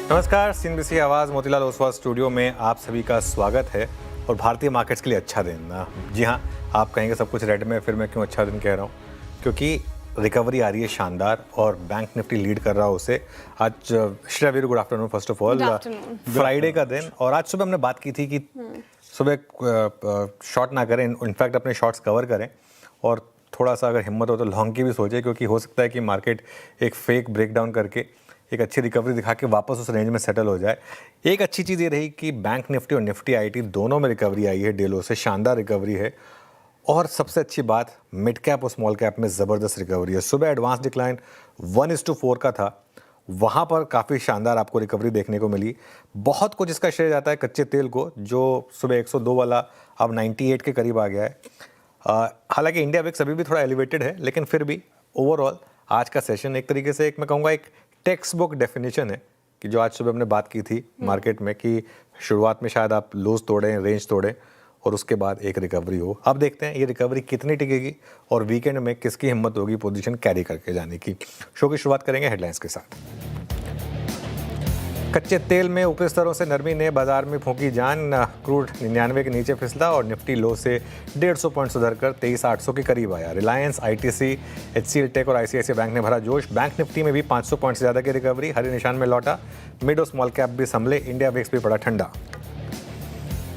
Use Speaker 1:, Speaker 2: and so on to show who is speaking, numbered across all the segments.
Speaker 1: नमस्कार, सीएनबीसी आवाज़ मोतीलाल ओसवाल स्टूडियो में आप सभी का स्वागत है। और भारतीय मार्केट्स के लिए अच्छा दिन। जी हाँ, आप कहेंगे सब कुछ रेड में, फिर मैं क्यों अच्छा दिन कह रहा हूँ? क्योंकि रिकवरी आ रही है शानदार और बैंक निफ्टी लीड कर रहा है उसे। आज Shreya Veeru, good afternoon first of all. Friday का दिन, और आज सुबह हमने बात की थी कि सुबह शॉर्ट ना करें, इनफैक्ट अपने शॉर्ट्स कवर करें और थोड़ा सा अगर हिम्मत हो तो लॉन्ग की भी सोचें, क्योंकि हो सकता है कि मार्केट एक फेक ब्रेकडाउन करके एक अच्छी रिकवरी दिखा के वापस उस रेंज में सेटल हो जाए। एक अच्छी चीज़ ये रही कि बैंक निफ्टी और निफ्टी आईटी दोनों में रिकवरी आई है, डेलो से शानदार रिकवरी है। और सबसे अच्छी बात, मिड कैप और स्मॉल कैप में ज़बरदस्त रिकवरी है। सुबह एडवांस डिक्लाइन 1:4 का था, वहाँ पर काफ़ी शानदार आपको रिकवरी देखने को मिली। बहुत कुछ इसका श्रेय जाता है कच्चे तेल को, जो सुबह 102 वाला अब 98 के करीब आ गया है। हालांकि इंडिया विक्स अभी भी थोड़ा एलिवेटेड है, लेकिन फिर भी ओवरऑल आज का सेशन एक तरीके से मैं कहूँगा एक टेक्स्ट बुक डेफिनेशन है कि जो आज सुबह हमने बात की थी मार्केट में कि शुरुआत में शायद आप लोज तोड़ें, रेंज तोड़ें और उसके बाद एक रिकवरी हो। अब देखते हैं ये रिकवरी कितनी टिकेगी और वीकेंड में किसकी हिम्मत होगी पोजीशन कैरी करके जाने की। शो की शुरुआत करेंगे हेडलाइंस के साथ। कच्चे तेल में ऊपरी स्तरों से नरमी ने बाजार में फूंकी जान। क्रूड 99 के नीचे फिसला और निफ्टी लो से 150 पॉइंट सुधर कर 23,800 के करीब आया। रिलायंस, आईटीसी, एचसीएल टेक और आईसीआईसीआई बैंक ने भरा जोश। बैंक निफ्टी में भी 500 पॉइंट से ज़्यादा की रिकवरी, हरे निशान में लौटा। मिड और स्मॉल कैप भी संभले, इंडिया विक्स भी पड़ा ठंडा।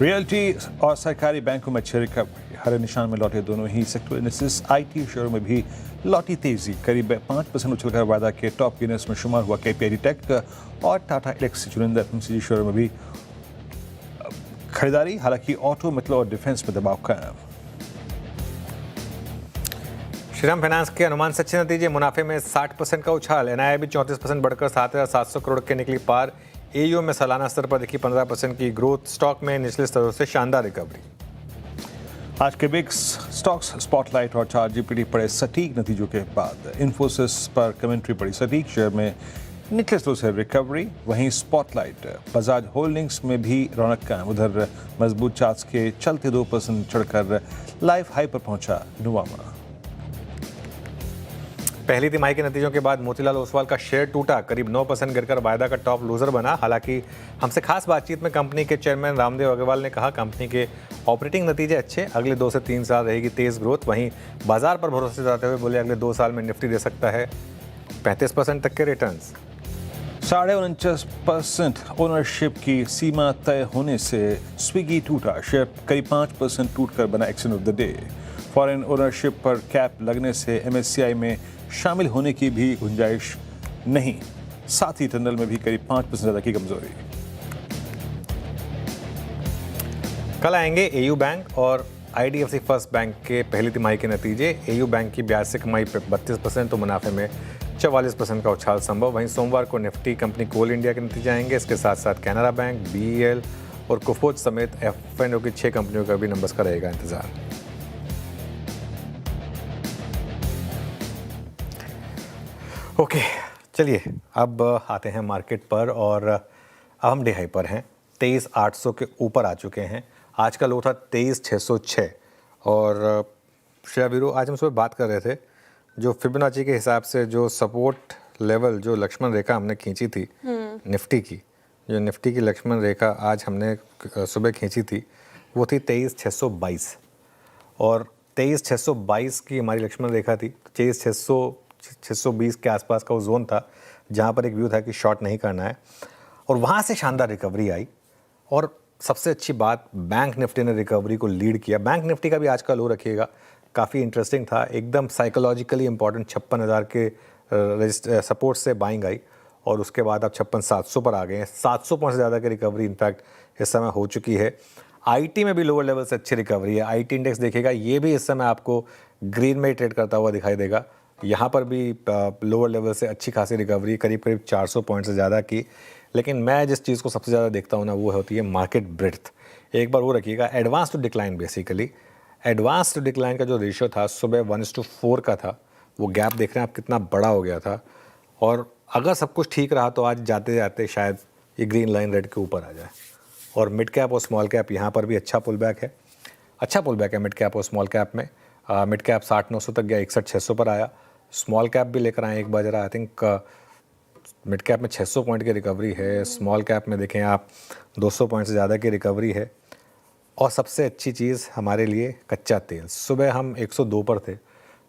Speaker 2: रियल्टी और सरकारी बैंकों में अच्छी रिकवरी, हरे निशान में लौटे दोनों ही सेक्टर इंडेक्सेस। आईटी शेयरों में भी लौटी तेजी, करीब 5% उछलकर वायदा के टॉप गेनर्स में शुमार हुआ केपीआई टेक और टाटा एलेक्सी। चुनिंदा एफएमसीजी शेयरों में भी खरीदारी, हालांकि ऑटो, मेटल और डिफेंस में दबाव कायम।
Speaker 1: श्रीराम फाइनेंस के अनुमान से अच्छे नतीजे, मुनाफे में 60% का उछाल। एनआईआई भी 34% बढ़कर 7,700 करोड़ के निकली पार। एयू में सालाना स्तर पर देखी 15% की ग्रोथ। स्टॉक में निचले स्तरों से शानदार रिकवरी।
Speaker 2: आज के बिग स्टॉक्स स्पॉटलाइट और चार्ट जीपीटी पड़े सटीक नतीजों के बाद। इन्फोसिस पर कमेंट्री पड़ी सटीक, शेयर में निचले स्तरों से रिकवरी। वहीं स्पॉटलाइट, बजाज होल्डिंग्स में भी रौनक कायम। उधर मजबूत चार्ट्स के चलते 2% चढ़कर लाइफ हाई पर पहुंचा नुवामा।
Speaker 1: पहली तिमाही के नतीजों के बाद मोतीलाल ओसवाल का शेयर टूटा, करीब 9% गिरकर वायदा का टॉप लूजर बना। हालांकि हमसे खास बातचीत में कंपनी के चेयरमैन रामदेव अग्रवाल ने कहा कंपनी के ऑपरेटिंग नतीजे अच्छे, अगले 2 से 3 साल रहेगी तेज ग्रोथ। वहीं बाजार पर भरोसे जताते हुए बोले अगले 2 साल में निफ्टी दे सकता है 35% तक के रिटर्न्स।
Speaker 2: 49.5% ओनरशिप की सीमा तय होने से स्विगी टूटा, शेयर करीब 5% टूटकर बना action of the day. Foreign ownership पर कैप लगने से एमएससीआई में शामिल होने की भी गुंजाइश नहीं, साथ ही टंडल में भी करीब 5% ज़्यादा की कमजोरी।
Speaker 1: कल आएंगे एयू बैंक और आईडीएफसी फर्स्ट बैंक के पहली तिमाही के नतीजे। एयू बैंक की ब्याज से कमाई पे 32%, तो मुनाफे में 44% का उछाल संभव। वहीं सोमवार को निफ्टी, कंपनी कोल इंडिया के नतीजे आएंगे। इसके साथ साथ कैनरा बैंक, बीईएल और कोफोज समेत एफएनओ की 6 कंपनियों का भी नंबर्स का रहेगा इंतजार। ओके, चलिए अब आते हैं मार्केट पर और अब हम डे हाई पर हैं। 23,800 के ऊपर आ चुके हैं। आज का लो था 23,606। और श्रेया वीरू, आज हम सुबह बात कर रहे थे जो फिबोनाची के हिसाब से जो सपोर्ट लेवल, जो लक्ष्मण रेखा हमने खींची थी निफ्टी की, जो निफ्टी की लक्ष्मण रेखा आज हमने सुबह खींची थी वो थी 23,622। और 23,622 की हमारी लक्ष्मण रेखा थी। 23,620 के आसपास का वो जोन था जहाँ पर एक व्यू था कि शॉर्ट नहीं करना है, और वहाँ से शानदार रिकवरी आई। और सबसे अच्छी बात, बैंक निफ्टी ने रिकवरी को लीड किया। बैंक निफ्टी का भी आज का लो रखिएगा, काफ़ी इंटरेस्टिंग था, एकदम साइकोलॉजिकली इंपॉर्टेंट 56,000 के सपोर्ट से बाइंग आई और उसके बाद आप 56,700 पर आ गए हैं। 700 पॉइंट से ज़्यादा की रिकवरी इनफैक्ट इस समय हो चुकी है। आईटी में भी लोअर लेवल से अच्छी रिकवरी है। आईटी इंडेक्स देखिएगा, ये भी इस समय आपको ग्रीन में ट्रेड करता हुआ दिखाई देगा। यहाँ पर भी लोअर लेवल से अच्छी खासी रिकवरी, करीब करीब 400 पॉइंट से ज़्यादा की। लेकिन मैं जिस चीज़ को सबसे ज़्यादा देखता हूँ ना, वो होती है मार्केट ब्रेड्थ। एक बार वो रखिएगा, advance to decline. Basically advance to decline का जो रेशियो था सुबह 1:4 का था, वो गैप देख रहे हैं आप कितना बड़ा हो गया था। और अगर सब कुछ ठीक रहा तो आज जाते जाते शायद ये ग्रीन लाइन रेड के ऊपर आ जाए। और मिड कैप और स्मॉल कैप यहाँ पर भी अच्छा पुल बैक है, अच्छा पुल बैक है मिड कैप और स्मॉल कैप में। मिड कैप 60,900 तक गया, 61,600 पर आया। स्मॉल कैप भी लेकर आए एक बार जरा, आई थिंक मिड कैप में 600 पॉइंट की रिकवरी है, स्मॉल कैप में देखें आप 200 पॉइंट से ज़्यादा की रिकवरी है। और सबसे अच्छी चीज़ हमारे लिए कच्चा तेल, सुबह हम 102 पर थे,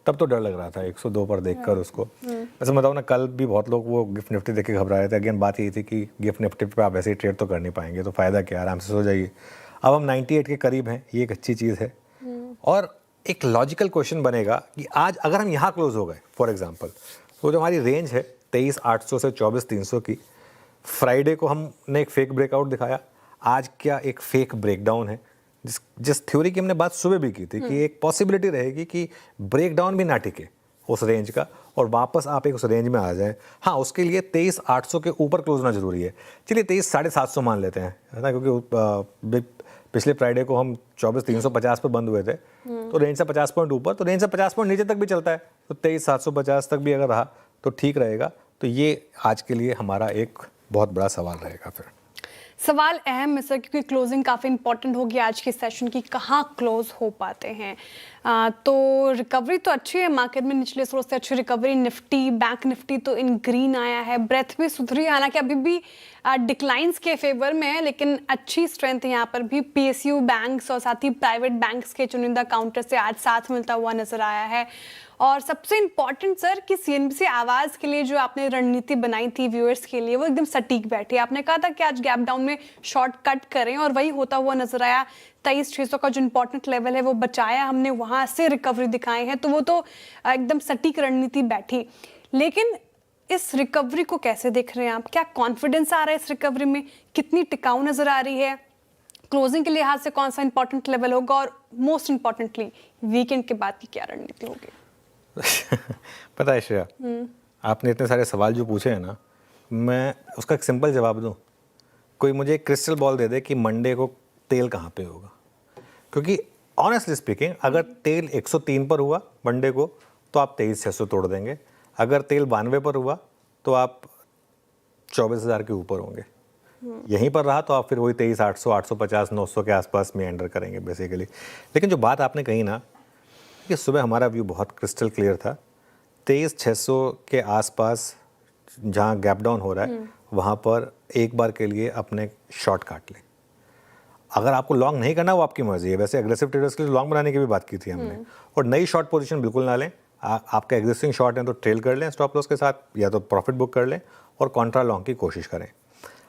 Speaker 1: तब तो डर लग रहा था 102 पर देखकर उसको। वैसे बताऊँ ना, कल भी बहुत लोग वो गिफ्ट निफ्टी देख के घबरा रहे थे। अगेन बात यही थी कि गिफ्ट निफ्टी पे आप ऐसे ही ट्रेड तो कर नहीं पाएंगे, तो फ़ायदा क्या, आराम से सो जाइए। अब हम 98 के करीब हैं, ये एक अच्छी चीज़ है। और एक लॉजिकल क्वेश्चन बनेगा कि आज अगर हम यहाँ क्लोज हो गए फॉर एग्जांपल, तो जो हमारी रेंज है 23,800 से 24,300 की, फ्राइडे को हमने एक फेक ब्रेकआउट दिखाया, आज क्या एक फेक ब्रेकडाउन है। जिस थ्योरी की हमने बात सुबह भी की थी कि एक पॉसिबिलिटी रहेगी कि ब्रेकडाउन भी ना टिके उस रेंज का और वापस आप एक उस रेंज में आ जाएं। हाँ, उसके लिए 23,800 के ऊपर क्लोज होना जरूरी है। चलिए 23,750 मान लेते हैं, है ना, क्योंकि पिछले फ्राइडे को हम 24,350 पर बंद हुए थे, तो रेंज से 50 पॉइंट ऊपर, तो रेंज से 50 पॉइंट नीचे तक भी चलता है, तो 23,750 तक भी अगर रहा तो ठीक रहेगा। तो ये आज के लिए हमारा एक बहुत बड़ा सवाल रहेगा। फिर
Speaker 3: सवाल अहम है सर, क्योंकि क्लोजिंग काफ़ी इंपॉर्टेंट होगी आज के सेशन की, कहाँ क्लोज हो पाते हैं। तो रिकवरी तो अच्छी है मार्केट में, निचले स्रोत से अच्छी रिकवरी। निफ्टी, बैंक निफ्टी तो इन ग्रीन आया है, ब्रेथ भी सुधरी, हालांकि अभी भी डिक्लाइंस के फेवर में है, लेकिन अच्छी स्ट्रेंथ यहाँ पर भी। पीएसयू बैंक्स और साथ ही प्राइवेट बैंक्स के चुनिंदा काउंटर से आज साथ मिलता हुआ नजर आया है। और सबसे इम्पॉर्टेंट सर कि सीएनबीसी आवाज़ के लिए जो आपने रणनीति बनाई थी व्यूअर्स के लिए, वो एकदम सटीक बैठी। आपने कहा था कि आज गैप डाउन में शॉर्ट कट करें और वही होता हुआ नजर आया। 23,600 का जो इंपॉर्टेंट लेवल है वो बचाया हमने, वहाँ से रिकवरी दिखाए हैं, तो वो तो एकदम सटीक रणनीति बैठी। लेकिन इस रिकवरी को कैसे देख रहे हैं आप? क्या कॉन्फिडेंस आ रहा है इस रिकवरी में? कितनी टिकाऊ नजर आ रही है? क्लोजिंग के लिहाज से कौन सा इंपॉर्टेंट लेवल होगा? और मोस्ट इंपॉर्टेंटली वीकेंड के बाद की क्या रणनीति होगी?
Speaker 1: पता है श्रेया, आपने इतने सारे सवाल जो पूछे हैं ना, मैं उसका एक सिंपल जवाब दूं। कोई मुझे एक क्रिस्टल बॉल दे दे कि मंडे को तेल कहाँ पे होगा, क्योंकि ऑनेस्टली स्पीकिंग अगर तेल 103 पर हुआ मंडे को तो आप 23,600 तोड़ देंगे। अगर तेल 92 पर हुआ तो आप 24,000 के ऊपर होंगे। यहीं पर रहा तो आप फिर वही 23,800, 850, 900 के आसपास में एंटर करेंगे बेसिकली। लेकिन जो बात आपने कही ना कि सुबह हमारा व्यू बहुत क्रिस्टल क्लियर था, 23,600 के आसपास जहाँ गैप डाउन हो रहा है वहाँ पर एक बार के लिए अपने शॉर्ट काट लें। अगर आपको लॉन्ग नहीं करना वो आपकी मर्जी है। वैसे एग्रेसिव ट्रेडर्स के लिए लॉन्ग बनाने की भी बात की थी हमने। और नई शॉर्ट पोजीशन बिल्कुल ना लें। आपका एग्जिस्टिंग शॉर्ट है तो ट्रेल कर लें स्टॉप लॉस के साथ, या तो प्रॉफिट बुक कर लें और कॉन्ट्रा लॉन्ग की कोशिश करें।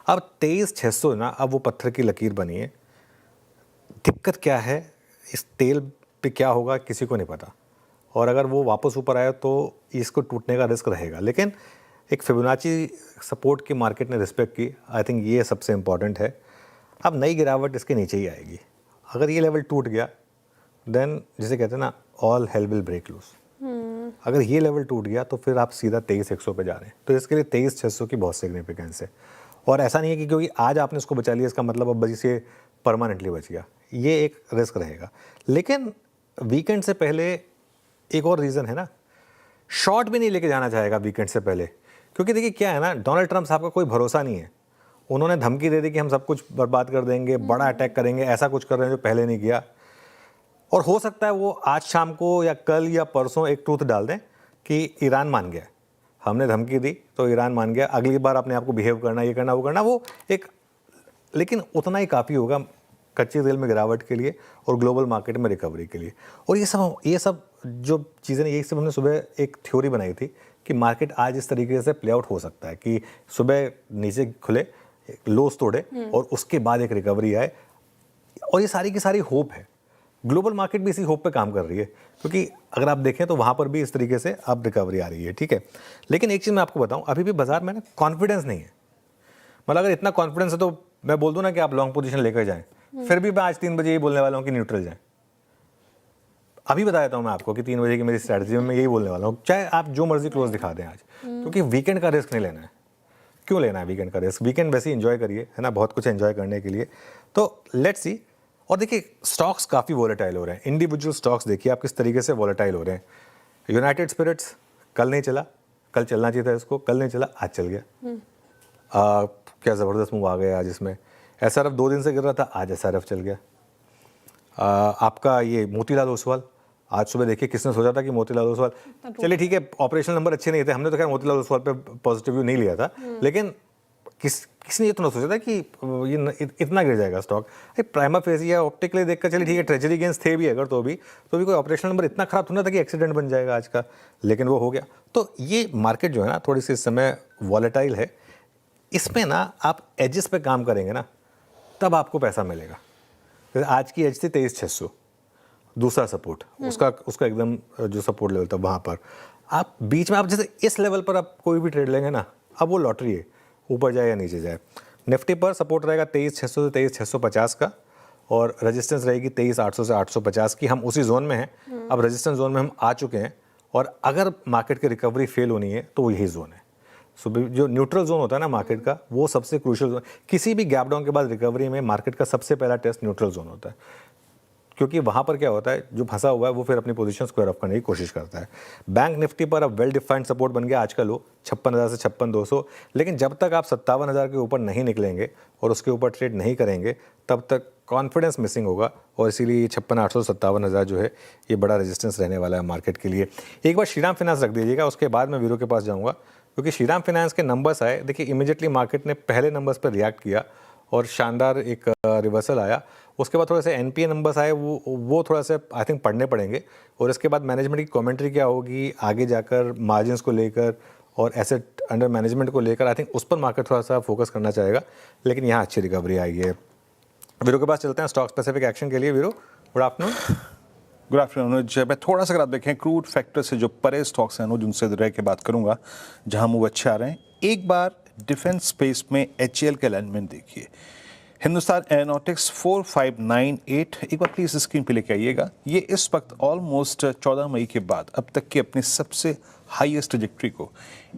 Speaker 1: अब 23,600 ना, अब वो पत्थर की लकीर बनी है। दिक्कत क्या है, इस तेल पे क्या होगा किसी को नहीं पता, और अगर वो वापस ऊपर आया तो इसको टूटने का रिस्क रहेगा। लेकिन एक फिबोनाची सपोर्ट की मार्केट ने रिस्पेक्ट की, आई थिंक ये सबसे इम्पॉर्टेंट है। अब नई गिरावट इसके नीचे ही आएगी। अगर ये लेवल टूट गया देन जिसे कहते हैं ना, all hell will break loose. अगर ये लेवल टूट गया तो फिर आप सीधा 23,100 पे जा रहे हैं, तो इसके लिए 23,600 की बहुत सिग्निफिकेंस है। और ऐसा नहीं है कि क्योंकि आज आपने इसको बचा लिया इसका मतलब अब बजी से परमानेंटली बच गया, ये एक रिस्क रहेगा। लेकिन वीकेंड से पहले एक और रीज़न है ना, शॉर्ट भी नहीं लेके जाना चाहेगा वीकेंड से पहले, क्योंकि देखिए क्या है ना, डोनाल्ड ट्रंप साहब का कोई भरोसा नहीं है। उन्होंने धमकी दे दी कि हम सब कुछ बर्बाद कर देंगे, बड़ा अटैक करेंगे, ऐसा कुछ कर रहे हैं जो पहले नहीं किया। और हो सकता है वो आज शाम को या कल या परसों एक ट्रूथ डाल दें कि ईरान मान गया, हमने धमकी दी तो ईरान मान गया, अगली बार अपने आप को बिहेव करना, ये करना, वो करना, वो एक, लेकिन उतना ही काफ़ी होगा कच्चे तेल में गिरावट के लिए और ग्लोबल मार्केट में रिकवरी के लिए। और ये सब जो चीज़ें, ये सब हमने सुबह एक थ्योरी बनाई थी कि मार्केट आज इस तरीके से प्ले आउट हो सकता है कि सुबह नीचे खुले, लोस तोड़े और उसके बाद एक रिकवरी आए। और ये सारी की सारी होप है, ग्लोबल मार्केट भी इसी होप पे काम कर रही है, क्योंकि अगर आप देखें तो वहाँ पर भी इस तरीके से अब रिकवरी आ रही है, ठीक है। लेकिन एक चीज़ मैं आपको बताऊँ, अभी भी बाजार में ना कॉन्फिडेंस नहीं है। मतलब अगर इतना कॉन्फिडेंस है तो मैं बोल दूँ ना कि आप लॉन्ग पोजीशन लेकर जाएं, फिर भी मैं आज 3 बजे यही बोलने वाला हूँ कि न्यूट्रल जाएं। अभी बता देता हूँ मैं आपको कि 3 बजे की मेरी स्ट्रैटेजी में मैं यही बोलने वाला हूँ, चाहे आप जो मर्जी क्लोज दिखा दें आज, क्योंकि वीकेंड का रिस्क नहीं लेना है। क्यों लेना है वीकेंड का रिस्क? वीकेंड वैसे ही एंजॉय करिए, है ना, बहुत कुछ एंजॉय करने के लिए। तो लेट्स सी। और देखिए स्टॉक्स काफ़ी वॉलेटाइल हो रहे हैं, इंडिविजुअल स्टॉक्स देखिए आप किस तरीके से वॉलेटाइल हो रहे हैं। यूनाइटेड स्पिरिट्स कल नहीं चला, कल चलना चाहिए था इसको, कल नहीं चला, आज चल गया। क्या ज़बरदस्त मूव आ गया आज इसमें। एसआरएफ 2 दिन से गिर रहा था, आज एसआरएफ चल गया। आपका ये मोतीलाल ओसवाल आज सुबह देखिए किसने सोचा था कि मोतीलाल ओसवाल, चलिए ठीक है ऑपरेशनल नंबर अच्छे नहीं थे, हमने तो खैर मोतीलाल ओसवाल पे पॉजिटिव व्यू नहीं लिया था, लेकिन किसने ये तो ना सोचा था कि ये इतना गिर जाएगा स्टॉक। प्राइमा फेसी या ऑप्टिकली देखकर चलिए ठीक है ट्रेजरी गेंस थे भी अगर तो भी कोई ऑपरेशनल नंबर इतना खराब तो ना था कि एक्सीडेंट बन जाएगा आज का, लेकिन वो हो गया। तो ये मार्केट जो है ना थोड़ी सी इस समय वॉलेटाइल है, इसमें ना आप एजेस पे काम करेंगे ना तब आपको पैसा मिलेगा। जैसे आज की एज थी 23,600, दूसरा सपोर्ट उसका एकदम जो सपोर्ट लेवल था वहाँ पर आप बीच में आप जैसे इस लेवल पर आप कोई भी ट्रेड लेंगे ना, अब वो लॉटरी है, ऊपर जाए या नीचे जाए। निफ्टी पर सपोर्ट रहेगा 23,600 से 23,650 का, और रेजिस्टेंस रहेगी 23,800 से 850 की। हम उसी जोन में हैं, अब रेजिस्टेंस जोन में हम आ चुके हैं, और अगर मार्केट की रिकवरी फेल होनी है तो यही जोन है। सो जो न्यूट्रल जोन होता है ना मार्केट का, वो सबसे क्रूशियल जोन। किसी भी गैप डाउन के बाद रिकवरी में मार्केट का सबसे पहला टेस्ट न्यूट्रल जोन होता है, क्योंकि वहाँ पर क्या होता है, जो फंसा हुआ है वो फिर अपनी पोजीशन स्क्वायर ऑफ करने की कोशिश करता है। बैंक निफ्टी पर अब वेल डिफाइंड सपोर्ट बन गया आज का लो 56,000 से 56,200, लेकिन जब तक आप 57,000 के ऊपर नहीं निकलेंगे और उसके ऊपर ट्रेड नहीं करेंगे तब तक कॉन्फिडेंस मिसिंग होगा, और इसीलिए 56,800 से 57,000 जो है ये बड़ा रेजिस्टेंस रहने वाला है मार्केट के लिए। एक बार श्रीराम फाइनेंस रख दीजिएगा, उसके बाद मैं वीरो के पास जाऊँगा, क्योंकि श्रीराम फाइनेंस के नंबर्स आए, देखिए इमीडिएटली मार्केट ने पहले नंबर्स पर रिएक्ट किया और शानदार एक रिवर्सल आया। उसके बाद थोड़े से एनपीए नंबर्स आए, वो थोड़ा सा आई थिंक पढ़ने पड़ेंगे, और इसके बाद मैनेजमेंट की कमेंट्री क्या होगी आगे जाकर मार्जिन्स को लेकर और एसेट अंडर मैनेजमेंट को लेकर, आई थिंक उस पर मार्केट थोड़ा सा फोकस करना चाहेगा। लेकिन यहाँ अच्छी रिकवरी आई है। वीरो के पास चलते हैं स्टॉक स्पेसिफिक एक्शन के लिए। वीरो, गुड आफ्टरनून।
Speaker 2: गुड आफ्टरनून अनुज। मैं थोड़ा सा अगर आप देखें क्रूड फैक्टर से जो परे स्टॉक्स हैं अनुज, उनसे रह के बात करूंगा जहां मूव अच्छे आ रहे हैं। एक बार डिफेंस स्पेस में एचएएल का अलाइनमेंट देखिए, हिंदुस्तान एरोनॉटिक्स 4598, एक बार प्लीज स्क्रीन पे लेके आइएगा। ये इस वक्त ऑलमोस्ट 14 मई के बाद अब तक की अपनी सबसे हाईएस्ट ट्रजेक्टरी को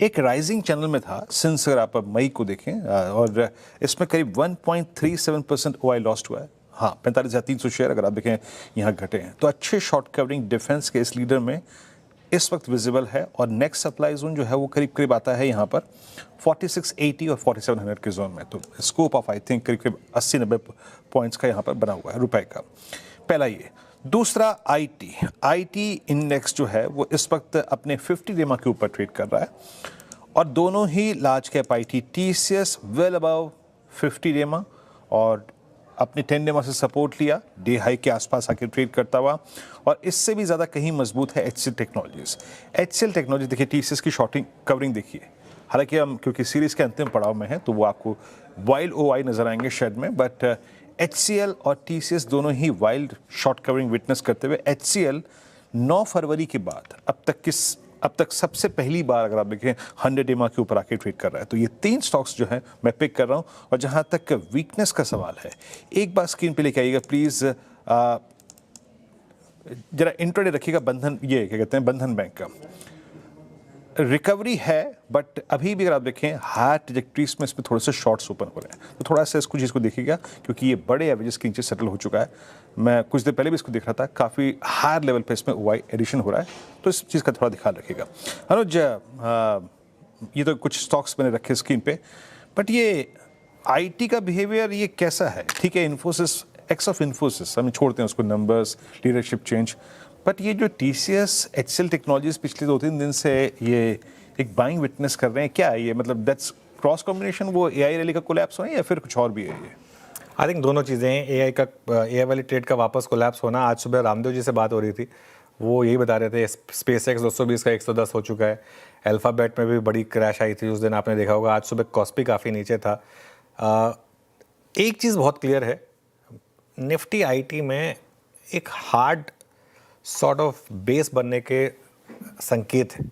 Speaker 2: एक राइजिंग चैनल में था सिंस, अगर आप मई को देखें, और इसमें करीब 1.37% ओआई लॉस्ट हुआ है। हाँ, 45,300 शेयर अगर आप देखें यहाँ घटे हैं। तो अच्छे शॉर्ट कवरिंग डिफेंस के इस लीडर में इस वक्त विजिबल है, और नेक्स्ट सप्लाई जोन जो है वो करीब करीब आता है यहाँ पर 4680 और 4700 के जोन में। तो स्कोप ऑफ आई थिंक करीब करीब 80-90 पॉइंट्स का यहाँ पर बना हुआ है रुपए का। पहला ये। दूसरा आईटी इंडेक्स जो है वो इस वक्त अपने 50 डेमा के ऊपर ट्रेड कर रहा है, और दोनों ही large cap IT TCS well above 50 DMA और अपने 10 डेमा से सपोर्ट लिया, डे हाई के आसपास आके ट्रेड करता हुआ, और इससे भी ज़्यादा कहीं मजबूत है एचसीएल टेक्नोलॉजीज। एचसीएल टेक्नोलॉजी देखिए, टीसीएस की शॉर्टिंग कवरिंग देखिए, हालांकि हम क्योंकि सीरीज़ के अंतिम पड़ाव में हैं तो वो आपको वाइल्ड ओआई नज़र आएंगे शेड में, बट एचसीएल और टीसीएस दोनों ही वाइल्ड शॉर्ट कवरिंग विटनेस करते हुए एचसीएल 9 फरवरी के बाद अब तक सबसे पहली बार अगर आप देखें 100 डेमा के ऊपर आके ट्रेड कर रहा है। तो ये 3 स्टॉक्स जो हैं मैं पिक कर रहा हूँ, और जहाँ तक वीकनेस का सवाल है, एक बार स्क्रीन पे लेके आइएगा प्लीज़, जरा इंट्राडे रखिएगा बंधन, ये क्या कहते हैं, बंधन बैंक का रिकवरी है, बट अभी भी अगर आप देखें हायर ट्रजेक्टरीज में इसमें थोड़े से शॉर्ट्स ओपन हो रहे हैं। तो थोड़ा सा इसको चीज़ को देखिएगा, क्योंकि ये बड़े एवरेजेस के नीचे सेटल हो चुका है। मैं कुछ देर पहले भी इसको देख रहा था, काफ़ी हायर लेवल पे इसमें ओआई एडिशन हो रहा है, तो इस चीज़ का थोड़ा ध्यान रखिएगा। अनुज, ये तो कुछ स्टॉक्स मैंने रखे स्क्रीन पे, बट ये आईटी का बिहेवियर ये कैसा है? ठीक है, इन्फोसिस एक्स ऑफ इन्फोसिस हम छोड़ते हैं उसको, नंबर्स, लीडरशिप चेंज, बट ये जो टीसीएस एचसीएल टेक्नोलॉजीज पिछले 2-3 दिन से ये एक बाइंग विटनेस कर रहे हैं, क्या है ये? मतलब दैट्स क्रॉस कॉम्बिनेशन, वो एआई रैली का कोलैप्स होना, या फिर कुछ और भी है ये?
Speaker 1: आई थिंक दोनों चीज़ें हैं। एआई वाली ट्रेड का वापस कोलैप्स होना, आज सुबह रामदेव जी से बात हो रही थी, वो यही बता रहे थे स्पेस एक्स 220 का 110 हो चुका है। अल्फाबेट में भी बड़ी क्रैश आई थी उस दिन, आपने देखा होगा। आज सुबह कॉस्पी काफ़ी नीचे था। एक चीज़ बहुत क्लियर है, निफ्टी आईटी में एक हार्ड सॉर्ट ऑफ बेस बनने के संकेत है।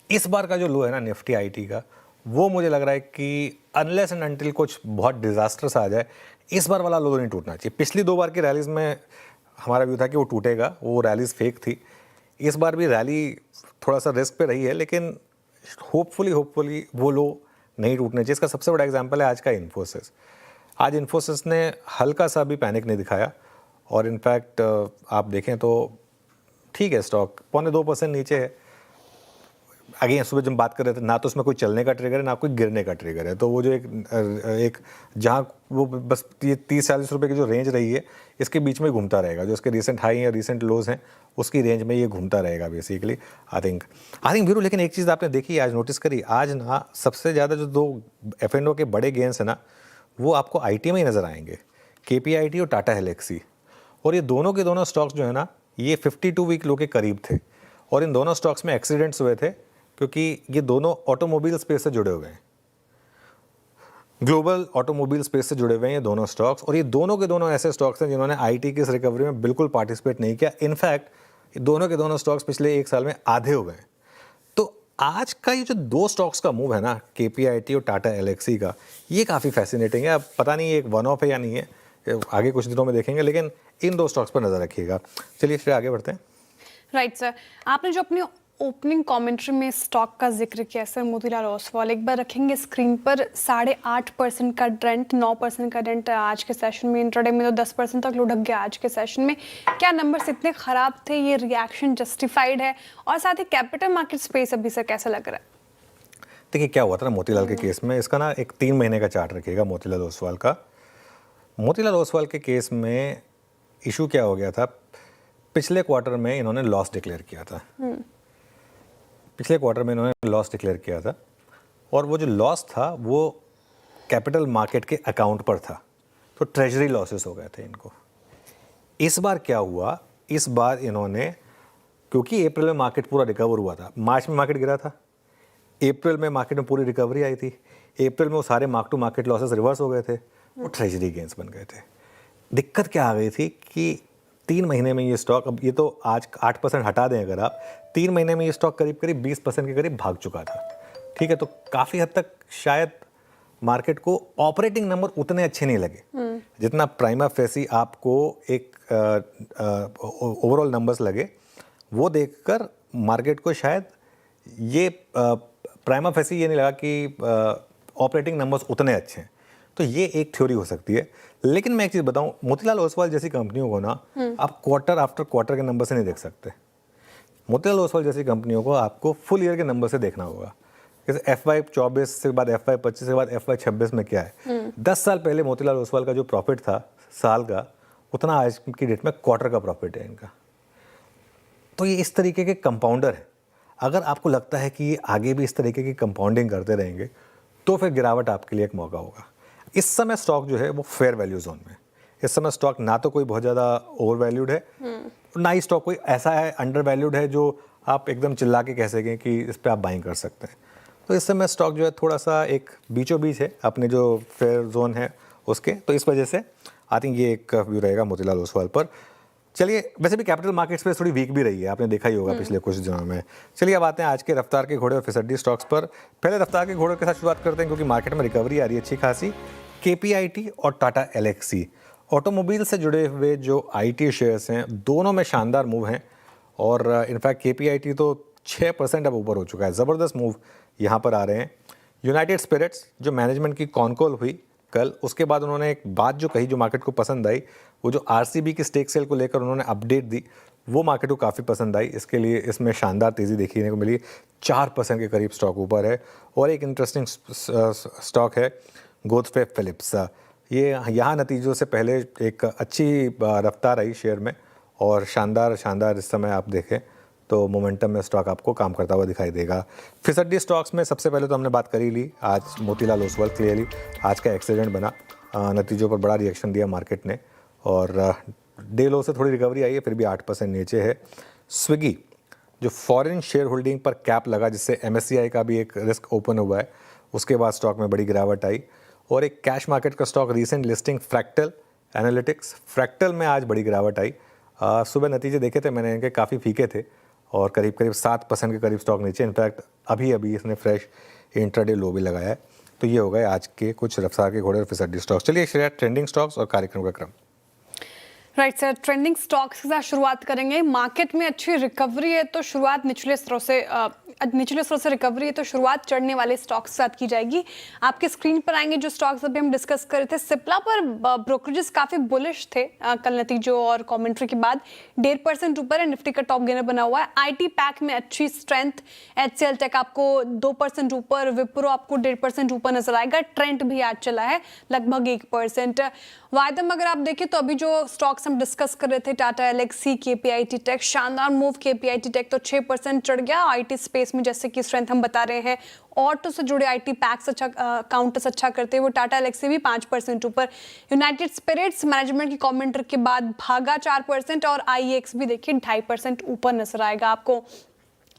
Speaker 1: इस बार का जो लो है ना निफ्टी आईटी का, वो मुझे लग रहा है कि अनलेस एंड अनटिल कुछ बहुत डिजास्टर्स आ जाए, इस बार वाला लो नहीं टूटना चाहिए। पिछली 2 बार की रैलीज में हमारा व्यू था कि वो टूटेगा, वो रैलीज फेक थी। इस बार भी रैली थोड़ा सा रिस्क पे रही है, लेकिन होपफुली वो लो नहीं टूटने चाहिए। इसका सबसे बड़ा एग्जाम्पल है आज का इन्फोसिस। आज इन्फोसिस ने हल्का सा भी पैनिक नहीं दिखाया, और इनफैक्ट आप देखें तो ठीक है, स्टॉक 0.25% नीचे है। अगेन सुबह जब बात कर रहे थे, ना तो उसमें कोई चलने का ट्रिगर है ना कोई गिरने का ट्रिगर है, तो वो जो एक जहाँ वो बस ये 30-40 रुपए की जो रेंज रही है इसके बीच में घूमता रहेगा, जो इसके रिसेंट हाई या रिसेंट लोज हैं उसकी रेंज में ये घूमता रहेगा बेसिकली। आई थिंक वीरू, लेकिन एक चीज़ आपने देखी आज नोटिस करी, आज ना सबसे ज़्यादा जो दो F&O के बड़े गेंस है ना वो आपको IT में ही नज़र आएंगे, KPIT और टाटा एलेक्सी। और ये दोनों के दोनों स्टॉक्स जो है ना ये 52 वीक लो के करीब थे, और इन दोनों स्टॉक्स में एक्सीडेंट्स हुए थे क्योंकि ये दोनों ऑटोमोबाइल स्पेस से जुड़े हुए हैं, ग्लोबल ऑटोमोबाइल स्पेस से जुड़े हुए हैं ये दोनों स्टॉक्स। और ये दोनों के दोनों ऐसे स्टॉक्स हैं जिन्होंने IT की इस रिकवरी में बिल्कुल पार्टिसिपेट नहीं किया। इनफैक्ट दोनों के दोनों स्टॉक्स पिछले एक साल में आधे हुए हैं। तो आज का ये जो दो स्टॉक्स का मूव है ना, KPIT और टाटा एलेक्सी का, ये काफ़ी फैसिनेटिंग है। अब पता नहीं ये एक वन ऑफ है या नहीं है, आगे कुछ दिनों में देखेंगे, लेकिन इन दो स्टॉक्स पर नज़र रखिएगा। चलिए फिर आगे बढ़ते हैं।
Speaker 3: राइट सर, आपने जो अपनी ओपनिंग कमेंट्री में स्टॉक का जिक्र किया सर, मोतीलाल ओसवाल, एक बार रखेंगे स्क्रीन पर। 8.5% का डेंट, 9% का डेंट आज के सेशन में, इंट्राडे में तो 10% तक लुढ़क गया आज के सेशन में। क्या नंबर्स इतने खराब थे, ये रिएक्शन जस्टिफाइड है? और साथ ही कैपिटल मार्केट स्पेस अभी सर कैसा लग रहा है?
Speaker 1: देखिए क्या हुआ था ना मोतीलाल के केस में, इसका ना एक 3 महीने का चार्ट रखिएगा मोतीलाल ओसवाल का। मोतीलाल ओसवाल के केस में इशू क्या हो गया था, पिछले क्वार्टर में इन्होंने लॉस डिक्लेयर किया था। पिछले क्वार्टर में इन्होंने लॉस डिक्लेयर किया था, और वो जो लॉस था वो कैपिटल मार्केट के अकाउंट पर था, तो ट्रेजरी लॉसेस हो गए थे इनको। इस बार क्या हुआ, इस बार इन्होंने, क्योंकि अप्रैल में मार्केट पूरा रिकवर हुआ था, मार्च में मार्केट गिरा था, अप्रैल में मार्केट में पूरी रिकवरी आई थी, अप्रैल में वो सारे mark to market losses reverse हो गए थे, वो ट्रेजरी गेंस बन गए थे। दिक्कत क्या आ गई थी कि 3 महीने में ये स्टॉक, अब ये तो आज 8% हटा दें अगर आप, 3 महीने में ये स्टॉक करीब करीब 20% के करीब भाग चुका था। ठीक है, तो काफ़ी हद तक शायद मार्केट को ऑपरेटिंग नंबर उतने अच्छे नहीं लगे जितना प्राइमा फेसी आपको एक ओवरऑल नंबर्स लगे। वो देखकर मार्केट को शायद ये प्राइमा फेसी ये नहीं लगा कि ऑपरेटिंग नंबर्स उतने अच्छे हैं। तो ये एक थ्योरी हो सकती है। लेकिन मैं एक चीज़ बताऊं, मोतीलाल ओसवाल जैसी कंपनियों को ना आप क्वार्टर आफ्टर क्वार्टर के नंबर से नहीं देख सकते। मोतीलाल ओसवाल जैसी कंपनियों को आपको फुल ईयर के नंबर से देखना होगा। जैसे FY 24 से बाद FY 25 से बाद FY 26 में क्या है, 10 साल पहले मोतीलाल ओसवाल का जो प्रॉफिट था साल का, उतना आज की डेट में क्वार्टर का प्रॉफिट है इनका। तो ये इस तरीके के कंपाउंडर है। अगर आपको लगता है कि ये आगे भी इस तरीके की कंपाउंडिंग करते रहेंगे तो फिर गिरावट आपके लिए एक मौका होगा। इस समय स्टॉक जो है वो फेयर वैल्यू जोन में, इस समय स्टॉक ना तो कोई बहुत ज़्यादा ओवर वैल्यूड है, ना ही स्टॉक कोई ऐसा है अंडर वैल्यूड है जो आप एकदम चिल्ला के कह सकें कि इस पर आप बाइंग कर सकते हैं। तो इस समय स्टॉक जो है थोड़ा सा एक बीचों बीच है अपने जो फेयर जोन है उसके, तो इस वजह से आई थिंक ये एक व्यू रहेगा मोतीलाल ओसवाल पर। चलिए, वैसे भी कैपिटल मार्केट्स पे थोड़ी वीक भी रही है, आपने देखा ही होगा पिछले कुछ दिनों में। चलिए अब आते हैं आज के रफ्तार के घोड़े और फिसड्डी स्टॉक्स पर। पहले रफ्तार के घोड़े के साथ शुरुआत करते हैं क्योंकि मार्केट में रिकवरी आ रही है अच्छी खासी। KPIT और टाटा एलेक्सी, ऑटोमोबाइल से जुड़े हुए जो IT शेयर्स हैं, दोनों में शानदार मूव हैं। और इनफैक्ट KPIT तो 6% अब ऊपर हो चुका है, ज़बरदस्त मूव यहाँ पर आ रहे हैं। यूनाइटेड स्पिरिट्स, जो मैनेजमेंट की कॉन्कॉल हुई कल, उसके बाद उन्होंने एक बात जो कही जो मार्केट को पसंद आई, वो जो RCB की स्टेक सेल को लेकर उन्होंने अपडेट दी, वो मार्केट को काफ़ी पसंद आई। इसके लिए इसमें शानदार तेज़ी देखने को मिली, 4% के करीब स्टॉक ऊपर है। और एक इंटरेस्टिंग स्टॉक है गोदफ्रे फिलिप्स, ये यहाँ नतीजों से पहले एक अच्छी रफ्तार आई शेयर में, और शानदार इस समय आप देखें तो मोमेंटम में स्टॉक आपको काम करता हुआ दिखाई देगा। फिसड्डी स्टॉक्स में सबसे पहले तो हमने बात कर ही ली, आज मोतीलाल ओसवाल क्लियरली आज का एक्सीडेंट बना, नतीजों पर बड़ा रिएक्शन दिया मार्केट ने, और डे लो से थोड़ी रिकवरी आई है, फिर भी 8% नीचे है। स्विगी, जो फॉरेन शेयर होल्डिंग पर कैप लगा जिससे MSCI का भी एक रिस्क ओपन हुआ है, उसके बाद स्टॉक में बड़ी गिरावट आई। और एक कैश मार्केट का stock recent listing fractal analytics, fractal में आज बड़ी गिरावट आई। सुबह नतीजे देखे थे मैंने, इनके काफ़ी फीके थे और करीब 7% के करीब स्टॉक नीचे। इनफैक्ट अभी इसने फ्रेश इंट्राडे लो भी लगाया है। तो ये हो गए आज के कुछ रफ्तार के घोड़े और फिसड्डी स्टॉक्स। चलिए शेयर ट्रेंडिंग स्टॉक्स और कार्यक्रम का क्रम।
Speaker 3: राइट सर, ट्रेंडिंग स्टॉक्स के साथ शुरुआत करेंगे। मार्केट में अच्छी रिकवरी है तो शुरुआत निचले स्तरों से रिकवरी है तो शुरुआत चढ़ने वाले स्टॉक्स के साथ की जाएगी। आपके स्क्रीन पर आएंगे जो स्टॉक्स अभी हम डिस्कस कर रहे थे। सिप्ला पर ब्रोकरेजेस काफी बुलिश थे कल नतीजों और कमेंट्री के बाद, 1.5% ऊपर है, निफ्टी का टॉप गेनर बना हुआ है। आईटी पैक में अच्छी स्ट्रेंथ, एचसीएल टेक आपको 2% ऊपर, विप्रो आपको 1.5% ऊपर नजर आएगा। ट्रेंड भी आज चला है लगभग 1%। वायदम अगर आप देखें तो अभी जो स्टॉक्स हम डिस्कस कर रहे थे, टाटा एलेक्सी, केपीआईटी टेक, शानदार मूव। केपीआईटी टेक तो 6% चढ़ गया। आईटी स्पेस में जैसे कि स्ट्रेंथ हम बता रहे हैं, ऑटो से जुड़े आईटी पैक्स अच्छा काउंटर्स अच्छा करते हैं। वो टाटा एलेक्सी भी 5% ऊपर। यूनाइटेड स्पिरिट्स मैनेजमेंट की कमेंट्री के बाद भागा 4% और आईएक्स भी देखिए 2.5% ऊपर नजर आएगा आपको।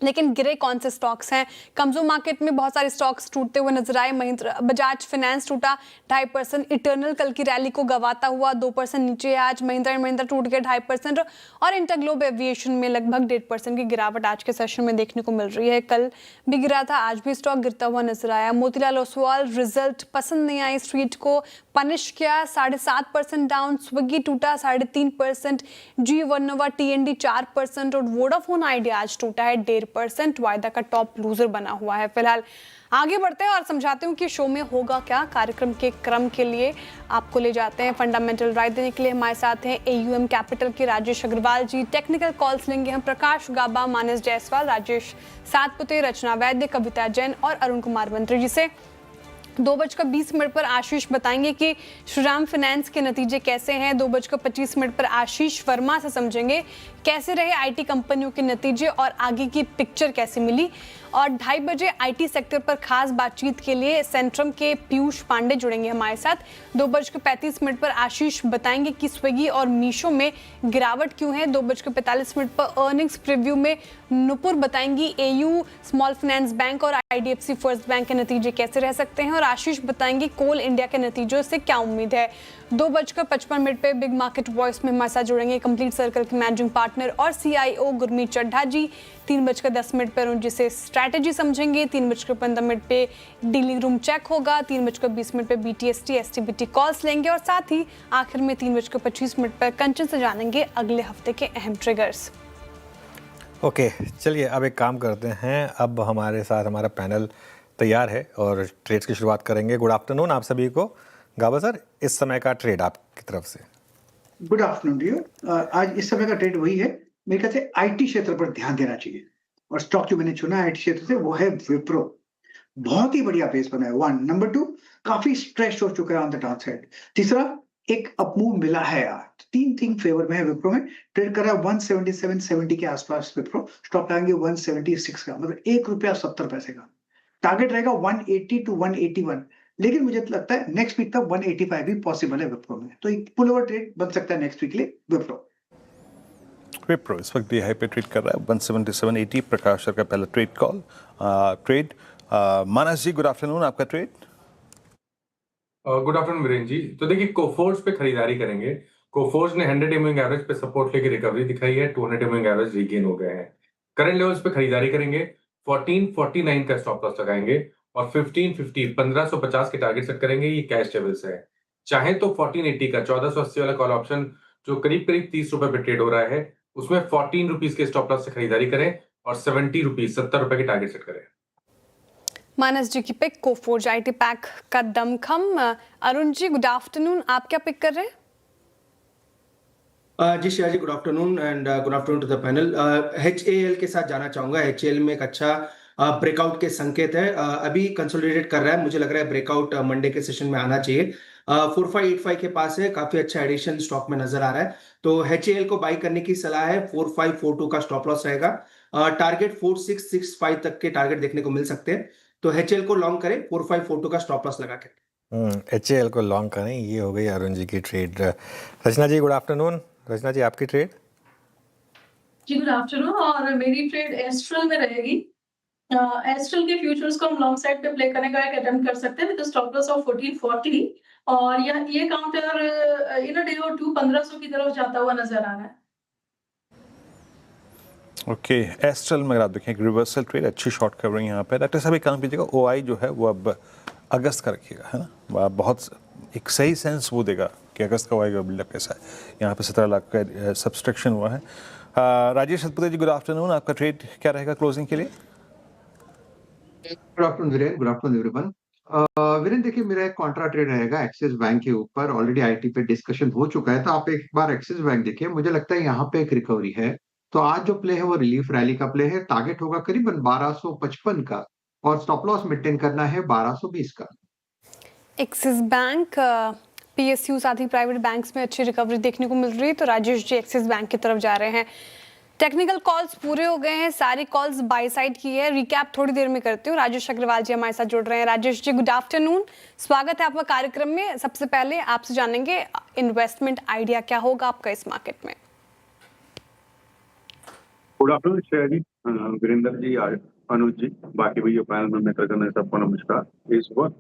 Speaker 3: लेकिन गिरे कौन से स्टॉक्स हैं? कमजोर मार्केट में बहुत सारे स्टॉक्स टूटते हुए नजर आए। बजाज फाइनेंस टूटा 2.5%। इटर्नल कल की रैली को गवाता हुआ 2% नीचे आज। महिंद्रा एंड महिंद्रा टूट गया 2.5% और इंटरग्लोब एविएशन में लगभग 1.5% की गिरावट आज के सेशन में देखने को मिल रही है। कल भी गिरा था, आज भी स्टॉक गिरता हुआ नजर आया। मोतीलाल ओसवाल रिजल्ट पसंद नहीं आई, स्ट्रीट को पनिश किया, 7.5% डाउन। स्विगी टूटा 3.5%। जी वर्नोवा टीएनडी 4% और वोडाफोन आइडिया आज टूटा है 1.5%। वायदा का टॉप लूजर बना हुआ है। फिलहाल आगे बढ़ते हैं और समझाते हूँ कि शो में होगा क्या। कार्यक्रम के क्रम के लिए आपको ले जाते हैं। फंडामेंटल राय देने के लिए हमारे साथ हैं एयूएम कैपिटल के राजेश अग्रवाल जी। टेक्निकल कॉल्स लेंगे हम प्रकाश गाबा, मानस जायसवाल, राजेश सातपुते, रचना वैद्य, कविता जैन और अरुण कुमार मंत्री जी से। 2:20 पर आशीष बताएंगे कि श्रीराम फाइनेंस के नतीजे कैसे हैं। 2:25 पर आशीष वर्मा से समझेंगे कैसे रहे आईटी कंपनियों के नतीजे और आगे की पिक्चर कैसे मिली। और 2:30 बजे आईटी सेक्टर पर खास बातचीत के लिए सेंट्रम के पीयूष पांडे जुड़ेंगे हमारे साथ। 2:35 पर आशीष बताएंगे कि स्विगी और मीशो में गिरावट क्यों है। 2:45 पर अर्निंग्स प्रीव्यू में नुपुर बताएंगी एयू स्मॉल फाइनेंस बैंक और आईडीएफसी फर्स्ट बैंक के नतीजे कैसे रह सकते हैं। और आशीष बताएंगे कोल इंडिया के नतीजों से क्या उम्मीद है। 2:55 पे बिग मार्केट वॉइस में हमारे साथ जुड़ेंगे कंप्लीट सर्कल के मैनेजिंग पार्टनर और सीआईओ गुरमीत चड्ढा जी। 3:10 पर उनसे से स्ट्रैटेजी समझेंगे। 3:15 पे डीलिंग रूम चेक होगा। 3:20 पे बीटीएसटी एसटीबीटी कॉल्स लेंगे और साथ ही आखिर में 3:25 पर कंचन से जानेंगे अगले हफ्ते के अहम ट्रिगर्स।
Speaker 1: ओके, चलिए अब एक काम करते हैं। अब हमारे साथ हमारा पैनल तैयार है और ट्रेड्स की शुरुआत करेंगे। गुड आफ्टरनून आप सभी को। गाबा सर, इस समय का ट्रेड आपकी तरफ से।
Speaker 4: Good afternoon dear. आज इस समय का ट्रेड वही है, मेरे ख्याल से आईटी क्षेत्र पर ध्यान देना चाहिए और स्टॉक जो मैंने चुना आईटी क्षेत्र से वो है विप्रो। बहुत ही बढ़िया बेस बना है। 1 नंबर 2 काफी स्ट्रेच हो चुका है ऑन द डाउन साइड। तीसरा एक अपमूव मिला है आज। 3 थिंग फेवर में है विप्रो में। ट्रेड कर रहा है 177.70 के आसपास विप्रो। स्टॉप लाएंगे 176 का, मतलब ₹1.70 का। टारगेट रहेगा 180 टू 181, लेकिन मुझे लगता है नेक्स्ट वीक तक 185 भी पॉसिबल है विप्रो में। तो एक पुल ओवर ट्रेड बन सकता है नेक्स्ट वीक के लिए
Speaker 2: विप्रो इस वक्त हाई पे ट्रेड कर रहा है 177.80। प्रकाश सर का पहला ट्रेड कॉल ट्रेड। मानस जी, गुड आफ्टरनून, आपका trade.
Speaker 5: Good afternoon Virendra ji. तो देखिए कोफोर्ज पे खरीदारी करेंगे। कोफोर्ज ने 100 मूविंग एवरेज पे सपोर्ट लेके रिकवरी दिखाई है। 200 मूविंग एवरेज रीगेन हो गए हैं। करंट लेवल्स पे खरीदारी करेंगे। 1449 का स्टॉप लॉस लगाएंगे और 1550 के टारगेट सेट करेंगे। ये कैश लेवल्स है। चाहे तो 1480 का 1480 वाला कॉल ऑप्शन जो करीब 30 रुपए पे ट्रेड हो रहा है, उसमें 14 रुपीज के स्टॉप लॉस से खरीदारी करें और 70 रुपए के टारगेट सेट करें।
Speaker 3: मानस जी की पिक कोफोर्ज आईटी पैक का दमखम। अरुण जी, गुड आफ्टरनून, आप क्या पिक कर रहे हैं?
Speaker 6: Ji Shreya ji, good afternoon and good afternoon to the panel. HAL के साथ जाना चाहूंगा। HAL में एक अच्छा ब्रेकआउट के संकेत है। अभी कंसोलिडेट कर रहा है, मुझे लग रहा है ब्रेकआउट मंडे के सेशन में आना चाहिए। 4585 के पास है, काफी अच्छा एडिशन स्टॉक में नजर आ रहा है। तो HAL को बाई करने की सलाह है। 4542 का स्टॉप लॉस रहेगा। टारगेट 4665 तक के टारगेट देखने को मिल सकते हैं। तो HAL को लॉन्ग करें 4542 का स्टॉप लॉस लगा के।
Speaker 1: HAL को लॉन्ग करें। ये हो गई अरुण जी की ट्रेड। रचना जी, गुड आफ्टरनून। रचना जी, आपकी ट्रेड।
Speaker 7: जी गुड आफ्टरनून। और मेरी ट्रेड एस्ट्रल में रहेगी। एस्ट्रल के फ्यूचर्स को हम लॉन्ग साइड पे प्ले करने का एक अटेम्प्ट कर सकते हैं विद स्टॉप लॉस ऑफ 1440 और ये काउंटर इन अ डे और 1500 की तरफ जाता हुआ नजर आ रहा है।
Speaker 2: ओके, एस्ट्रल में अगर आप देखें रिवर्सल ट्रेड, अच्छी शॉर्ट कवरिंग यहाँ पे। डॉक्टर साहब एक काम कीजिएगा, OI जो है वो अब अगस्त का रखिएगा, है ना। बहुत एक सही सेंस वो देगा कि अगस्त का आएगा बिल्डअप कैसा है। यहाँ पे 17 लाख का सब्सट्रैक्शन हुआ है। राजेश सतपुते जी, गुड आफ्टरनून। आपका ट्रेड क्या रहेगा क्लोजिंग के लिए?
Speaker 8: Good afternoon Viren, good afternoon everyone. Viren देखिए, मेरा एक कॉन्ट्रा ट्रेड रहेगा एक्सिस बैंक के ऊपर। ऑलरेडी आईटी पे डिस्कशन हो चुका है, तो आप एक बार एक्सिस बैंक देखिए। मुझे लगता है यहाँ पे एक रिकवरी है। तो आज जो प्ले है वो रिलीफ रैली का प्ले है। टारगेट होगा करीबन 1255 का और स्टॉप लॉस मेंटेन करना है 1220 का।
Speaker 3: एक्सिस बैंक, पीएसयू साथ ही प्राइवेट बैंक्स में अच्छी रिकवरी देखने को मिल रही है, तो राजेश जी एक्सिस बैंक की तरफ जा रहे हैं। टेक्निकल कॉल्स पूरे हो गए हैं, सारी कॉल्स बाय साइड की है। रिकैप थोड़ी देर में करती हूँ। राजेश अग्रवाल जी हमारे साथ जुड़ रहे हैं। राजेश जी, गुड आफ्टरनून, स्वागत है आपका कार्यक्रम में। सबसे पहले आपसे जानेंगे इन्वेस्टमेंट आइडिया क्या होगा आपका इस मार्केट में।
Speaker 9: गुड आफ्टरनून श्रेया जी, वीरेंद्र जी, अनुज जी, बाकी भी जो पैनल में मित्रगण है, सबको नमस्कार। इस वक्त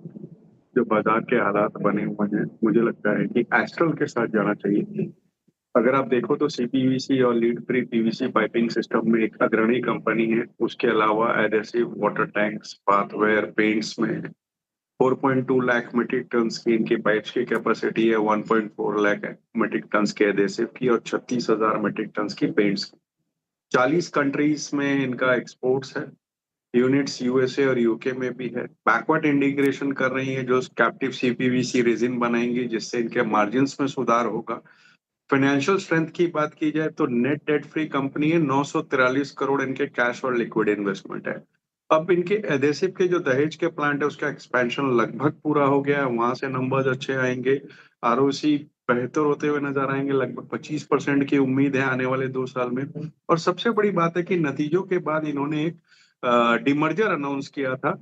Speaker 9: जो बाजार के हालात बने हुए हैं, मुझे लगता है कि एस्ट्रल के साथ जाना चाहिए। अगर आप देखो तो सीपीवीसी और lead free PVC piping system में एक अग्रणी कंपनी है। उसके अलावा एडेसिव, वाटर टैंक्स, पाथवेयर, पेंट्स में 4.2 लाख मेट्रिक टन की इनकी पाइप्स की कैपेसिटी है, 1.4 लाख मेट्रिक टन के एडेसिव की और 36,000 मेट्रिक टन की पेंट्स की। 40 कंट्रीज में इनका एक्सपोर्ट्स है। यूनिट्स यूएसए और यूके में भी है। बैकवर्ड इंटीग्रेशन कर रही है, जो कैप्टिव सीपीवीसी रेजिन बनाएंगी, जिससे इनके मार्जिन्स में सुधार होगा। फाइनेंशियल स्ट्रेंथ की बात की जाए तो नेट डेट फ्री कंपनी है। 943 करोड़ इनके कैश और लिक्विड इन्वेस्टमेंट है। अब इनके एडेसिव के जो दहेज के प्लांट है, उसका एक्सपेंशन लगभग पूरा हो गया है। वहां से नंबर्स अच्छे आएंगे। आरओसी बेहतर होते हुए नजर आएंगे। लगभग 25% की उम्मीद है आने वाले 2 साल में। और सबसे बड़ी बात है कि नतीजों के बाद इन्होंने एक डिमर्जर अनाउंस किया था,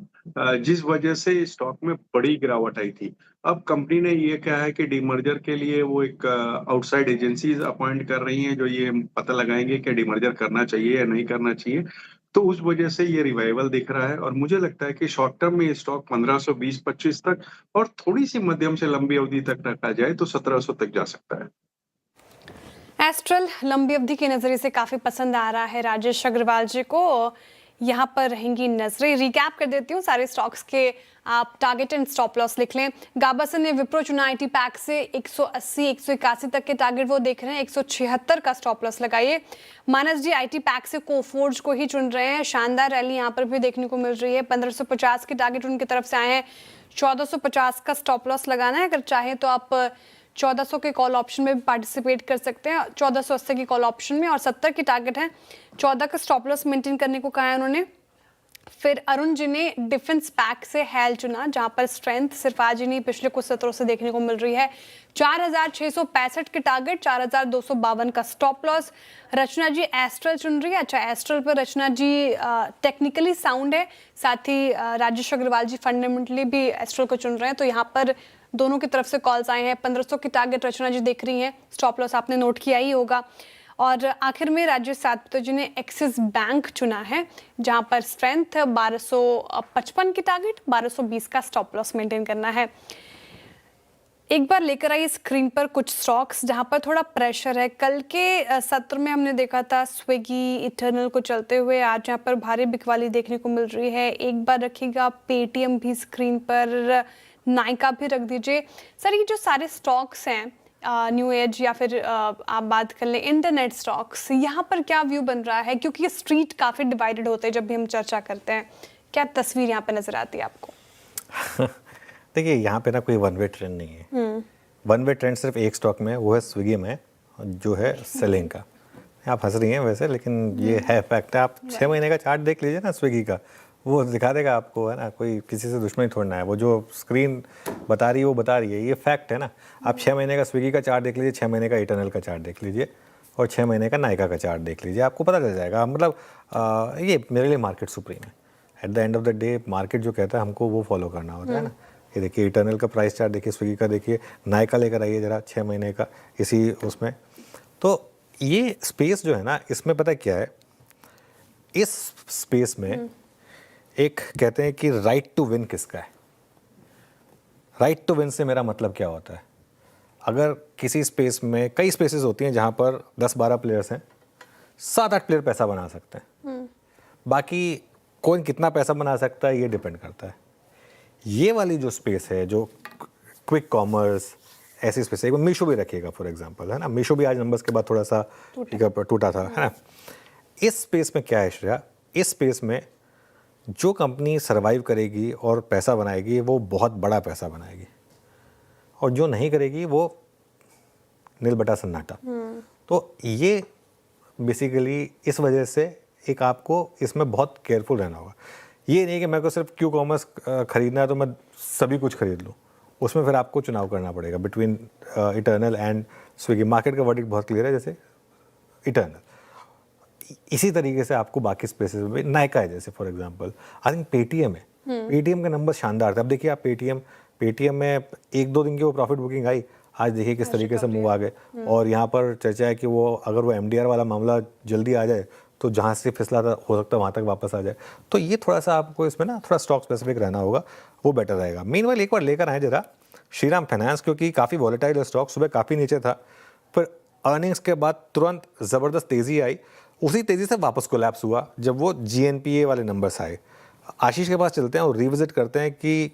Speaker 9: जिस वजह से स्टॉक में बड़ी गिरावट आई थी। अब कंपनी ने ये कहा है कि डिमर्जर के लिए वो एक आउटसाइड एजेंसीज अपॉइंट कर रही हैं, जो ये पता लगाएंगे कि डिमर्जर करना चाहिए या नहीं करना चाहिए। तो उस वजह से ये रिवाइवल दिख रहा है और मुझे लगता है कि शॉर्ट टर्म में ये स्टॉक 1520-25 तक और थोड़ी सी मध्यम से लंबी अवधि तक रखा जाए तो 1700 तक जा सकता है।
Speaker 3: एस्ट्रल लंबी अवधि के नजरिए से काफी पसंद आ रहा है राजेश अग्रवाल जी को। यहाँ पर रहेंगी नजरें। रिकैप कर देती हूँ सारे स्टॉक्स के, आप टारगेट एंड स्टॉप लॉस लिख लें। गाबासन ने विप्रो चुना आईटी पैक से 180-181 तक के टारगेट वो देख रहे हैं। 176 का स्टॉप लॉस लगाइए। मानस जी आईटी पैक से कोफोर्ज को ही चुन रहे हैं। शानदार रैली यहाँ पर भी देखने को मिल रही है। 1550 के टारगेट उनकी तरफ से आए हैं। 1450 का स्टॉप लॉस लगाना है। अगर चाहे तो आप 1400 के कॉल ऑप्शन में भी पार्टिसिपेट कर सकते हैं। 1480 की कॉल ऑप्शन में और 70 की टारगेट है। 14 का स्टॉप लॉस मेंटेन करने को कहा है उन्होंने। फिर अरुण जी ने डिफेंस पैक से हेल चुना, जहां पर स्ट्रेंथ सिर्फ आज ही नहीं पिछले कुछ सत्रों से देखने को मिल रही है। 4665 के टारगेट, 4252 का स्टॉप लॉस। रचना जी एस्ट्रल चुन रही है। अच्छा, एस्ट्रल पर रचना जी टेक्निकली साउंड है, साथ ही राजेश अग्रवाल जी फंडामेंटली भी एस्ट्रल को चुन रहे हैं। तो यहाँ पर दोनों की तरफ से कॉल्स आए हैं। 1500 की टारगेट रचना जी देख रही हैं। स्टॉप लॉस आपने नोट किया ही होगा। और आखिर में राजेश सातपुते जी ने एक्सिस बैंक चुना है, जहां पर स्ट्रेंथ 1255 की टारगेट, 1220 का स्टॉप लॉस मेंटेन करना है। एक बार लेकर आई स्क्रीन पर कुछ स्टॉक्स जहां पर थोड़ा प्रेशर है। कल के सत्र में हमने देखा था स्विगी, इटर्नल को चलते हुए। आज यहाँ पर भारी बिकवाली देखने को मिल रही है। एक बार रखिएगा पेटीएम भी स्क्रीन पर, नायका भी रख दीजिए। सर, ये जो सारे स्टॉक्स हैं, न्यू एज या फिर आप बात कर लें इंटरनेट स्टॉक्स, यहाँ पर क्या व्यू बन रहा है? क्योंकि ये स्ट्रीट काफ़ी डिवाइडेड होते हैं जब भी हम चर्चा करते हैं। क्या तस्वीर यहाँ पे नजर आती है आपको?
Speaker 1: देखिए, यहाँ पे ना कोई वन वे ट्रेंड नहीं है। वन वे ट्रेंड सिर्फ एक स्टॉक में, वो है स्विगी में, जो है सेलिंग का। आप हंस रही हैं वैसे, लेकिन ये है फैक्ट है। आप 6 महीने का चार्ट देख लीजिए ना स्विगी का, वो दिखा देगा आपको, है ना। कोई किसी से दुश्मनी थोड़ना है, वो जो स्क्रीन बता रही है वो बता रही है, ये फैक्ट है ना। आप 6 महीने का स्विगी का चार्ट देख लीजिए, 6 महीने का इटर्नल का चार्ट देख लीजिए और 6 महीने का नायका का चार्ट देख लीजिए, आपको पता चल जाएगा। मतलब ये मेरे लिए मार्केट सुप्रीम है। At the end of the day market जो कहता है हमको वो फॉलो करना होता है ना। ये देखिए इटर्नल का प्राइस चार्ट देखिए, स्विगी का देखिए, नायका लेकर आइए जरा 6 महीने का इसी उसमें। तो ये स्पेस जो है ना, इसमें पता क्या है, इस स्पेस में एक कहते हैं कि राइट टू विन किसका है। राइट टू विन से मेरा मतलब क्या होता है, अगर किसी स्पेस में, कई स्पेसेस होती हैं जहाँ पर 10-12 प्लेयर्स हैं, 7-8 प्लेयर पैसा बना सकते हैं। बाकी कौन कितना पैसा बना सकता है ये डिपेंड करता है। ये वाली जो स्पेस है, जो क्विक कॉमर्स, ऐसी स्पेस है। मीशो भी रखिएगा फॉर एग्जांपल, है ना। मीशो भी आज नंबर्स के बाद थोड़ा सा टूटा था, है ना। इस स्पेस में क्या है श्रेया, इस स्पेस में जो कंपनी सर्वाइव करेगी और पैसा बनाएगी वो बहुत बड़ा पैसा बनाएगी, और जो नहीं करेगी वो नील बटा सन्नाटा। तो ये बेसिकली इस वजह से एक आपको इसमें बहुत केयरफुल रहना होगा। ये नहीं कि मेरे को सिर्फ क्यू कॉमर्स खरीदना है तो मैं सभी कुछ खरीद लूँ, उसमें फिर आपको चुनाव करना पड़ेगा between eternal and Swiggy. Market का वर्डिक्ट बहुत क्लियर है, जैसे इटर्नल। इसी तरीके से आपको बाकी स्पेसेस में, नायका है जैसे for example, I think Paytm है, पेटीएम का नंबर शानदार था। अब देखिए आप पेटीएम में 1-2 दिन की वो प्रॉफिट बुकिंग आई, आज देखिए किस तरीके से मूव आ गए। और यहाँ पर चर्चा है कि वो अगर वो एमडीआर वाला मामला जल्दी आ जाए तो जहाँ से फिसला था हो सकता है वहाँ तक वापस आ जाए। तो ये थोड़ा सा आपको इसमें ना थोड़ा स्टॉक स्पेसिफिक रहना होगा, वो बेटर रहेगा। मीनवाइल एक बार लेकर आए जरा श्रीराम फाइनेंस, क्योंकि काफ़ी वॉलेटाइल स्टॉक, सुबह काफ़ी नीचे था, फिर अर्निंग्स के बाद तुरंत ज़बरदस्त तेज़ी आई, उसी तेज़ी से वापस कोलैप्स हुआ जब वो जीएनपीए वाले नंबर्स आए। आशीष के पास चलते हैं और रिविजिट करते हैं कि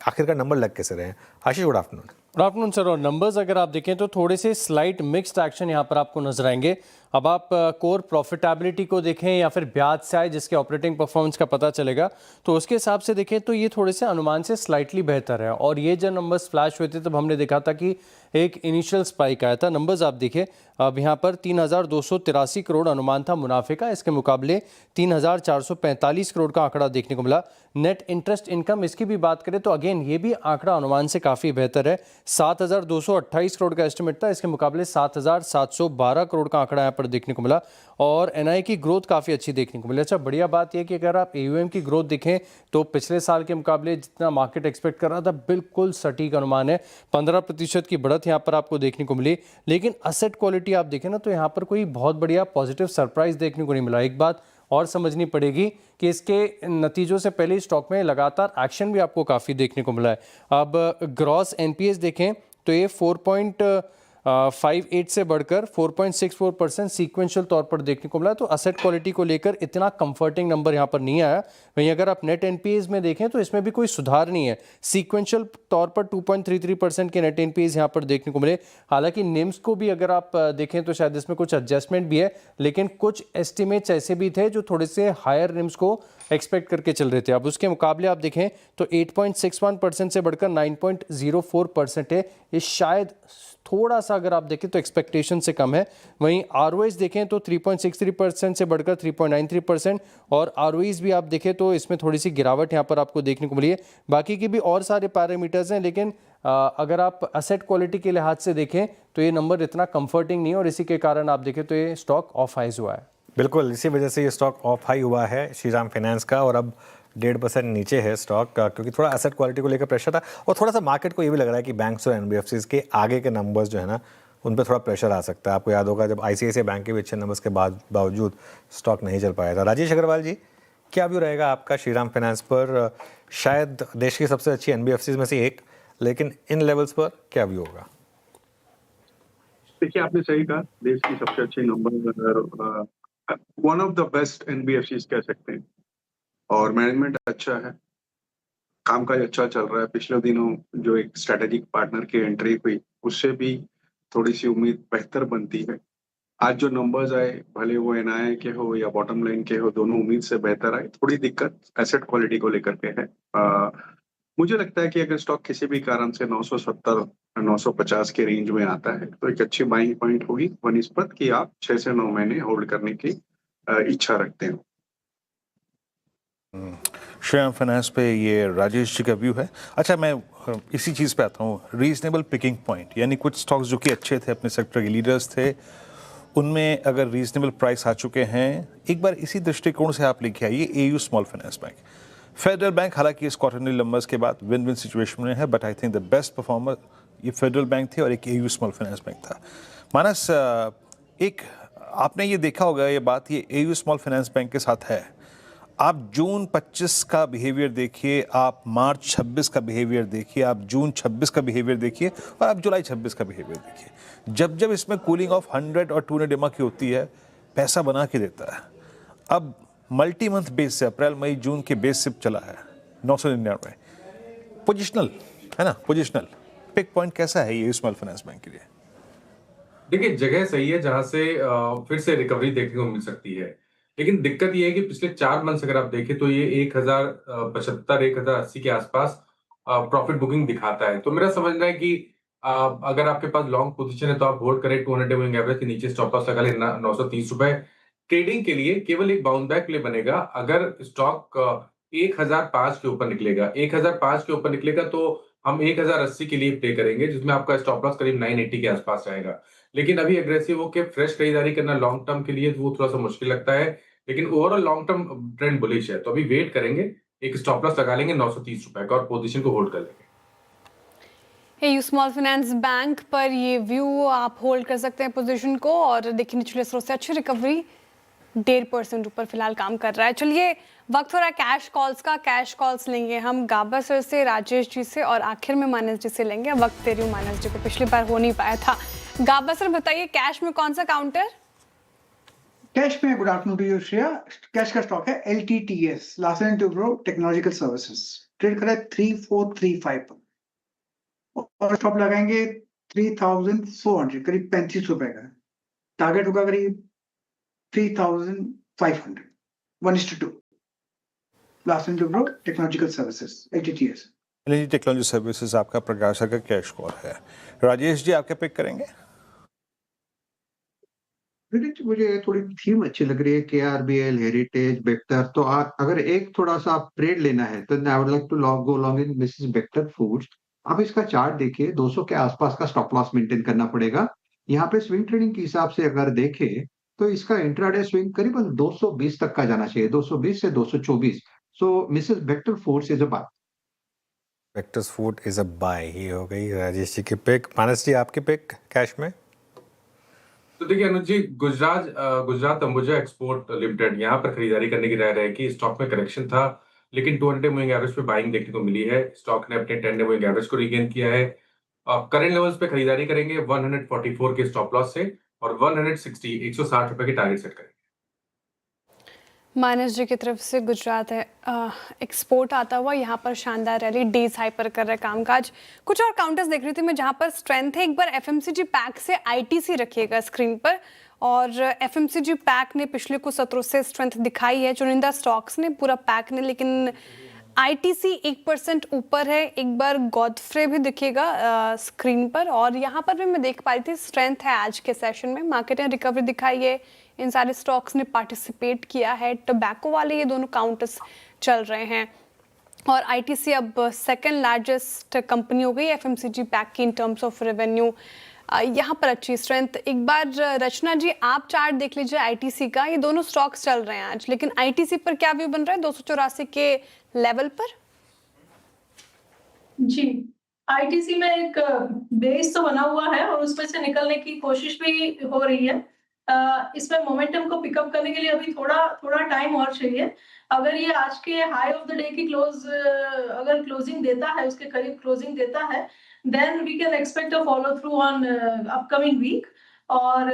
Speaker 1: आखिरकार नंबर लग कैसे रहे हैं। Ashish, good afternoon.
Speaker 10: Good afternoon sir. और नंबर्स अगर आप देखें तो थोड़े से स्लाइट मिक्स्ड एक्शन यहाँ पर आपको नजर आएंगे। अब आप कोर प्रॉफिटेबिलिटी को देखें या फिर ब्याज से आए जिसके ऑपरेटिंग परफॉर्मेंस का पता चलेगा, तो उसके हिसाब से देखें तो ये थोड़े से अनुमान से स्लाइटली बेहतर है। और ये जब नंबर्स फ्लैश हुए थे तब हमने देखा था कि एक इनिशियल स्पाइक आया था। नंबर्स आप देखिए, अब यहाँ पर 3,283 करोड़ अनुमान था मुनाफे का, इसके मुकाबले 3,445 करोड़ का आंकड़ा देखने को मिला। नेट इंटरेस्ट इनकम, इसकी भी बात करें तो अगेन ये भी आंकड़ा अनुमान से काफ़ी बेहतर है। 7,228 करोड़ का एस्टिमेट था, इसके मुकाबले 7,712 करोड़ का आंकड़ा यहाँ पर देखने को मिला। और एनआई की ग्रोथ काफ़ी अच्छी देखने को मिली। अच्छा, बढ़िया बात यह कि अगर आप एयूएम की ग्रोथ देखें तो पिछले साल के मुकाबले जितना मार्केट एक्सपेक्ट कर रहा था बिल्कुल सटीक अनुमान है। 15% की बढ़त यहाँ पर आपको देखने को मिली। लेकिन असेट क्वालिटी आप देखें ना तो यहाँ पर कोई बहुत बढ़िया पॉजिटिव सरप्राइज देखने को नहीं मिला। एक बात और समझनी पड़ेगी कि इसके नतीजों से पहले स्टॉक में लगातार एक्शन भी आपको काफ़ी देखने को मिला है। अब ग्रॉस एनपीएस देखें तो ये 4.58 से बढ़कर 4.64% सीक्वेंशियल तौर पर देखने को मिला। तो असेट क्वालिटी को लेकर इतना कंफर्टिंग नंबर यहाँ पर नहीं आया। वहीं अगर आप नेट एनपीएस में देखें तो इसमें भी कोई सुधार नहीं है। सीक्वेंशियल तौर पर 2.33% के नेट एनपीएस यहाँ पर देखने को मिले। हालांकि निम्स को भी अगर आप देखें तो शायद इसमें कुछ एडजस्टमेंट भी है, लेकिन कुछ एस्टिमेट्स ऐसे भी थे जो थोड़े से हायर निम्स को एक्सपेक्ट करके चल रहे थे। अब उसके मुकाबले आप देखें तो 8.61% से बढ़कर 9.04% है। ये शायद थोड़ा सा अगर आप देखें तो एक्सपेक्टेशन से कम है। वहीं आरओएस देखें तो 3.63% से बढ़कर 3.93%, और आरओईज भी आप देखें तो इसमें थोड़ी सी गिरावट यहाँ पर आपको देखने को मिली है। बाकी के भी और सारे पैरामीटर्स हैं, लेकिन अगर आप असेट क्वालिटी के लिहाज से देखें तो ये नंबर इतना कंफर्टिंग नहीं है, और इसी के कारण आप देखें तो ये स्टॉक ऑफ हाइज हुआ है।
Speaker 1: बिल्कुल, इसी वजह से ये स्टॉक ऑफ हाई हुआ है श्रीराम फाइनेंस का, और अब 1.5% नीचे है स्टॉक का, क्योंकि थोड़ा एसेट क्वालिटी को लेकर प्रेशर था। और थोड़ा सा मार्केट को ये भी लग रहा है कि बैंक्स और एनबीएफसीज के आगे के नंबर्स जो है ना उन पर थोड़ा प्रेशर आ सकता है। आपको याद होगा जब आईसीआईसीआई बैंक के भी अच्छे नंबर्स के बावजूद स्टॉक नहीं चल पाया था। राजेश अग्रवाल जी, क्या व्यू रहेगा आपका श्रीराम फाइनेंस पर? शायद देश की सबसे अच्छी एनबीएफसीज में से एक, लेकिन इन लेवल्स पर क्या व्यू होगा?
Speaker 9: देखिए, आपने सही कहा, देश की सबसे अच्छी number, one of the best NBFCs कह सकते हैं, और मैनेजमेंट अच्छा है, कामकाज अच्छा चल रहा है। पिछले दिनों जो एक स्ट्रेटेजिक पार्टनर की एंट्री हुई उससे भी थोड़ी सी उम्मीद बेहतर बनती है। आज जो नंबर्स आए, भले वो एनआई के हो या बॉटम लाइन के हो, दोनों उम्मीद से बेहतर आए। थोड़ी दिक्कत एसेट क्वालिटी को लेकर के है। मुझे लगता है कि अगर स्टॉक किसी भी कारण से 970-950 के रेंज में आता है तो एक अच्छी बाइंग पॉइंट होगी बनिस्पत कि आप 6 से 9 महीने होल्ड करने की इच्छा रखते हैं।
Speaker 2: श्रीराम फाइनेंस पे ये राजेश जी का व्यू है। अच्छा, मैं इसी चीज़ पे आता हूँ, रीजनेबल पिकिंग पॉइंट, यानी कुछ स्टॉक्स जो कि अच्छे थे, अपने सेक्टर के लीडर्स थे, उनमें अगर रीजनेबल प्राइस आ चुके हैं, एक बार इसी दृष्टिकोण से आप लेके आइए AU small finance bank. Federal bank हालांकि इस क्वार्टरली नंबर्स के बाद विन विन सिचुएशन में है, but I think the best performer ये फेडरल बैंक थे और एक एयू स्मॉल फाइनेंस बैंक था। मानस, एक आपने ये देखा होगा, ये बात ये एयू स्मॉल फाइनेंस बैंक के साथ है। आप जून 25 का बिहेवियर देखिए, आप मार्च 26 का बिहेवियर देखिए, आप जून 26 का बिहेवियर देखिए, और आप जुलाई 26 का बिहेवियर देखिए। जब जब इसमें कूलिंग ऑफ 100 और 200 डिमा की होती है, पैसा बना के देता है। अब मल्टी मंथ बेस से अप्रैल मई जून के बेस से चला है 999, पोजिशनल है ना, पोजिशनल पिक पॉइंट कैसा है ये स्मॉल फाइनेंस बैंक के लिए?
Speaker 5: देखिए, जगह सही है जहां से फिर से रिकवरी देखने को मिल सकती है। लेकिन दिक्कत ये है कि पिछले 4 मंथ्स अगर आप देखें तो ये 1075 1080 के आसपास प्रॉफिट बुकिंग दिखाता है। तो मेरा समझना है कि अगर आपके पास लॉन्ग पोजीशन है तो आप होल्ड करें, 200 मूविंग एवरेज के नीचे स्टॉप लॉस लगा लें 930 रुपए। ट्रेडिंग के लिए केवल एक बाउंस बैक प्ले बनेगा अगर स्टॉक 1005 के ऊपर निकलेगा। 1005 के ऊपर निकलेगा तो हम 1080 के लिए प्ले करेंगे, जिसमें आपका स्टॉप लॉस करीब 980 के आसपास रहेगा। लेकिन अभी एग्रेसिव होके फ्रेश खरीदारी करना लॉन्ग टर्म के लिए वो थोड़ा सा मुश्किल लगता है। लेकिन overall long term trend bullish है, तो अभी वेट करेंगे, एक स्टॉप लॉस लगा लेंगे 930 रुपए का और पोजीशन को होल्ड कर लेंगे।
Speaker 3: एयू स्मॉल फाइनेंस बैंक पर ये व्यू आप होल्ड कर सकते हैं पोजीशन को, और देखिए निचले स्रोत से अच्छी रिकवरी 1.5% ऊपर फिलहाल काम कर रहा है। चलिए वक्त हो रहा है कैश कॉल्स का। कैश कॉल्स लेंगे हम गाबा सर से, राजेश जी से और आखिर में मानस जी से लेंगे। वक्त दे रही हूँ मानस जी को, पिछली बार हो नहीं पाया था। गाबा सर बताइए, कैश में कौन सा काउंटर?
Speaker 4: कैश में good afternoon to you Shreya. Cash का स्टॉक है LTTS, Larsen and Toubro technological services. Trade कर रहा है 3435 पर और स्टॉप लगाएंगे 3400, करीब 35 रुपए का। टारगेट होगा करीब 3500, 1:2। Larsen and Toubro technological services, LTTS।
Speaker 2: LNG technology services आपका प्रकाश का कैश कॉल है। राजेश जी आपके पिक करेंगे?
Speaker 8: मुझे थोड़ी थीम अच्छी लग रही है, KRBL, हेरिटेज, बेक्टर। तो अगर एक थोड़ा सा आप ट्रेड लेना है तो I would like to go long in Mrs Bector Foods. आप इसका चार्ट देखिए, 200 के आसपास का स्टॉप लॉस मेंटेन करना पड़ेगा। यहाँ पे स्विंग ट्रेडिंग के हिसाब से अगर देखें तो इसका इंट्राडे स्विंग करीबन 220 तक का जाना चाहिए, 220 से 224। So Mrs Bector foods is a buy.
Speaker 1: Bector's food is a buy ही हो गई राजेश जी की पिक। मानस जी आपकी पिक कैश में?
Speaker 5: तो देखिए अनुज जी, गुजरात अंबुजा एक्सपोर्ट लिमिटेड यहाँ पर खरीदारी करने की राय रहेगी। स्टॉक में करेक्शन था, लेकिन 200 मूविंग एवरेज पे बाइंग देखने को मिली है। स्टॉक ने अपने 10 मूविंग एवरेज को रिगेन किया है। करंट लेवल्स पे खरीदारी करेंगे 144 के स्टॉप लॉस से और 160 रुपए के टारगेट सेट करेंगे।
Speaker 3: मानस जी की तरफ से गुजरात है एक्सपोर्ट आता हुआ यहाँ पर शानदार रैली, डेज हाइपर कर रहा है कामकाज। कुछ और काउंटर्स देख रही थी मैं जहाँ पर स्ट्रेंथ है। एक बार FMCG पैक से ITC रखिएगा स्क्रीन पर, और FMCG पैक ने पिछले कुछ सत्रों से स्ट्रेंथ दिखाई है, चुनिंदा स्टॉक्स ने, पूरा पैक ने, लेकिन ITC 1% ऊपर है। एक बार गॉडफ्रे भी दिखेगा स्क्रीन पर, और यहाँ पर भी मैं देख पा रही थी स्ट्रेंथ है आज के सेशन में। मार्केट ने रिकवरी दिखाई है, इन सारे स्टॉक्स ने पार्टिसिपेट किया है। टोबैको वाले ये दोनों काउंटर्स चल रहे हैं, और ITC अब सेकंड लार्जेस्ट कंपनी हो गई FMCG पैक की इन टर्म्स ऑफ रेवेन्यू। यहाँ पर अच्छी स्ट्रेंथ। एक बार रचना जी आप चार्ट देख लीजिए ITC का, ये दोनों स्टॉक्स चल रहे हैं आज, लेकिन ITC पर क्या व्यू बन रहा है 284 के लेवल पर?
Speaker 7: जी, ITC में एक बेस तो बना हुआ है और उसमें से निकलने की कोशिश भी हो रही है। इसमें मोमेंटम को पिकअप करने के लिए अभी थोड़ा टाइम और चाहिए। अगर ये आज के हाई ऑफ द डे की अगर क्लोजिंग देता है, उसके करीब क्लोजिंग देता है, then we can expect a follow through on upcoming week. और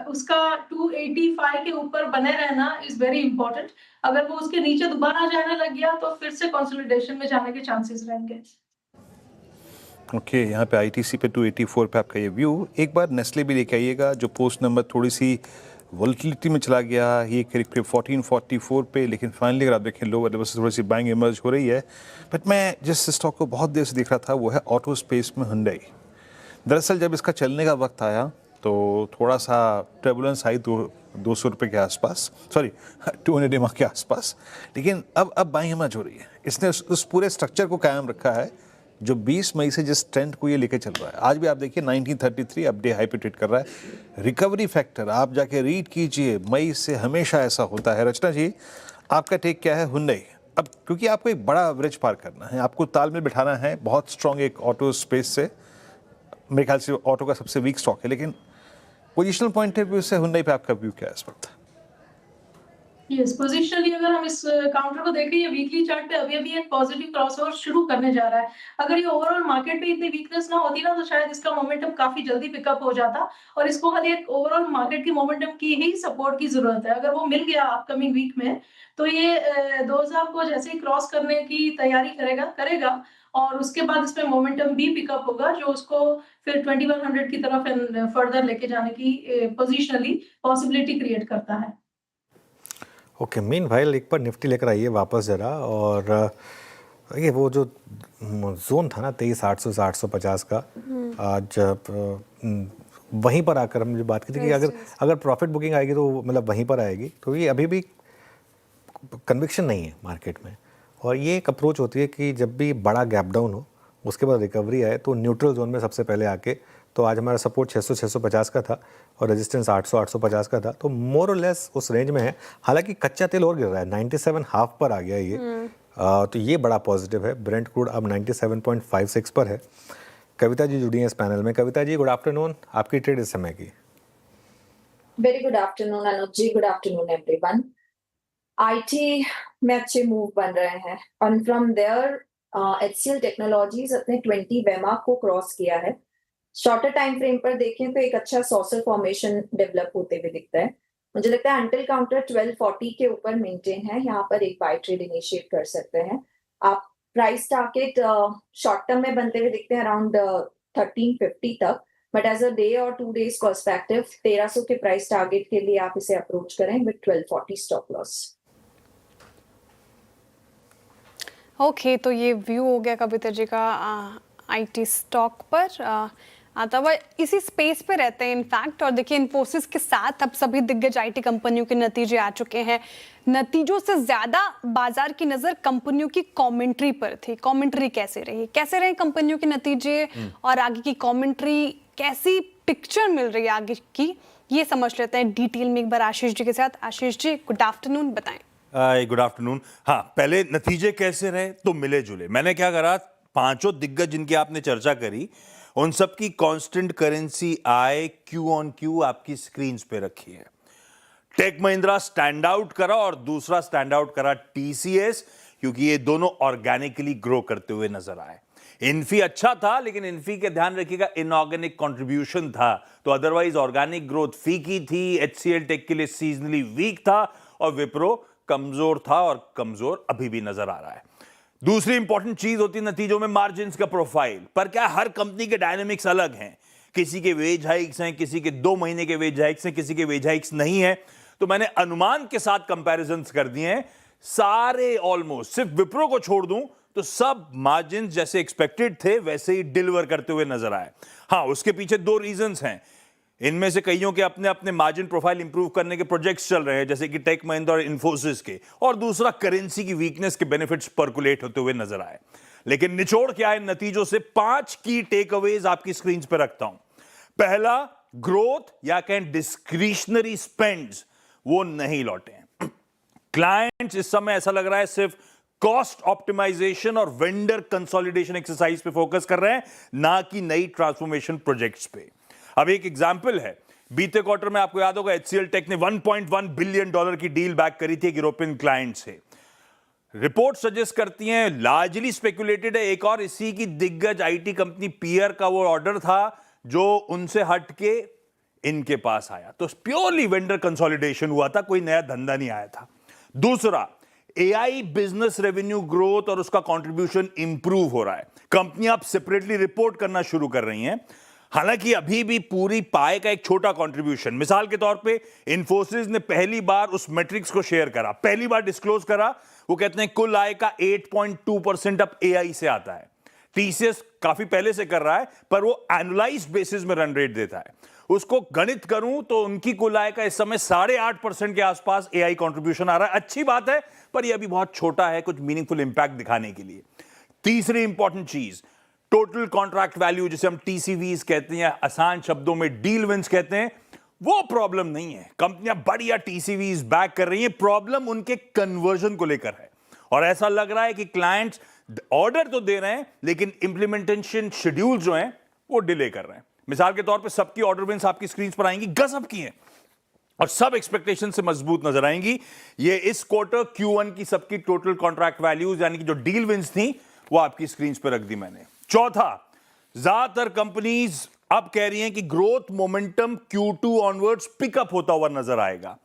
Speaker 7: उसका 285 के ऊपर बने रहना इज वेरी इंपॉर्टेंट। अगर वो उसके नीचे दोबारा जाने लग गया तो फिर से कंसोलिडेशन में जाने के चांसेस रहेंगे।
Speaker 2: ओके, यहाँ पे ITC पे 284 पे आपका ये व्यू। एक बार नेस्ले भी लेके आइएगा, जो पोस्ट नंबर थोड़ी सी वोलेटिलिटी में चला गया, ये करीब 1444 पे, लेकिन फाइनली अगर आप देखें लोअर लेवल से थोड़ी सी बाइंग इमर्ज हो रही है। बट मैं जिस स्टॉक को बहुत देर से देख रहा था वो है ऑटो स्पेस में Hyundai। दरअसल जब इसका चलने का वक्त आया तो थोड़ा सा ट्रेबुलेंस आई 200 रुपये के आसपास, सॉरी 200 EMA के आसपास, लेकिन अब बाइंग इमर्ज हो रही है। इसने उस पूरे स्ट्रक्चर को कायम रखा है जो 20 मई से जिस ट्रेंड को ये लेके चल रहा है। आज भी आप देखिए 1933 अब डे हाई पे ट्रेड कर रहा है। रिकवरी फैक्टर आप जाके रीड कीजिए, मई से हमेशा ऐसा होता है। रचना जी आपका टेक क्या है Hyundai? अब क्योंकि आपको एक बड़ा एवरेज पार करना है, आपको तालमेल बिठाना है बहुत स्ट्रॉन्ग एक ऑटो स्पेस से। मेरे ख्याल से ऑटो का सबसे वीक स्टॉक है, लेकिन पोजिशनल पॉइंट ऑफ व्यू से Hyundai पे आपका व्यू क्या है इस वक्त?
Speaker 7: यस, पोजिशनली अगर हम इस काउंटर को देखें, ये वीकली चार्ट पे अभी एक पॉजिटिव क्रॉसओवर शुरू करने जा रहा है। अगर ये ओवरऑल मार्केट पे इतनी वीकनेस ना होती ना तो शायद इसका मोमेंटम काफी जल्दी पिकअप हो जाता, और इसको खाली एक ओवरऑल मार्केट की मोमेंटम की ही सपोर्ट की जरूरत है। अगर वो मिल गया अपकमिंग वीक में तो ये 2000 को जैसे ही क्रॉस करने की तैयारी करेगा और उसके बाद इसमें मोमेंटम भी पिकअप होगा जो उसको फिर 2100 की तरफ फर्दर लेके जाने की पोजिशनली पॉसिबिलिटी क्रिएट करता है।
Speaker 1: ओके मीन भाई एक बार निफ्टी लेकर आइए वापस ज़रा, और ये वो जो जोन था ना 23,800 से 850 का, आज वहीं पर आकर हम जो बात की थी कि अगर प्रॉफिट बुकिंग आएगी तो मतलब वहीं पर आएगी, तो ये अभी भी कन्विक्शन नहीं है मार्केट में। और ये एक अप्रोच होती है कि जब भी बड़ा गैप डाउन हो उसके बाद रिकवरी आए तो न्यूट्रल जोन में सबसे पहले आके, तो आज हमारा सपोर्ट 600-650 का था और रेजिस्टेंस 800-850 का था, तो मोर और लेस उस रेंज में है। हालांकि कच्चा तेल और गिर रहा है, 97 हाफ पर आ गया ये, तो ये बड़ा पॉजिटिव है। ब्रेंट क्रूड अब 97.56 पर है। कविता जी जुड़ी हैं इस पैनल में। कविता जी गुड आफ्टरनून, आपकी ट्रेड इस समय की।
Speaker 11: Very good afternoon Anuj ji, good afternoon everyone. IT में अच्छे मूव बन रहे हैं और फ्रॉम देयर HCL टेक्नोलॉजीज अपने 20 बेमार्क को क्रॉस किया है। शॉर्टर टाइम फ्रेम पर देखें तो एक अच्छा सॉसर फॉर्मेशन डेवलप होते हुए दिखता है। मुझे लगता है अंटिल काउंटर 1240 के ऊपर मेंटेन है, यहाँ पर एक बाय ट्रेड इनिशिएट कर सकते हैं आप। प्राइस टारगेट शॉर्ट टर्म में बनते हुए दिखते हैं अराउंड 1350 तक, बट एज अ डे और 2 डेज पर्सपेक्टिव 1300 के प्राइस टारगेट के लिए आप इसे अप्रोच करें विद 1240 स्टॉप लॉस।
Speaker 3: ओके तो ये व्यू हो गया कविता जी का आईटी स्टॉक पर। आता हुआ इसी स्पेस पे रहते हैं इनफैक्ट। और देखिए इन्फोसिस के साथ अब सभी दिग्गज आईटी कंपनियों के नतीजे आ चुके हैं। नतीजों से ज्यादा बाजार की नजर कंपनियों की कमेंट्री पर थी। कमेंट्री कैसे रही कंपनियों के नतीजे और आगे की कमेंट्री, कैसी पिक्चर मिल रही है आगे की, ये समझ लेते हैं डिटेल में एक बार आशीष जी के साथ। आशीष जी गुड आफ्टरनून, बताएं।
Speaker 12: Good afternoon. हाँ, पहले नतीजे कैसे रहे तो मिले जुले। मैंने क्या करा, पांचों दिग्गज जिनकी आपने चर्चा करी उन सब की constant currency I Q on Q आपकी स्क्रीन पे रखी है। टेक महिंद्रा स्टैंड आउट करा और दूसरा स्टैंड आउट करा टीसीएस, क्योंकि ये दोनों ऑर्गेनिकली ग्रो करते हुए नजर आए। इन्फी अच्छा था, लेकिन इन्फी के ध्यान रखिएगा इनऑर्गेनिक कंट्रीब्यूशन था, तो अदरवाइज ऑर्गेनिक ग्रोथ फीकी थी। एचसीएल टेक के लिए सीजनली वीक था और विप्रो कमजोर था और कमजोर अभी भी नजर आ रहा है। दूसरी इंपॉर्टेंट चीज होती है नतीजों में मार्जिन्स का प्रोफाइल। पर क्या हर कंपनी के डायनेमिक्स अलग हैं, किसी के वेज हाइक्स हैं, किसी के 2 महीने के वेज हाइक्स हैं, किसी के वेज हाइक्स नहीं है। तो मैंने अनुमान के साथ कंपैरिजंस कर दिए हैं सारे, ऑलमोस्ट सिर्फ विप्रो को छोड़ दूं तो सब मार्जिन जैसे एक्सपेक्टेड थे वैसे ही डिलीवर करते हुए नजर आए। हाँ, उसके पीछे 2 रीजंस हैं। इनमें से कईयों के अपने अपने मार्जिन प्रोफाइल इंप्रूव करने के प्रोजेक्ट्स चल रहे हैं, जैसे कि टेक महिंद्रा और इन्फोसिस के, और दूसरा करेंसी की वीकनेस के बेनिफिट्स पर्कुलेट होते हुए नजर आए। लेकिन निचोड़ क्या है नतीजों से, 5 की टेक अवेज आपकी स्क्रीन पर रखता हूं। पहला, ग्रोथ या कहें डिस्क्रिशनरी स्पेंड्स वो नहीं लौटे हैं। क्लाइंट्स इस समय ऐसा लग रहा है सिर्फ कॉस्ट ऑप्टिमाइजेशन और वेंडर कंसोलिडेशन एक्सरसाइज पे फोकस कर रहे हैं, ना कि नई ट्रांसफॉर्मेशन प्रोजेक्ट्स पे। अब एक एग्जांपल है, बीते क्वार्टर में आपको याद होगा एचसीएल टेक ने $1.1 बिलियन की डील बैक करी थी यूरोपियन क्लाइंट से। रिपोर्ट सजेस्ट करती हैं, लार्जली स्पेकुलेटेड है, एक और इसी की दिग्गज आईटी कंपनी पीयर का वो ऑर्डर था जो उनसे हट के इनके पास आया। तो प्योरली वेंडर कंसोलिडेशन हुआ था, कोई नया धंधा नहीं आया था। दूसरा, एआई बिजनेस रेवेन्यू ग्रोथ और उसका कंट्रीब्यूशन इंप्रूव हो रहा है। कंपनियां अब सेपरेटली रिपोर्ट करना शुरू कर रही हैं, हालांकि अभी भी पूरी पाए का एक छोटा कंट्रीब्यूशन। मिसाल के तौर पे इन्फोसिस ने पहली बार उस मैट्रिक्स को शेयर करा, पहली बार डिस्क्लोज करा। वो कहते हैं कुल आय का 8.2% अब एआई से आता है। टीसीएस काफी पहले से कर रहा है, पर वो एनुअलाइज्ड बेसिस में रन रेट देता है। उसको गणित करूं तो उनकी कुल आय का इस समय 8.5% के आसपास एआई कंट्रीब्यूशन आ रहा है। अच्छी बात है, पर यह अभी बहुत छोटा है कुछ मीनिंगफुल इंपैक्ट दिखाने के लिए। तीसरी इंपॉर्टेंट चीज, टोटल कॉन्ट्रैक्ट वैल्यू, जिसे हम टीसीवीज कहते हैं, आसान शब्दों में डील विंस कहते हैं, वो प्रॉब्लम नहीं है। कंपनियां बढ़िया टीसीवीज बैक कर रही हैं, प्रॉब्लम उनके कन्वर्जन को लेकर है। और ऐसा लग रहा है कि क्लाइंट्स ऑर्डर तो दे रहे हैं, लेकिन इंप्लीमेंटेशन शेड्यूल जो हैं वो डिले कर रहे हैं। मिसाल के तौर पे सबकी ऑर्डर विंस आपकी स्क्रीन पर आएंगी, गजब की हैं और सब एक्सपेक्टेशन से मजबूत नजर आएंगी। ये इस क्वार्टर Q1 की सबकी टोटल कॉन्ट्रैक्ट वैल्यूज यानी कि जो डील विंस थी वो आपकी स्क्रीन पर रख दी मैंने। चौथा, ज्यादातर कंपनीज अब कह रही हैं कि growth momentum Q2 onwards pickup होता हुआ नजर आएगा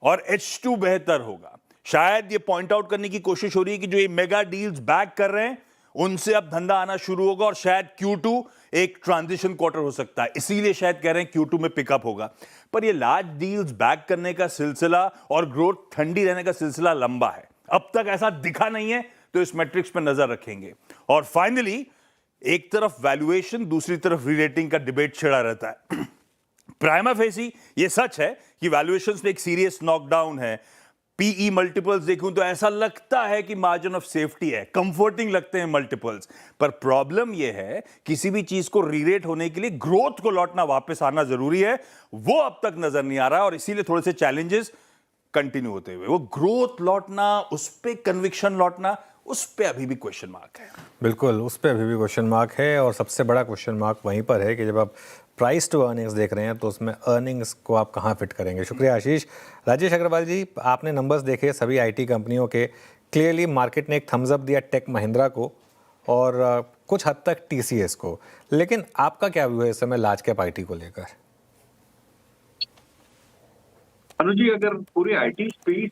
Speaker 12: और H2 बेहतर होगा। शायद ये पॉइंट आउट करने की कोशिश हो रही है कि जो ये मेगा डील्स बैक कर रहे हैं उनसे अब धंधा आना शुरू होगा और शायद Q2 एक ट्रांजिशन क्वार्टर हो सकता है, इसीलिए शायद कह रहे हैं Q2 में पिकअप होगा। पर ये लार्ज डील्स बैक करने का सिलसिला और ग्रोथ ठंडी रहने का सिलसिला लंबा है, अब तक ऐसा दिखा नहीं है, तो इस मैट्रिक्स पर नजर रखेंगे। और फाइनली एक तरफ वैल्यूएशन, दूसरी तरफ रीरेटिंग का डिबेट छिड़ा रहता है। प्राइमा फेसी ये सच है कि वैल्यूएशंस में एक सीरियस नॉकडाउन है। पीई मल्टीपल्स देखूं तो ऐसा लगता है कि मार्जिन ऑफ सेफ्टी है, कंफर्टिंग लगते हैं मल्टीपल्स, पर प्रॉब्लम यह है किसी भी चीज को रीरेट होने के लिए ग्रोथ को लौटना, वापस आना जरूरी है, वो अब तक नजर नहीं आ रहा और इसीलिए थोड़े से चैलेंजेस कंटिन्यू होते हुए, वो ग्रोथ लौटना, उस पे कन्विक्शन लौटना, उस पे अभी भी क्वेश्चन मार्क है।
Speaker 1: बिल्कुल, उस पे अभी भी क्वेश्चन मार्क है और सबसे बड़ा क्वेश्चन मार्क वहीं पर है कि जब आप प्राइस टू अर्निंग्स देख रहे हैं तो उसमें अर्निंग्स को आप कहाँ फिट करेंगे। शुक्रिया आशीष। राजेश अग्रवाल जी, आपने नंबर्स देखे सभी आईटी कंपनियों के, क्लियरली मार्केट ने एक थम्स अप दिया टेक महिंद्रा को और कुछ हद तक टीसीएस को, लेकिन आपका क्या व्यू है इस समय लार्ज कैप आईटी को लेकर?
Speaker 9: अनुज जी, अगर पूरे आईटी स्पेस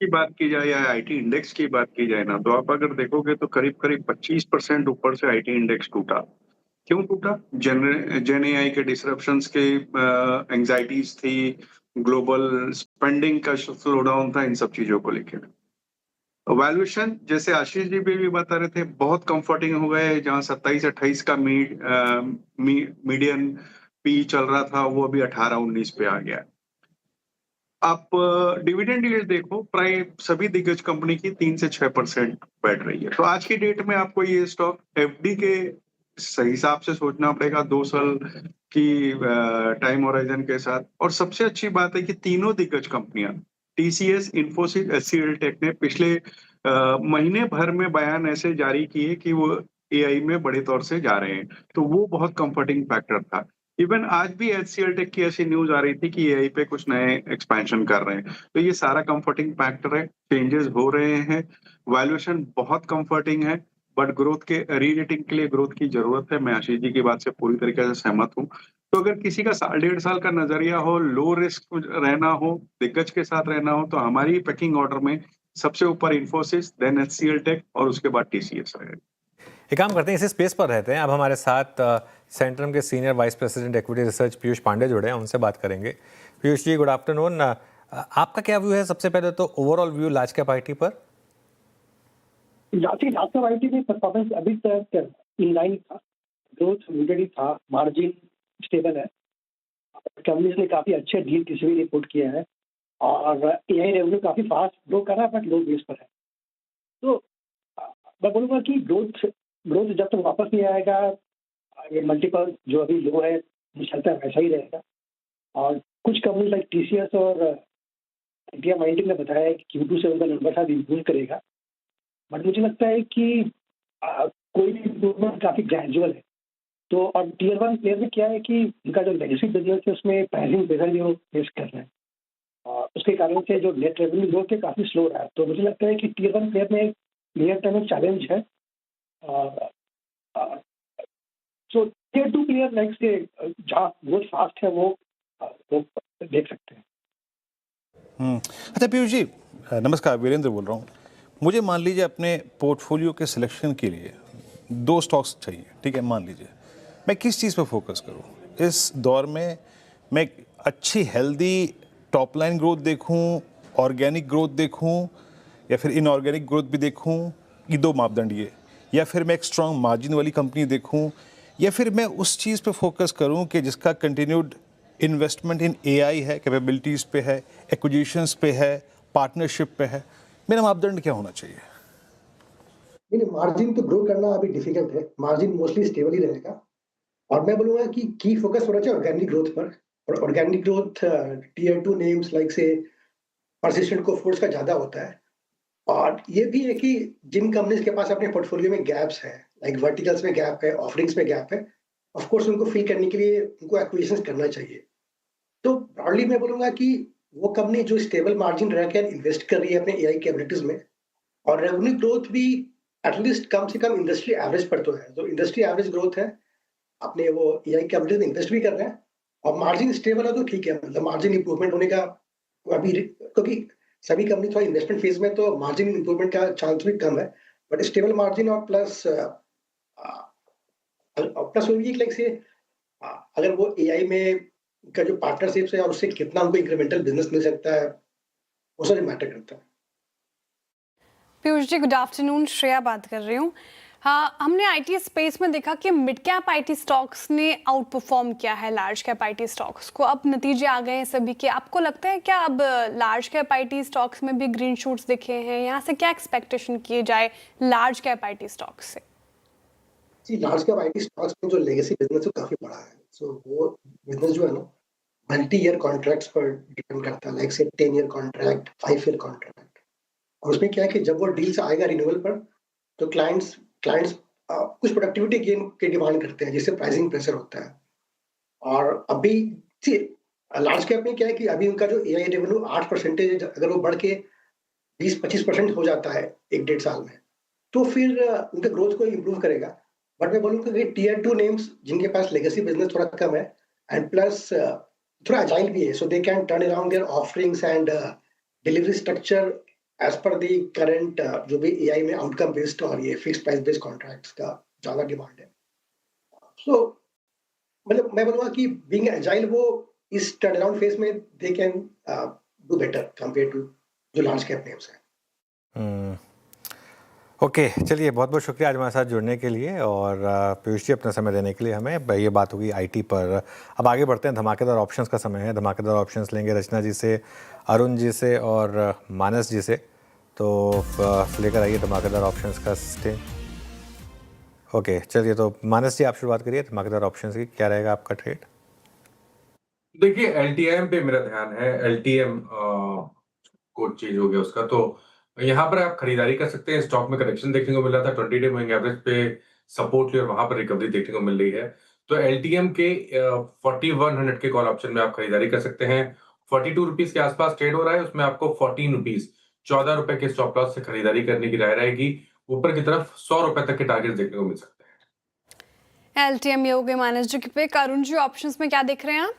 Speaker 9: की बात की जाए या आईटी इंडेक्स की बात की जाए ना, तो आप अगर देखोगे तो करीब करीब 25% ऊपर से आईटी इंडेक्स टूटा। क्यों टूटा? जेन एआई के डिसरप्शंस के एंजाइटीज थी, ग्लोबल स्पेंडिंग का स्लोडाउन था, इन सब चीजों को लेकर वैल्यूएशन, जैसे आशीष जी भी बता रहे थे, बहुत कंफर्टिंग हो गए। जहां 27-28 का मीडियन पी चल रहा था, वो अभी 18-19 पे आ गया। आप डिविडेंड यील्ड देखो, प्राय सभी दिग्गज कंपनी की 3 से 6% बैठ रही है। तो आज की डेट में आपको ये स्टॉक एफडी के सही हिसाब से सोचना पड़ेगा, 2 साल की टाइम होराइजन के साथ। और सबसे अच्छी बात है कि तीनों दिग्गज कंपनियां टीसीएस, इन्फोसिस, एचसीएल टेक ने पिछले महीने भर में बयान ऐसे जारी किए कि वो एआई में बड़े तौर से जा रहे हैं, तो वो बहुत कंफर्टिंग फैक्टर था। इवन आज भी एचसीएल टेक की ऐसी न्यूज आ रही थी कि एआई पे कुछ नए एक्सपेंशन कर रहे हैं, तो ये सारा कंफर्टिंग फैक्टर है। चेंजेस हो रहे हैं, वैल्यूएशन बहुत कंफर्टिंग है, बट ग्रोथ के रीरेटिंग के लिए ग्रोथ की जरूरत है। मैं आशीष जी की बात से पूरी तरीके से सहमत हूँ। तो अगर किसी का 1.5 साल का नजरिया हो, लो रिस्क रहना हो, दिग्गज के साथ रहना हो, तो हमारी पैकिंग ऑर्डर में सबसे ऊपर इन्फोसिस, देन एचसीएल टेक और उसके बाद टीसीएस रहेगा।
Speaker 1: एक काम करते हैं, इसी स्पेस पर रहते हैं। अब हमारे साथ सेंट्रम के senior vice president equity research Piyush Pandey जुड़े हैं, उनसे बात करेंगे। Piyush ji, good afternoon. आपका क्या व्यू है सबसे पहले तो overall view large cap IT पर?
Speaker 13: लार्ज कैप आईटी में परफॉर्मेंस अभी तक इन लाइन था, ग्रोथ म्यूटेड था, मार्जिन स्टेबल है, कंपनीज ने काफी अच्छे डील किसी भी रिपोर्ट किया है और एआई रेवेन्यू काफी फास्ट ग्रो कर रहा है, बट लो बेस पर है। तो मैं बोलूँगा कि ग्रोथ जब तक वापस नहीं आएगा, ये मल्टीपल जो अभी लो है चलता है वैसा ही रहेगा। और कुछ कंपनी लाइक टीसीएस और इंडिया माइंडिंग ने बताया कि Q2 से उनका नंबर शायद इम्प्रूव करेगा, बट मुझे लगता है कि कोई भी इम्प्रूवमेंट काफी ग्रेजुअल है। तो और टीयर 1 प्लेयर में क्या है कि उनका जो लेगेसी बिजनेस है उसमें प्राइसिंग प्रेशर भी वो फेस कर रहे हैं और उसके कारण से जो नेट रेवेन्यू ग्रोथ है काफी स्लो रहा है। तो मुझे लगता है कि टीयर 1 प्लेयर में नियर टर्म में चैलेंज है। सो टीयर 2 प्लेयर लाइक से जहाँ ग्रोथ फास्ट है वो देख सकते हैं।
Speaker 2: अच्छा पीयूष जी, नमस्कार, वीरेंद्र बोल रहा हूँ। मुझे मान लीजिए अपने पोर्टफोलियो के सिलेक्शन के लिए 2 स्टॉक्स चाहिए, ठीक है? मान लीजिए मैं किस चीज़ पर फोकस करूँ इस दौर में? मैं अच्छी हेल्दी टॉप लाइन ग्रोथ देखूँ, ऑर्गेनिक ग्रोथ देखूँ, या फिर इनऑर्गेनिक ग्रोथ भी देखूँ? ये 2 मापदंड ये। या फिर मैं एक स्ट्रॉन्ग मार्जिन वाली कंपनी देखूँ, या फिर मैं उस चीज़ पे फोकस करूँ कि जिसका कंटिन्यूड इन्वेस्टमेंट इन एआई है, कैपेबिलिटीज़ पे है, एक्विजिशंस पे है, पार्टनरशिप पे है? मेरा मापदंड क्या होना चाहिए?
Speaker 14: मार्जिन तो ग्रो करना अभी डिफिकल्ट है, मार्जिन मोस्टली स्टेबल ही रहेगा और मैं बोलूँगा कि की फोकस होना चाहिए ऑर्गेनिक ग्रोथ पर। और organic growth tier 2 names like से परसिस्टेंट कोफोर्स का ज़्यादा होता है। और ये भी है कि जिन कंपनीज के पास अपने पोर्टफोलियो में गैप्स है, लाइक वर्टिकल्स में गैप है, ऑफरिंग्स में गैप है, ऑफ कोर्स उनको फिल करने के लिए उनको एक्विजिशंस करना चाहिए। तो ब्रॉडली मैं बोलूँगा कि वो कंपनी जो स्टेबल मार्जिन रहकर इन्वेस्ट कर रही है अपने एआई कैपेबिलिटीज में और रेवेन्यू ग्रोथ भी एटलीस्ट कम से कम इंडस्ट्री एवरेज पर तो है। जो इंडस्ट्री एवरेज ग्रोथ है, अपने वो एआई कैपिटल में इन्वेस्ट भी कर रहे हैं और मार्जिन स्टेबल है, तो ठीक है। मतलब मार्जिन इंप्रूवमेंट होने का अभी, क्योंकि सभी कंपनी थोड़ा इन्वेस्टमेंट फेज में, तो मार्जिन इंप्रूवमेंट का चांस भी कम है। बट स्टेबल मार्जिन और प्लस प्लस वो भी लाइक से अगर वो एआई में का जो पार्टनरशिप्स है और उससे कितना उनको इंक्रीमेंटल बिजनेस मिल सकता है वो सारे मैटर करता है।
Speaker 3: पीयूष जी गुड आफ्टरनून, श्रेया बात कर रही हूँ। हाँ, हमने आईटी स्पेस में देखा कि मिड कैप आईटी स्टॉक्स ने आउट परफॉर्म किया है लार्ज कैप आईटी स्टॉक्स को। अब नतीजे आ गए हैं सभी के। आपको लगता है क्या अब लार्ज कैप आईटी स्टॉक्स में भी ग्रीन शूट्स दिखे हैं? यहाँ से क्या एक्सपेक्टेशन किए जाए लार्ज कैप आईटी स्टॉक्स से?
Speaker 14: जी, लार्ज कैप आईटी स्टॉक्स में जो लेगेसी बिजनेस है काफी बड़ा है। सो वो बिजनेस जो है ना मल्टी ईयर कॉन्ट्रैक्ट्स पर डिपेंड करता है, लाइक से 10 ईयर कॉन्ट्रैक्ट, 5 ईयर कॉन्ट्रैक्ट। और उसमें क्या है कि जब वो डील्स आएगा रिन्यूअल पर तो क्लाइंट्स कुछ प्रोडक्टिविटी गेन की डिमांड करते हैं, जिससे प्राइसिंग प्रेशर होता है। और अभी लार्ज कैप में क्या है कि अभी उनका जो एआई रेवेन्यू 8% अगर वो बढ़ के 20-25% हो जाता है 1-1.5 साल में, तो फिर उनके ग्रोथ को इम्प्रूव करेगा। बट मैं बोलूँगा कि टियर 2 नेम्स जिनके पास लेगेसी बिजनेस थोड़ा कम है एंड प्लस थोड़ा अजाइल भी है, so they can turn around their offerings and delivery structure as per the current जो भी एआई में आउटकम बेस्ड और ये फिक्स्ड प्राइस बेस्ड कॉन्ट्रैक्ट्स का ज्यादा डिमांड है। सो मतलब मैं बोलूँगा कि बीइंग एजाइल वो इस टर्न अराउंड फेज में they can do better compare to जो लार्ज कैप नेम्स हैं।
Speaker 1: ओके, चलिए बहुत बहुत शुक्रिया आज हमारे साथ जुड़ने के लिए और पीयूष जी अपना समय देने के लिए हमें। ये बात होगी आईटी पर। अब आगे बढ़ते हैं, धमाकेदार ऑप्शंस का समय है। धमाकेदार ऑप्शंस लेंगे रचना जी से, अरुण जी से और मानस जी से। तो लेकर आइए धमाकेदार ऑप्शंस का स्टे। ओके, चलिए तो मानस जी आप शुरुआत करिए धमाकेदार ऑप्शंस की। क्या रहेगा आपका ट्रेड?
Speaker 5: देखिए एलटीएम पे मेरा ध्यान है। एलटीएम कोड चेंज हो गया उसका, तो यहाँ पर आप खरीदारी कर सकते हैं। स्टॉक में करेक्शन देखने को मिल रहा था, 20 डे मूविंग एवरेज पे सपोर्ट लिया और वहां पर रिकवरी देखने को मिल रही है। तो एलटीएम के 4100 के कॉल ऑप्शन में आप खरीदारी कर सकते हैं। 42 रुपीज के आसपास ट्रेड हो रहा है, उसमें आपको 14 रुपीज 14 रुपए के स्टॉप लॉस से खरीदारी करने की राय रहेगी। ऊपर की तरफ 100 रुपए तक के टारगेट देखने को मिल सकते हैं।
Speaker 3: एलटीएम ये हो गए मानस जी के पिक। अरुण जी ऑप्शंस में क्या देख रहे हैं आप?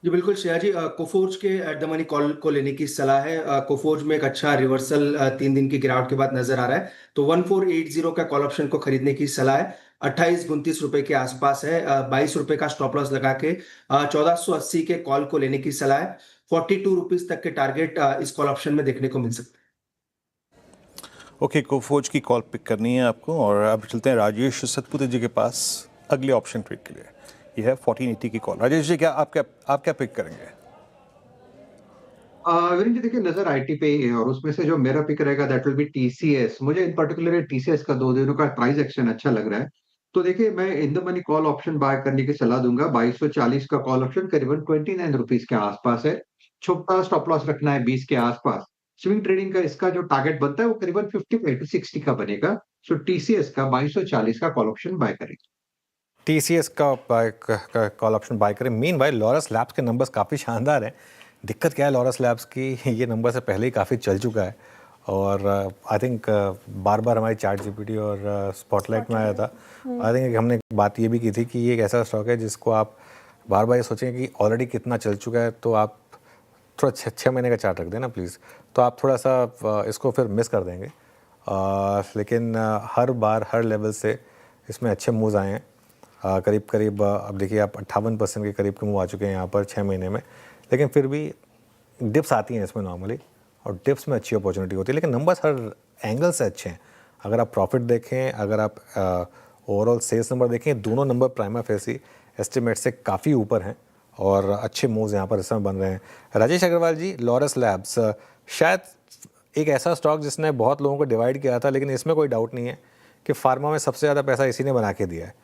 Speaker 6: जी बिल्कुल श्रेया जी, कोफोर्ज के एट द मनी कॉल को लेने की सलाह है। कोफोर्ज में एक अच्छा रिवर्सल 3 दिन की गिरावट के बाद नजर आ रहा है, तो 1480 का कॉल ऑप्शन को खरीदने की सलाह है। 28-29 रुपए के आसपास है। 22 रुपए का स्टॉप लॉस लगा के 1480 के कॉल को लेने की सलाह है। 42 रुपीज तक के टारगेट इस कॉल ऑप्शन में देखने को मिल सकते हैं।
Speaker 2: ओके, कोफोर्ज की कॉल पिक करनी है आपको और अब चलते हैं राजेश सतपुते जी के पास अगले ऑप्शन ट्रेड के लिए। ये है 1480 की कॉल। राजेश जी आप क्या पिक करेंगे?
Speaker 8: वीरेंद्र जी देखिए नजर आईटी पे ही है और उसमें से जो मेरा पिक रहेगा दैट विल बी टीसीएस। मुझे इन पर्टिकुलर टीसीएस का 2 दिनों का प्राइस एक्शन अच्छा लग रहा है, तो देखिए मैं in the money call option buy करने की सलाह दूंगा। 2240 का कॉल ऑप्शन करीबन 29 रुपीज के आसपास है। छोटा स्टॉप लॉस रखना है 20 के आसपास। स्विंग ट्रेडिंग का इसका जो टारगेट बनता है वो करीबन 55 to 60 का बनेगा। सो टीसीएस का 2240 का कॉल ऑप्शन बाय करेंगे।
Speaker 1: टीसीएस का कॉल ऑप्शन बाय करें। मीनवाइल लॉरस लैब्स के नंबर्स काफ़ी शानदार हैं। दिक्कत क्या है लॉरस लैब्स की, ये नंबर से पहले ही काफ़ी चल चुका है और आई थिंक बार बार हमारी चैट जीपीटी और स्पॉटलाइट में आया था। आई थिंक हमने बात ये भी की थी कि ये एक ऐसा स्टॉक है जिसको आप बार बार ये सोचेंगे कि ऑलरेडी कितना चल चुका है, तो आप थोड़ा 6 महीने का चार्ट रख देना प्लीज़, तो आप थोड़ा सा इसको फिर मिस कर देंगे। लेकिन हर बार हर लेवल से इसमें अच्छे मूव्स आए हैं। करीब अब देखिए आप 58% के करीब के मूव आ चुके हैं यहाँ पर 6 महीने में। लेकिन फिर भी डिप्स आती हैं इसमें नॉर्मली और डिप्स में अच्छी अपॉर्चुनिटी होती है, लेकिन नंबर्स हर एंगल से अच्छे हैं। अगर आप प्रॉफिट देखें, अगर आप ओवरऑल सेल्स नंबर देखें, दोनों नंबर प्राइमा फेसी एस्टिमेट से काफ़ी ऊपर हैं और अच्छे मूव्स यहाँ पर इस समय बन रहे हैं। राजेश अग्रवाल जी, लॉरस लैब्स शायद एक ऐसा स्टॉक जिसने बहुत लोगों को डिवाइड किया था, लेकिन इसमें कोई डाउट नहीं है कि फार्मा में सबसे ज़्यादा पैसा इसी ने बना के दिया है।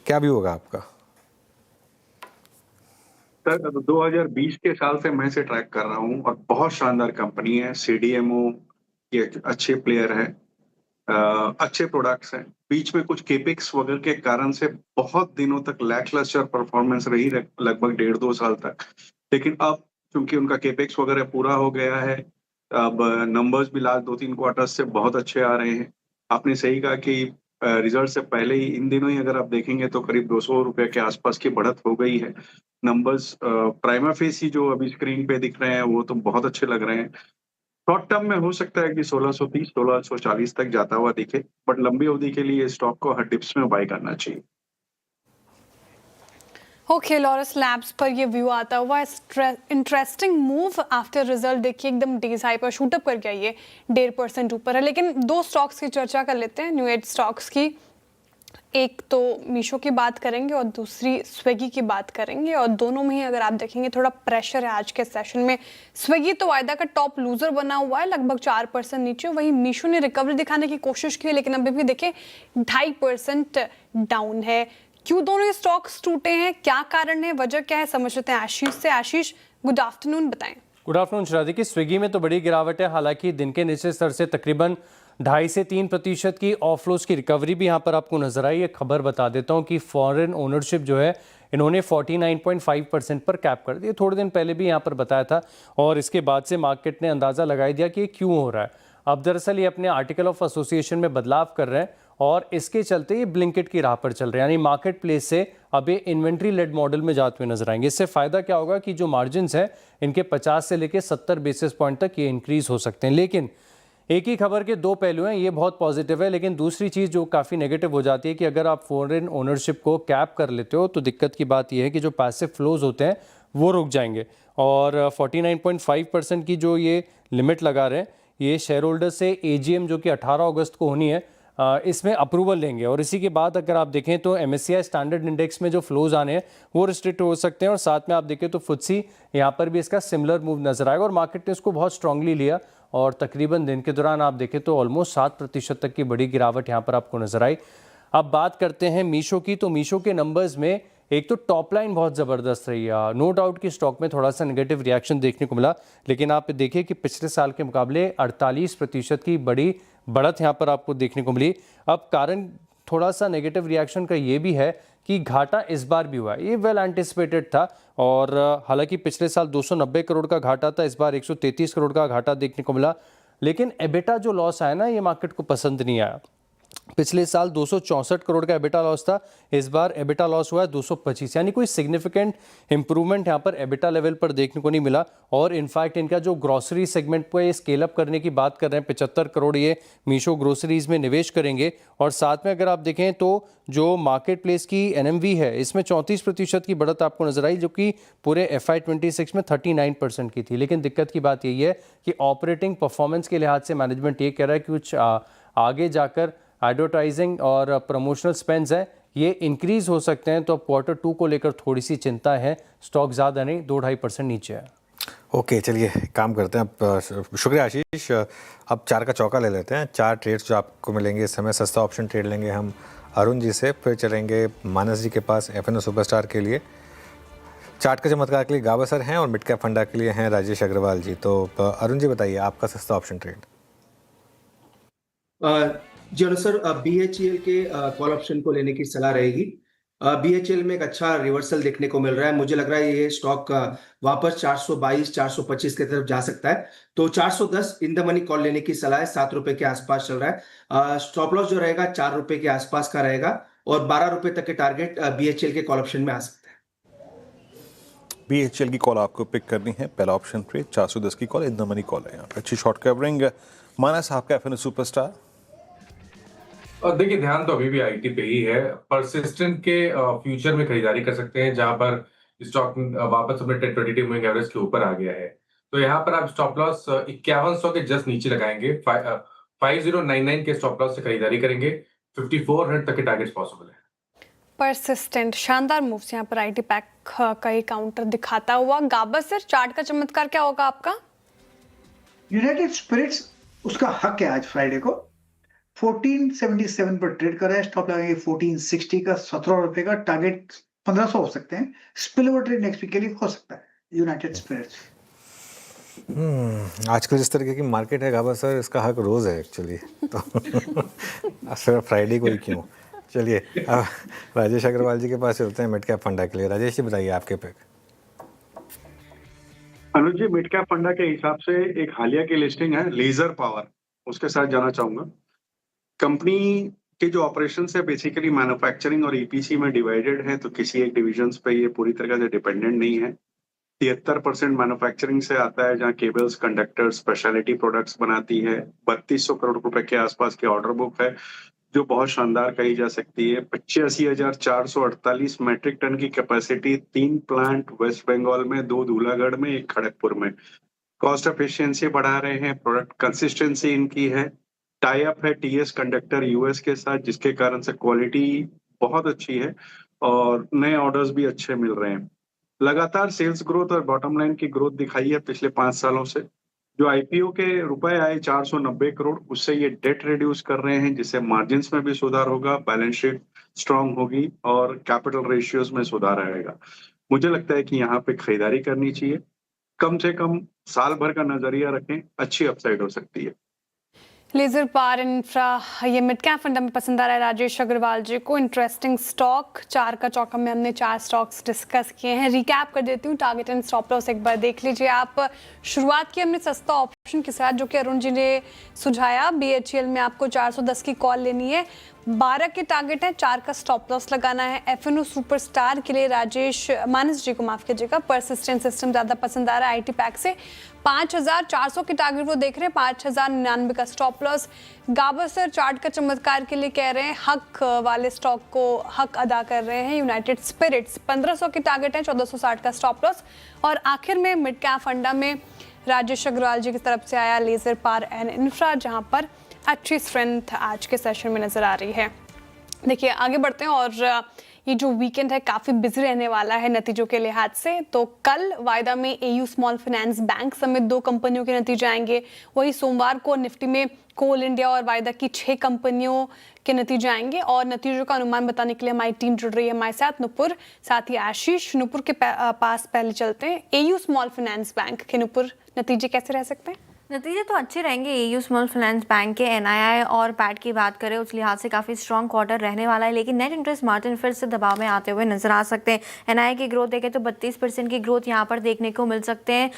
Speaker 1: क्या भी होगा आपका?
Speaker 9: सर 2020 के साल से मैं इसे ट्रैक कर रहा हूँ और बहुत शानदार कंपनी है। सीडीएमओ के अच्छे प्लेयर है, अच्छे प्रोडक्ट्स हैं। बीच में कुछ केपेक्स वगैरह के कारण से बहुत दिनों तक लैकलस्टर परफॉर्मेंस रही, लगभग 1.5-2 साल तक। लेकिन अब चूंकि उनका केपेक्स वगैरह पूरा हो गया है, अब नंबर्स भी लास्ट 2-3 क्वार्टर से बहुत अच्छे आ रहे हैं। आपने सही कहा कि रिजल्ट से पहले ही इन दिनों ही अगर आप देखेंगे तो करीब 200 रुपए के आसपास की बढ़त हो गई है। नंबर्स प्राइमा फेसी जो अभी स्क्रीन पे दिख रहे हैं वो तो बहुत अच्छे लग रहे हैं। शॉर्ट टर्म में हो सकता है कि 1630 1640 तक जाता हुआ दिखे, बट लंबी अवधि के लिए स्टॉक को हर डिप्स में बाय करना चाहिए।
Speaker 3: ओके, लॉरस लैब्स पर ये व्यू आता हुआ इंटरेस्टिंग मूव आफ्टर रिजल्ट। देखिए एकदम डेज हाई पर शूटअप कर गया, ये 1.5% ऊपर है। लेकिन दो स्टॉक्स की चर्चा कर लेते हैं, न्यू एज स्टॉक्स की। एक तो मीशो की बात करेंगे और दूसरी स्विगी की बात करेंगे, और दोनों में ही अगर आप देखेंगे थोड़ा प्रेशर है आज के सेशन में। स्विगी तो वायदा का टॉप लूजर बना हुआ है, लगभग 4% नीचे। वहीं मीशो ने रिकवरी दिखाने की कोशिश की, लेकिन अभी भी देखें 2.5% डाउन है। क्यों दोनों स्टॉक्स टूटे हैं, क्या कारण है, वजह क्या है, समझ लेते हैं आशीष से। आशीष, गुड आफ्टरनून, बताएं।
Speaker 10: Good afternoon Shraddhi. की स्विगी में तो बड़ी गिरावट है, हालांकि दिन के निचले स्तर से तकरीबन 2.5 से 3% की ऑफलोज की रिकवरी भी यहाँ पर आपको नजर आई। एक खबर बता देता हूँ कि फॉरेन ओनरशिप जो है इन्होंने 49.5% पर कैप कर दी। थोड़े दिन पहले भी यहाँ पर बताया था, और इसके बाद से मार्केट ने अंदाज़ा लगा दिया कि ये क्यों हो रहा है। अब दरअसल ये अपने आर्टिकल ऑफ एसोसिएशन में बदलाव कर रहे हैं, और इसके चलते ये ब्लिंकिट की राह पर चल रहे हैं, यानी मार्केट प्लेस से अब ये इन्वेंट्री लेड मॉडल में जाते हुए नजर आएंगे। इससे फायदा क्या होगा कि जो मार्जिन्स हैं इनके 50 से लेकर 70 बेसिस पॉइंट तक ये इंक्रीज हो सकते हैं। लेकिन एक ही खबर के दो पहलू हैं, ये बहुत पॉजिटिव है, लेकिन दूसरी चीज़ जो काफ़ी नेगेटिव हो जाती है कि अगर आप फॉरेन ओनरशिप को कैप कर लेते हो तो दिक्कत की बात यह है कि जो पैसिव फ्लोज होते हैं वो रुक जाएंगे। और 49.5% की जो ये लिमिट लगा रहे हैं, ये शेयर होल्डर से एजीएम जो कि 18 अगस्त को होनी है, इसमें अप्रूवल लेंगे। और इसी के बाद अगर आप देखें तो MSCI स्टैंडर्ड इंडेक्स में जो फ्लोज आने हैं वो रिस्ट्रिक्ट हो सकते हैं। और साथ में आप देखें तो FTSE यहाँ पर भी इसका सिमिलर मूव नजर आएगा, और मार्केट ने इसको बहुत स्ट्रांगली लिया, और तकरीबन दिन के दौरान आप देखें तो ऑलमोस्ट 7% तक की बड़ी गिरावट यहाँ पर आपको नजर आई। अब बात करते हैं मीशो की, तो मीशो के नंबर्स में एक तो टॉप लाइन बहुत ज़बरदस्त रही है। नो डाउट कि स्टॉक में थोड़ा सा नेगेटिव रिएक्शन देखने को मिला, लेकिन आप देखिए कि पिछले साल के मुकाबले 48% की बड़ी बढ़त यहाँ पर आपको देखने को मिली। अब कारण थोड़ा सा नेगेटिव रिएक्शन का ये भी है कि घाटा इस बार भी हुआ है, ये वेल एंटिसिपेटेड था। और हालांकि पिछले साल 290 करोड़ का घाटा था, इस बार 133 करोड़ का घाटा देखने को मिला। लेकिन एबिटा जो लॉस आया ना, ये मार्केट को पसंद नहीं आया। पिछले साल 264 करोड़ का एबिटा लॉस था, इस बार एबिटा लॉस हुआ है 225, यानी कोई सिग्निफिकेंट इंप्रूवमेंट यहाँ पर एबिटा लेवल पर देखने को नहीं मिला। और इनफैक्ट इनका जो ग्रोसरी सेगमेंट पर स्केल अप करने की बात कर रहे हैं, 75 करोड़ ये मीशो ग्रोसरीज में निवेश करेंगे। और साथ में अगर आप देखें तो जो मार्केट प्लेस की NMV है, इसमें 34% की बढ़त आपको नजर आई, जो कि पूरे FY26 में 39% की थी। लेकिन दिक्कत की बात यही है कि ऑपरेटिंग परफॉर्मेंस के लिहाज से मैनेजमेंट ये कह रहा है कि कुछ आगे जाकर एडवर्टाइजिंग और प्रमोशनल स्पेंड्स हैं ये इंक्रीज हो सकते हैं। तो अब Q2 को लेकर थोड़ी सी चिंता है, स्टॉक ज़्यादा नहीं 2-2.5% नीचे है।
Speaker 1: ओके, चलिए काम करते हैं अब। शुक्रिया आशीष। अब 4 का चौका ले लेते हैं। 4 ट्रेड्स जो आपको मिलेंगे इस समय, सस्ता ऑप्शन ट्रेड लेंगे हम अरुण जी से, फिर चलेंगे मानस जी के पास FNO सुपरस्टार के लिए, चार्ट का चमत्कार के लिए गाबा सर हैं, और मिड कैप फंडा के लिए हैं राजेश अग्रवाल जी। तो अरुण जी बताइए आपका सस्ता ऑप्शन ट्रेड।
Speaker 6: जी सर, BHEL के कॉल ऑप्शन को लेने की सलाह रहेगी। BHEL में एक अच्छा रिवर्सल देखने को मिल रहा है, मुझे लग रहा है ये स्टॉक वापस 422-425 की तरफ जा सकता है। तो 410 इन द मनी कॉल लेने की सलाह है, 7 रुपए के आसपास चल रहा है। स्टॉप लॉस जो रहेगा 4 रुपए के आसपास का रहेगा, और 12 रुपए तक के टारगेट BHEL के कॉल ऑप्शन में आ सकता है।
Speaker 2: BHEL की कॉल आपको पिक करनी है, पहला ऑप्शन ट्रेड 410 की call in the money call है यहाँ पे। अच्छी शॉर्ट कवरिंग। मानस आपका FNO सुपरस्टार।
Speaker 5: और देखिए ध्यान तो अभी भी IT पे ही है। परसिस्टेंट के फ्यूचर में खरीदारी कर सकते हैं, जहां पर स्टॉक वापस अपने 22 मूविंग एवरेज के ऊपर आ गया है। तो यहाँ पर आप स्टॉप लॉस 5100 के जस्ट नीचे लगाएंगे। 5099 के स्टॉप लॉस से खरीदारी करेंगे। 5400 तक के टारगेट्स पॉसिबल है।
Speaker 3: परसिस्टेंट शानदार मूव्स यहाँ पर IT पैक का ही काउंटर दिखाता हुआ। गाबा सर, चार्ट का चमत्कार क्या होगा आपका?
Speaker 4: यूनाइटेड स्पिरिट्स, उसका हक है आज फ्राइडे को 1477 पर ट्रेड कर रहा है। स्टॉप लगाएंगे 1460 का, 17 रुपए का, टारगेट 1500 हो सकते हैं। Spill over trade next week के लिए हो सकता है यूनाइटेड स्पिरिट्स।
Speaker 1: आजकल जिस तरीके की मार्केट है गाबा सर, इसका हक रोज है एक्चुअली। तो सिर्फ फ्राइडे को ही क्यों। चलिए अब राजेश अग्रवाल जी के पास चलते हैं मिड कैप फंडा के लिए। राजेश जी बताइए आपके पिक।
Speaker 9: अनुज जी, मिड कैप फंडा के हिसाब से एक हालिया की लिस्टिंग है लेजर पावर, उसके साथ जाना चाहूंगा। कंपनी के जो ऑपरेशन है बेसिकली मैन्युफैक्चरिंग और EPC में डिवाइडेड है, तो किसी एक डिविजन पे ये पूरी तरह से डिपेंडेंट नहीं है। 73% मैन्युफैक्चरिंग से आता है, जहां केबल्स, कंडक्टर, स्पेशलिटी प्रोडक्ट्स बनाती है। 3200 करोड़ रुपए के आसपास की ऑर्डर बुक है, जो बहुत शानदार कही जा सकती है। 85,448 मैट्रिक टन की कैपेसिटी, 3 प्लांट वेस्ट बंगाल में, 2 धूलागढ़ में, 1 खड़गपुर में। कॉस्ट एफिशिएंसी बढ़ा रहे हैं, प्रोडक्ट कंसिस्टेंसी इनकी है। टाई अप है टीएस कंडक्टर यूएस के साथ, जिसके कारण से क्वालिटी बहुत अच्छी है और नए ऑर्डर्स भी अच्छे मिल रहे हैं। लगातार सेल्स ग्रोथ और बॉटम लाइन की ग्रोथ दिखाई है पिछले 5 सालों से। जो आईपीओ के रुपए आए 490 करोड़, उससे ये डेट रिड्यूस कर रहे हैं, जिससे मार्जिन्स में भी सुधार होगा, बैलेंस शीट स्ट्रांग होगी और कैपिटल रेशियोज में सुधार आएगा। मुझे लगता है कि यहाँ पे खरीदारी करनी चाहिए। कम से कम साल भर का नजरिया रखें, अच्छी अपसाइड हो सकती है।
Speaker 3: लेजर पार इंफ्रा, ये मिड कैप फंड में पसंद आ रहा है राजेश अग्रवाल जी को। इंटरेस्टिंग स्टॉक, 4 का चौका में हमने 4 स्टॉक्स डिस्कस किए हैं। रिकैप कर देती हूँ, टारगेट एंड स्टॉप लॉस एक बार देख लीजिए आप। शुरुआत की हमने सस्ता ऑप्शन के साथ, जो कि अरुण जी ने सुझाया। BHEL में आपको 410 की कॉल लेनी है, 12 के टारगेट है, 4 का स्टॉप लॉस लगाना है। FNO सुपरस्टार के लिए मानस जी को माफ कीजिएगा, परसिस्टेंट सिस्टम ज़्यादा पसंद आ रहा है IT पैक से। 5400 के टारगेट वो देख रहे हैं, 5099 का स्टॉप लॉस। गावस्कर चार्ट का चमत्कार के लिए कह रहे हैं, हक वाले स्टॉक को हक अदा कर रहे हैं। यूनाइटेड स्पिरिट्स 1500 की टारगेट है, 1460 का स्टॉप लॉस। और आखिर में मिड कैप फंडा में राजेश अग्रवाल जी की तरफ से आया लेजर पार एंड इंफ्रा, जहां पर अच्छी स्ट्रेंथ आज के सेशन में नजर आ रही है। देखिए आगे बढ़ते हैं, और ये जो वीकेंड है काफ़ी बिजी रहने वाला है नतीजों के लिहाज से। तो कल वायदा में AU स्मॉल फाइनेंस बैंक समेत 2 कंपनियों के नतीजे आएंगे। वही सोमवार को निफ्टी में कोल इंडिया और वायदा की 6 कंपनियों के नतीजे आएंगे। और नतीजों का अनुमान बताने के लिए हमारी टीम जुड़ रही है हमारे साथ, नुपुर, साथ ही आशीष। नुपुर के पास पहले चलते हैं। AU स्मॉल फाइनेंस बैंक के नुपुर, नतीजे कैसे रह सकते हैं?
Speaker 15: नतीजे तो अच्छे रहेंगे। AU स्मॉल फाइनेंस बैंक के NII और पैट की बात करें, उस लिहाज से काफ़ी स्ट्रॉन्ग क्वार्टर रहने वाला है, लेकिन नेट इंटरेस्ट मार्जिन फिर से दबाव में आते हुए नजर आ सकते हैं। NII की ग्रोथ देखें तो 32% की ग्रोथ यहाँ पर देखने को मिल सकते हैं।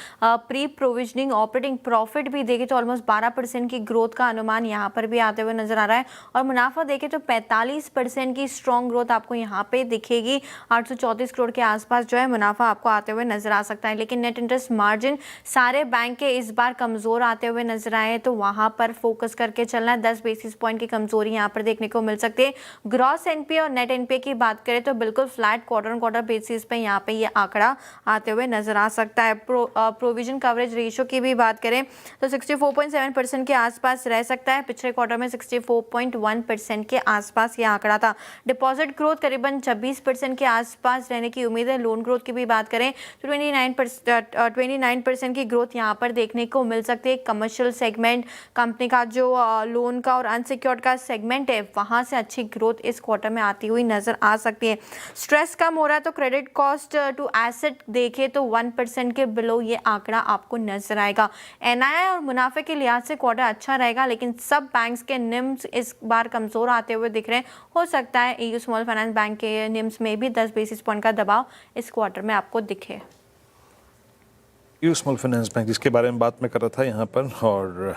Speaker 15: प्री प्रोविजनिंग ऑपरेटिंग प्रॉफिट भी देखें तो ऑलमोस्ट 12% की ग्रोथ का अनुमान यहाँ पर भी आते हुए नजर आ रहा है। और मुनाफा देखें तो 45% की स्ट्रॉन्ग ग्रोथ आपको यहाँ पे दिखेगी। 834 करोड़ के आसपास जो है मुनाफा आपको आते हुए नजर आ सकता है। लेकिन नेट इंटरेस्ट मार्जिन सारे बैंक के इस बार कमजोर आते हुए नजर आए, तो वहां पर फोकस करके चलना है। 10 बेसिस पॉइंट की कमजोरी यहां पर देखने को मिल सकती है। ग्रॉस NPA और नेट NPA की बात करें तो बिल्कुल flat quarter on quarter basis पे यहां पे ये आंकड़ा आते हुए नजर आ सकता है। प्रोविजन कवरेज रेशियो की भी बात करें तो 64.7% के आसपास रह सकता है। पिछले क्वार्टर में 64.1% के आसपास ये आंकड़ा था। डिपॉजिट ग्रोथ करीबन 26% के आसपास रहने की उम्मीद है। लोन ग्रोथ की भी बात करें तो 29% की ग्रोथ यहाँ पर देखने को मिल सकती है। कमर्शियल सेगमेंट कंपनी का जो लोन का और अनसिक्योर्ड का सेगमेंट है, वहां से अच्छी ग्रोथ इस क्वार्टर में आती हुई नजर आ सकती है। स्ट्रेस कम हो रहा है, तो क्रेडिट कॉस्ट टू एसेट देखे तो 1% के बिलो ये आंकड़ा आपको नजर आएगा। NII और मुनाफे के लिहाज से क्वार्टर अच्छा रहेगा, लेकिन सब बैंक्स के निम्स इस बार कमजोर आते हुए दिख रहे हैं। हो सकता है AU स्मॉल फाइनेंस बैंक के निम्स में भी 10 बेसिस पॉइंट का दबाव इस क्वार्टर में आपको दिखे।
Speaker 2: AU स्मॉल फाइनेंस बैंक जिसके बारे में बात मैं कर रहा था यहाँ पर, और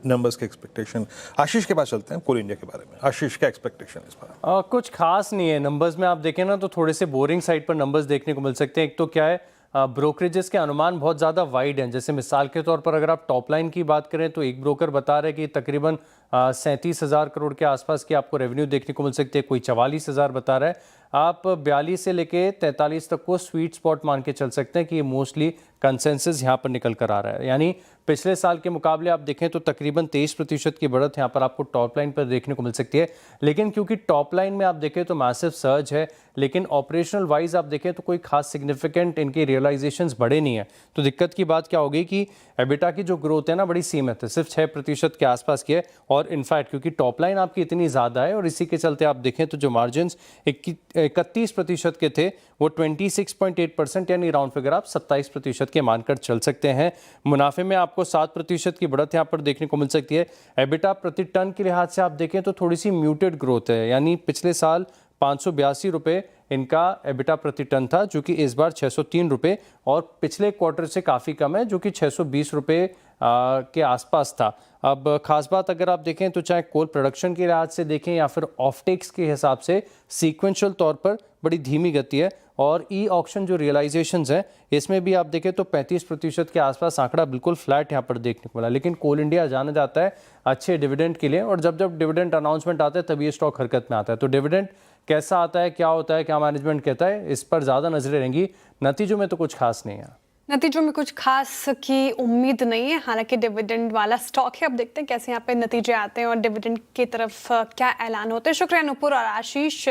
Speaker 2: नंबर्स के एक्सपेक्टेशन। आशीष के पास चलते हैं, कोल इंडिया के बारे में। आशीष, क्या एक्सपेक्टेशन इस बार?
Speaker 10: कुछ खास नहीं है। नंबर्स में आप देखें ना तो थोड़े से बोरिंग साइड पर नंबर्स देखने को मिल सकते हैं। एक तो क्या है, ब्रोकरेजेस के अनुमान बहुत ज़्यादा वाइड हैं। जैसे मिसाल के तौर पर अगर आप टॉप लाइन की बात करें तो एक ब्रोकर बता रहे हैं कि तकरीबन 37,000 करोड़ के आसपास की आपको रेवेन्यू देखने को मिल सकती है। कोई 44,000 बता रहा है। आप 42 से लेके 43 तक को स्वीट स्पॉट मान के चल सकते हैं कि ये मोस्टली कंसेंसस यहाँ पर निकल कर आ रहा है। यानी पिछले साल के मुकाबले आप देखें तो तकरीबन 23% की बढ़त यहाँ पर आपको टॉप लाइन पर देखने को मिल सकती है। लेकिन क्योंकि टॉप लाइन में आप देखें तो मैसिव सर्ज है, लेकिन ऑपरेशनल वाइज आप देखें तो कोई खास सिग्निफिकेंट इनके रियलाइजेशंस बढ़े नहीं है। तो दिक्कत की बात क्या होगी कि एबिटा की जो ग्रोथ है ना बड़ी सीमित है, सिर्फ 6% के आसपास की है। और इनफैक्ट क्योंकि टॉप लाइन आपकी इतनी ज़्यादा है और इसी के चलते आप देखें तो जो मार्जिन 31% के थे वो 26.8% यानी राउंड फिगर आप 27% के मानकर चल सकते हैं। मुनाफे में आपको 7% की बढ़त यहाँ पर देखने को मिल सकती है। एबिटा प्रति टन के लिहाज से आप देखें तो थोड़ी सी म्यूटेड ग्रोथ है, यानी पिछले साल 582 रुपये इनका एबिटा प्रति टन था, जो कि इस बार 603 रुपये और पिछले क्वार्टर से काफ़ी कम है, जो कि 620 रुपये के आसपास था। अब खास बात अगर आप देखें तो चाहे कोल प्रोडक्शन के लिहाज से देखें या फिर ऑफटेक्स के हिसाब से सीक्वेंशियल तौर पर बड़ी धीमी गति है। और ई ऑक्शन जो रियलाइजेशंस हैं इसमें भी आप देखें तो 35% के आसपास आंकड़ा बिल्कुल फ्लैट यहाँ पर देखने को मिला। लेकिन कोल इंडिया जाना जाता है अच्छे डिविडेंड के लिए, और जब जब डिविडेंड अनाउंसमेंट आता है तब ये स्टॉक हरकत में आता है। तो डिविडेंड कैसा आता है, क्या होता है, क्या मैनेजमेंट कहता है, इस पर ज़्यादा नजरें रहेंगी। नतीजों में तो कुछ खास नहीं है,
Speaker 3: नतीजों में कुछ खास की उम्मीद नहीं है, हालांकि डिविडेंड वाला स्टॉक है। अब देखते हैं कैसे यहाँ पे नतीजे आते हैं और डिविडेंड की तरफ क्या ऐलान होते हैं। शुक्रिया नुपुर और आशीष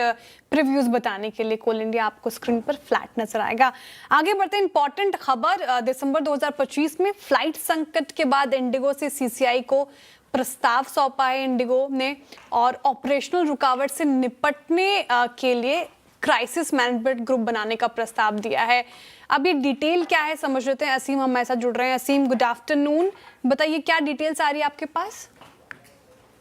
Speaker 3: प्रीव्यूज बताने के लिए। कोल इंडिया आपको स्क्रीन पर फ्लैट नजर आएगा। आगे बढ़ते हैं, इंपॉर्टेंट खबर, दिसंबर 2025 में फ्लाइट संकट के बाद इंडिगो से सीसीआई को प्रस्ताव सौंपा है इंडिगो ने, और ऑपरेशनल रुकावट से निपटने के लिए क्राइसिस मैनेजमेंट ग्रुप बनाने का प्रस्ताव दिया है। अब ये डिटेल क्या है समझ लेते हैं। असीम हमारे साथ जुड़ रहे हैं। असीम, गुड आफ्टरनून, बताइए क्या डिटेल्स आ रही है आपके पास?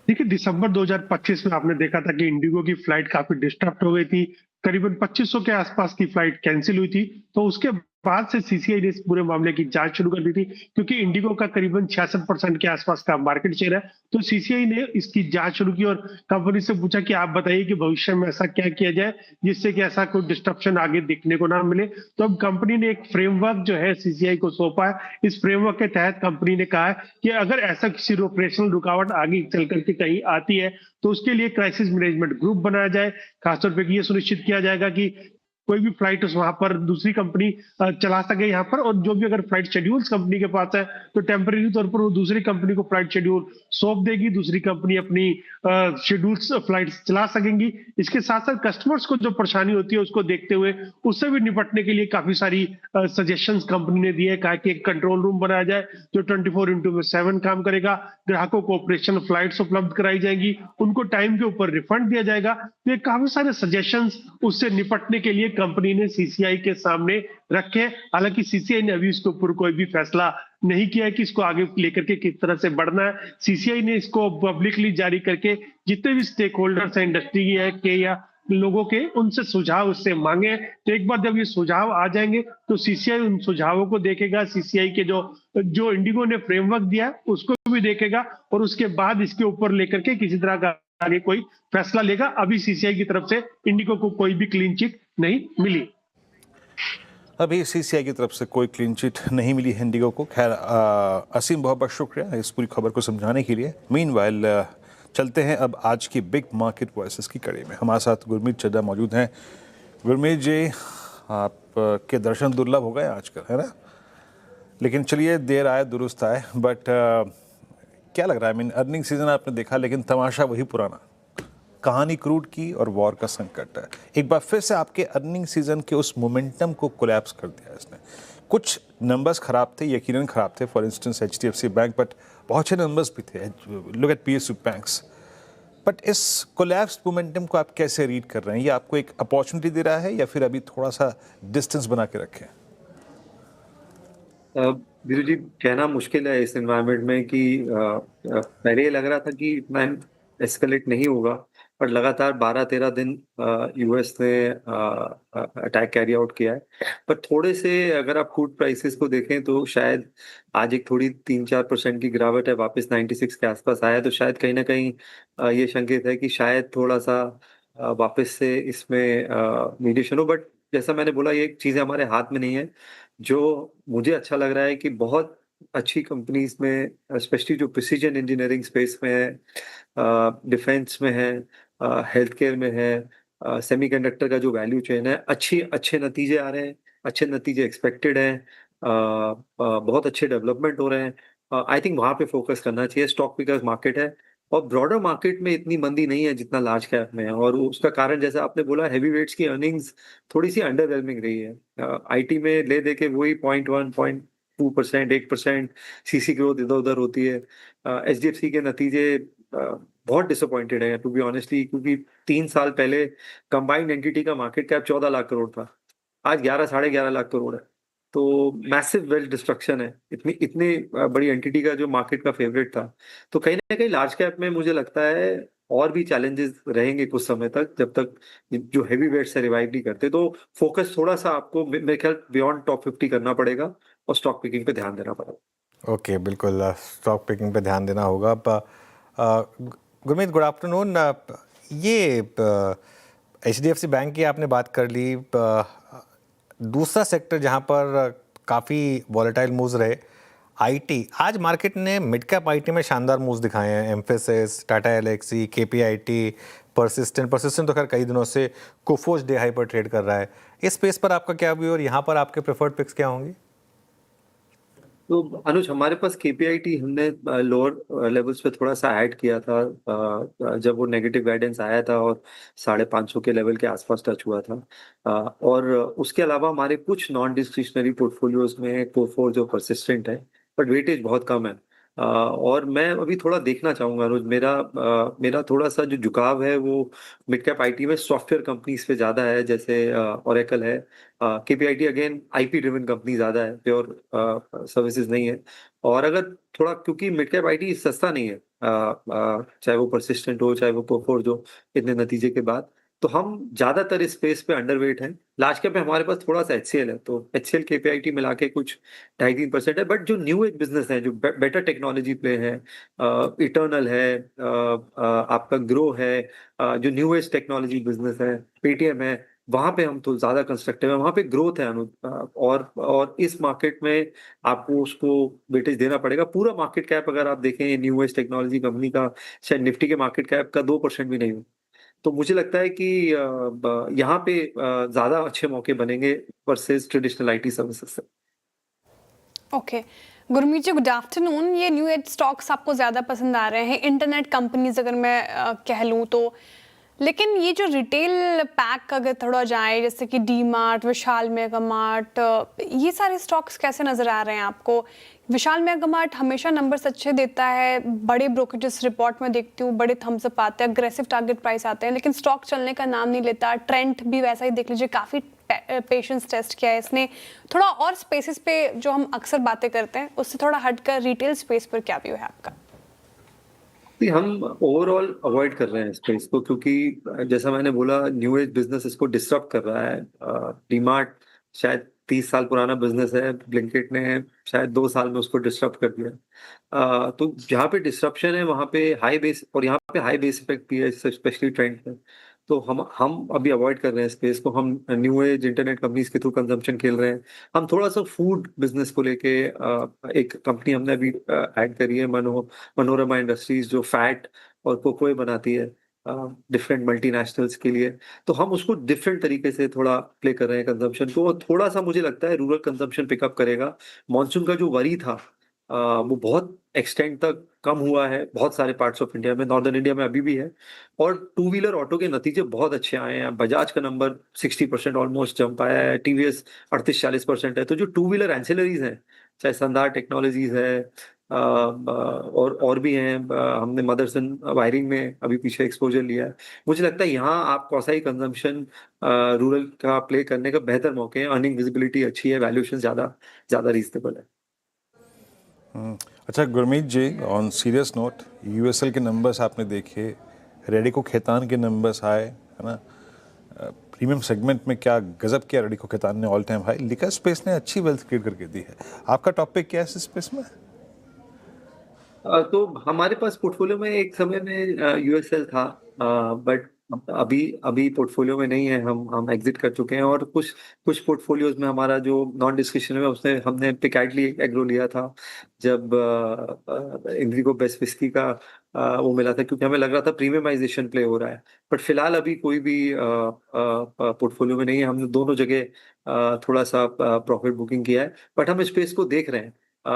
Speaker 13: देखिए, दिसंबर 2025 में आपने देखा था कि इंडिगो की फ्लाइट काफी डिस्टर्ब हो गई थी, करीबन 2500 के आसपास की फ्लाइट कैंसिल हुई थी। तो उसके बाद से सीसीआई ने इस पूरे मामले की जांच शुरू कर दी थी, क्योंकि इंडिगो का करीबन 66% के आसपास का मार्केट शेयर है। तो सीसीआई ने इसकी जांच शुरू की और कंपनी से पूछा कि आप बताइए कि भविष्य में ऐसा क्या किया जाए जिससे कि ऐसा कोई डिस्ट्रप्शन आगे दिखने को ना मिले। तो अब कंपनी ने एक फ्रेमवर्क जो है सीसीआई को सौंपा है। इस फ्रेमवर्क के तहत कंपनी ने कहा है कि अगर ऐसा किसी ऑपरेशनल रुकावट आगे चल करके कहीं आती है तो उसके लिए क्राइसिस मैनेजमेंट ग्रुप बनाया जाए। खासतौर पर ये सुनिश्चित किया जाएगा कि कोई भी फ्लाइट वहां पर दूसरी कंपनी चला सके यहाँ पर, और जो भी अगर फ्लाइट शेड्यूल्स कंपनी के पास है तो टेम्परेरी तौर पर वो दूसरी कंपनी को फ्लाइट शेड्यूल सौंप देगी, दूसरी कंपनी अपनी शेड्यूल्स फ्लाइट चला सकेंगी। इसके साथ साथ कस्टमर्स को जो परेशानी होती है उसको देखते हुए उससे भी निपटने के लिए काफी सारी सजेशंस कंपनी ने दिए। कहा कि एक कंट्रोल रूम बनाया जाए जो 24/7 काम करेगा, ग्राहकों को ऑपरेशनल फ्लाइट्स उपलब्ध कराई जाएंगी, उनको टाइम के ऊपर रिफंड दिया जाएगा। तो ये काफी सारे सजेशंस उससे निपटने के लिए कंपनी ने सीसीआई के सामने रखे। हालांकि सीसीआई ने अभी इसके ऊपर कोई भी फैसला नहीं किया है कि इसको आगे लेकर के किस तरह से बढ़ना है। सीसीआई ने इसको पब्लिकली जारी करके जितने भी स्टेक होल्डर्स हैं इंडस्ट्री के या लोगों के, उनसे सुझाव उससे मांगे। तो एक बार जब ये सुझाव आ जाएंगे तो सीसीआई उन सुझावों को देखेगा, सीसीआई के जो इंडिगो ने फ्रेमवर्क दिया है उसको भी देखेगा, और उसके बाद इसके ऊपर लेकर के किसी तरह का आगे कोई फैसला लेगा। अभी सीसीआई की तरफ से इंडिगो को कोई भी क्लीन चिट नहीं मिली।
Speaker 2: अभी सीसीआई की तरफ से कोई क्लीन चिट नहीं मिली है इंडिगो को। खैर, असीम बहुत बहुत शुक्रिया इस पूरी खबर को समझाने के लिए। मीनवाइल चलते हैं अब आज की बिग मार्केट वॉइसेस की कड़ी में। हमारे साथ गुरमीत चड्ढा मौजूद हैं। गुरमीत जी, आपके दर्शन दुर्लभ हो गए आजकल, है ना? लेकिन चलिए, देर आए दुरुस्त आए। बट क्या लग रहा है, अर्निंग सीजन आपने देखा लेकिन तमाशा वही पुराना, कहानी क्रूड की और वॉर का संकट है। एक बार फिर से आपके अर्निंग सीजन के उस मोमेंटम को कोलैप्स कर दिया इसने। कुछ नंबर्स खराब थे, यकीनन खराब थे। For instance HDFC bank, but बहुत अच्छे नंबर्स भी थे। Look at PSU banks. But इस कोलैप्स मोमेंटम को आप कैसे रीड कर रहे हैं? ये आपको एक अपॉर्चुनिटी दे रहा है या फिर अभी थोड़ा सा डिस्टेंस बना के रखें?
Speaker 16: धीरू जी, कहना मुश्किल है इस एनवायरनमेंट में कि पहले ये लग रहा था कि इतना एस्केलेट नहीं होगा, पर लगातार 12-13 दिन यूएस ने अटैक कैरी आउट किया है। पर थोड़े से अगर आप फूड प्राइसेस को देखें तो शायद आज एक थोड़ी 3-4% की गिरावट है, वापस 96 के आसपास आया है। तो शायद कहीं ना कहीं ये संकेत है कि शायद थोड़ा सा वापस से इसमें मीडिएशन हो। बट जैसा मैंने बोला, ये चीज़ें हमारे हाथ में नहीं है। जो मुझे अच्छा लग रहा है कि बहुत अच्छी कंपनीज में, स्पेशली जो प्रिसीजन इंजीनियरिंग स्पेस में है, डिफेंस में है, हेल्थ केयर में है, सेमीकंडक्टर का जो वैल्यू चेन है, अच्छे नतीजे आ रहे हैं, अच्छे नतीजे एक्सपेक्टेड हैं, बहुत अच्छे डेवलपमेंट हो रहे हैं। आई थिंक वहाँ पे फोकस करना चाहिए। स्टॉक पिकर्स मार्केट है और ब्रॉडर मार्केट में इतनी मंदी नहीं है जितना लार्ज कैप में है, और उसका कारण जैसा आपने बोला, हैवी वेट्स की अर्निंग्स थोड़ी सी अंडरवेलमिंग रही है। आईटी में ले दे के वही 0.1-0.2%, 1% सीसी ग्रोथ इधर उधर होती है। HDFC के नतीजे बहुत डिसअपॉइंटेड है टू बी ऑनेस्टली, क्योंकि 3 साल पहले कंबाइंड एंटिटी का मार्केट कैप 14 लाख करोड़ था, आज 11-11.5 लाख करोड़ है। तो मैसिव वेल्थ डिस्ट्रक्शन है इतनी बड़ी एंटिटी का जो मार्केट का फेवरेट था। तो कहीं ना कहीं लार्ज कैप में मुझे लगता है और भी चैलेंजेस रहेंगे कुछ समय तक, जब तक जो हैवी वेट से रिवाइव नहीं करते। तो फोकस थोड़ा सा आपको मेरे ख्याल बियॉन्ड टॉप 50 करना पड़ेगा और स्टॉक पिकिंग पे ध्यान देना पड़ेगा।
Speaker 1: ओके, बिल्कुल स्टॉक पिकिंग पे ध्यान देना होगा। Gurmeet, good afternoon. ये HDFC बैंक की आपने बात कर ली, दूसरा सेक्टर जहां पर काफ़ी वॉलेटाइल मूव्स रहे, आईटी। आज मार्केट ने मिड कैप आईटी में शानदार मूव्स दिखाए हैं। Mphasis, Tata Elxsi, KPIT, Persistent तो खैर कई दिनों से कोफोर्ज डे हाई पर ट्रेड कर रहा है। इस स्पेस पर आपका क्या व्यू और यहाँ पर आपके प्रेफर्ड पिक्स क्या होंगी?
Speaker 16: तो अनुज, हमारे पास केपीआईटी हमने लोअर लेवल्स पे थोड़ा सा ऐड किया था जब वो नेगेटिव गाइडेंस आया था और 550 के लेवल के आसपास टच हुआ था। और उसके अलावा हमारे कुछ नॉन डिस्क्रिशनरी पोर्टफोलियोज में कोफोर्ज जो परसिस्टेंट है, बट वेटेज बहुत कम है। और मैं अभी थोड़ा देखना चाहूंगा अनुज, मेरा थोड़ा सा जो झुकाव है वो मिड कैप आईटी में सॉफ्टवेयर कंपनीज पे ज्यादा है, जैसे ओरेकल है। KPIT again IP driven company ज्यादा है, प्योर सर्विसेज नहीं है। और अगर थोड़ा, क्योंकि मिड कैप आईटी सस्ता नहीं है, चाहे वो परसिस्टेंट हो चाहे वो कोफोर्ज हो, इतने नतीजे के बाद, तो हम ज्यादातर इस स्पेस पे अंडरवेट हैं। लार्ज कैप में हमारे पास थोड़ा सा एचसीएल है, तो एचसीएल केपीआईटी मिला के कुछ 2.5-3% है। बट जो न्यू एज बिजनेस है, जो बेटर टेक्नोलॉजी प्ले है, इटर्नल है, आपका ग्रो है, जो न्यू एज टेक्नोलॉजी बिजनेस है, पेटीएम है, वहां पे हम तो ज्यादा कंस्ट्रक्टिव है, वहां पे ग्रोथ है और इस मार्केट में आपको उसको वेटेज देना पड़ेगा। पूरा मार्केट कैप अगर आप देखें न्यू एज टेक्नोलॉजी कंपनी का, शायद निफ्टी के मार्केट कैप का 2% भी नहीं हो। तो मुझे लगता है कि यहाँ पे ज्यादा अच्छे मौके बनेंगे वर्सेस ट्रेडिशनल आईटी सर्विसेज से।
Speaker 3: ओके, गुरमीत जी, गुड आफ्टरनून। ये न्यू एज स्टॉक्स आपको ज़्यादा पसंद आ रहे हैं, इंटरनेट कंपनीज अगर मैं कह लूँ तो, लेकिन ये जो रिटेल पैक अगर थोड़ा जाए, जैसे कि डी मार्ट, विशाल मेगा मार्ट, ये सारे स्टॉक्स कैसे नज़र आ रहे हैं आपको? विशाल मेगा मार्ट हमेशा नंबर्स अच्छे देता है, बड़े ब्रोकरेजेस रिपोर्ट में देखती हूँ, बड़े थम्स अप आते हैं, अग्रेसिव टारगेट प्राइस आते हैं, लेकिन स्टॉक चलने का नाम नहीं लेता। ट्रेंड भी वैसा ही देख लीजिए, काफ़ी पेशेंस टेस्ट किया है इसने। थोड़ा और स्पेसेस पे जो हम अक्सर बातें करते हैं उससे थोड़ा हटकर रिटेल स्पेस पर क्या व्यू है आपका?
Speaker 16: हम ओवरऑल अवॉइड कर रहे हैं स्पेस को, क्योंकि जैसा मैंने बोला, न्यू एज बिजनेस इसको डिस्टर्ब कर रहा है। डीमार्ट शायद 30 साल पुराना बिजनेस है, ब्लिंकिट ने शायद 2 साल में उसको डिस्टर्ब कर दिया। तो जहाँ पे डिस्ट्रप्शन है वहाँ पे हाई बेस, और यहाँ पे हाई बेस इफेक्ट भी है, स्पेशली ट्रेंड में। तो हम अभी अवॉइड कर रहे हैं स्पेस को। हम न्यू एज इंटरनेट कंपनीज के थ्रू कंजम्पशन खेल रहे हैं। हम थोड़ा सा फूड बिजनेस को लेके एक कंपनी हमने अभी ऐड करी है, मनोरमा इंडस्ट्रीज, जो फैट और कोकोए बनाती है डिफरेंट मल्टीनेशनल्स के लिए। तो हम उसको डिफरेंट तरीके से थोड़ा प्ले कर रहे हैं कंजम्पशन को, और थोड़ा सा मुझे लगता है रूरल कंजम्पशन पिकअप करेगा। मॉनसून का जो वरी था वो बहुत एक्सटेंड तक कम हुआ है बहुत सारे पार्ट्स ऑफ इंडिया में, नॉर्दर्न इंडिया में अभी भी है। और टू व्हीलर ऑटो के नतीजे बहुत अच्छे आए हैं। बजाज का नंबर 60% ऑलमोस्ट जंप आया है, टीवीएस 38-40% है। तो जो टू व्हीलर एंसिलरीज हैं, चाहे संदार टेक्नोलॉजीज है और भी हैं, हमने मदरसन वायरिंग में अभी पीछे एक्सपोजर लिया है। मुझे लगता है यहाँ आप कौसाई कंजम्पशन रूरल का प्ले करने का बेहतर मौके हैं। अर्निंग विजिबिलिटी अच्छी है, वैल्यूएशन ज्यादा ज्यादा रीजनेबल है।
Speaker 2: अच्छा गुरमीत जी, ऑन सीरियस नोट, यूएसएल के नंबर्स आपने देखे, रेडिको खेतान के नंबर्स आए, है ना? प्रीमियम सेगमेंट में क्या गजब किया रेडिको खेतान ने, all time high. Liquor space ने अच्छी वेल्थ क्रिएट करके दी है। आपका टॉपिक क्या है इस स्पेस में?
Speaker 16: तो हमारे पास पोर्टफोलियो में एक समय में यूएसएल था, बट अभी पोर्टफोलियो में नहीं है। हम एग्जिट कर चुके हैं। और कुछ पोर्टफोलियोज में हमारा जो नॉन डिस्क्रिशनरी है उसने हमने पिकैडली एग्रो लिया था जब इंडिगो बेस्ट विस्की का वो मिला था, क्योंकि हमें लग रहा था प्रीमियमाइजेशन प्ले हो रहा है। बट फिलहाल अभी कोई भी पोर्टफोलियो में नहीं है। हमने दोनों जगह थोड़ा सा प्रॉफिट बुकिंग किया है, बट हम स्पेस को देख रहे हैं।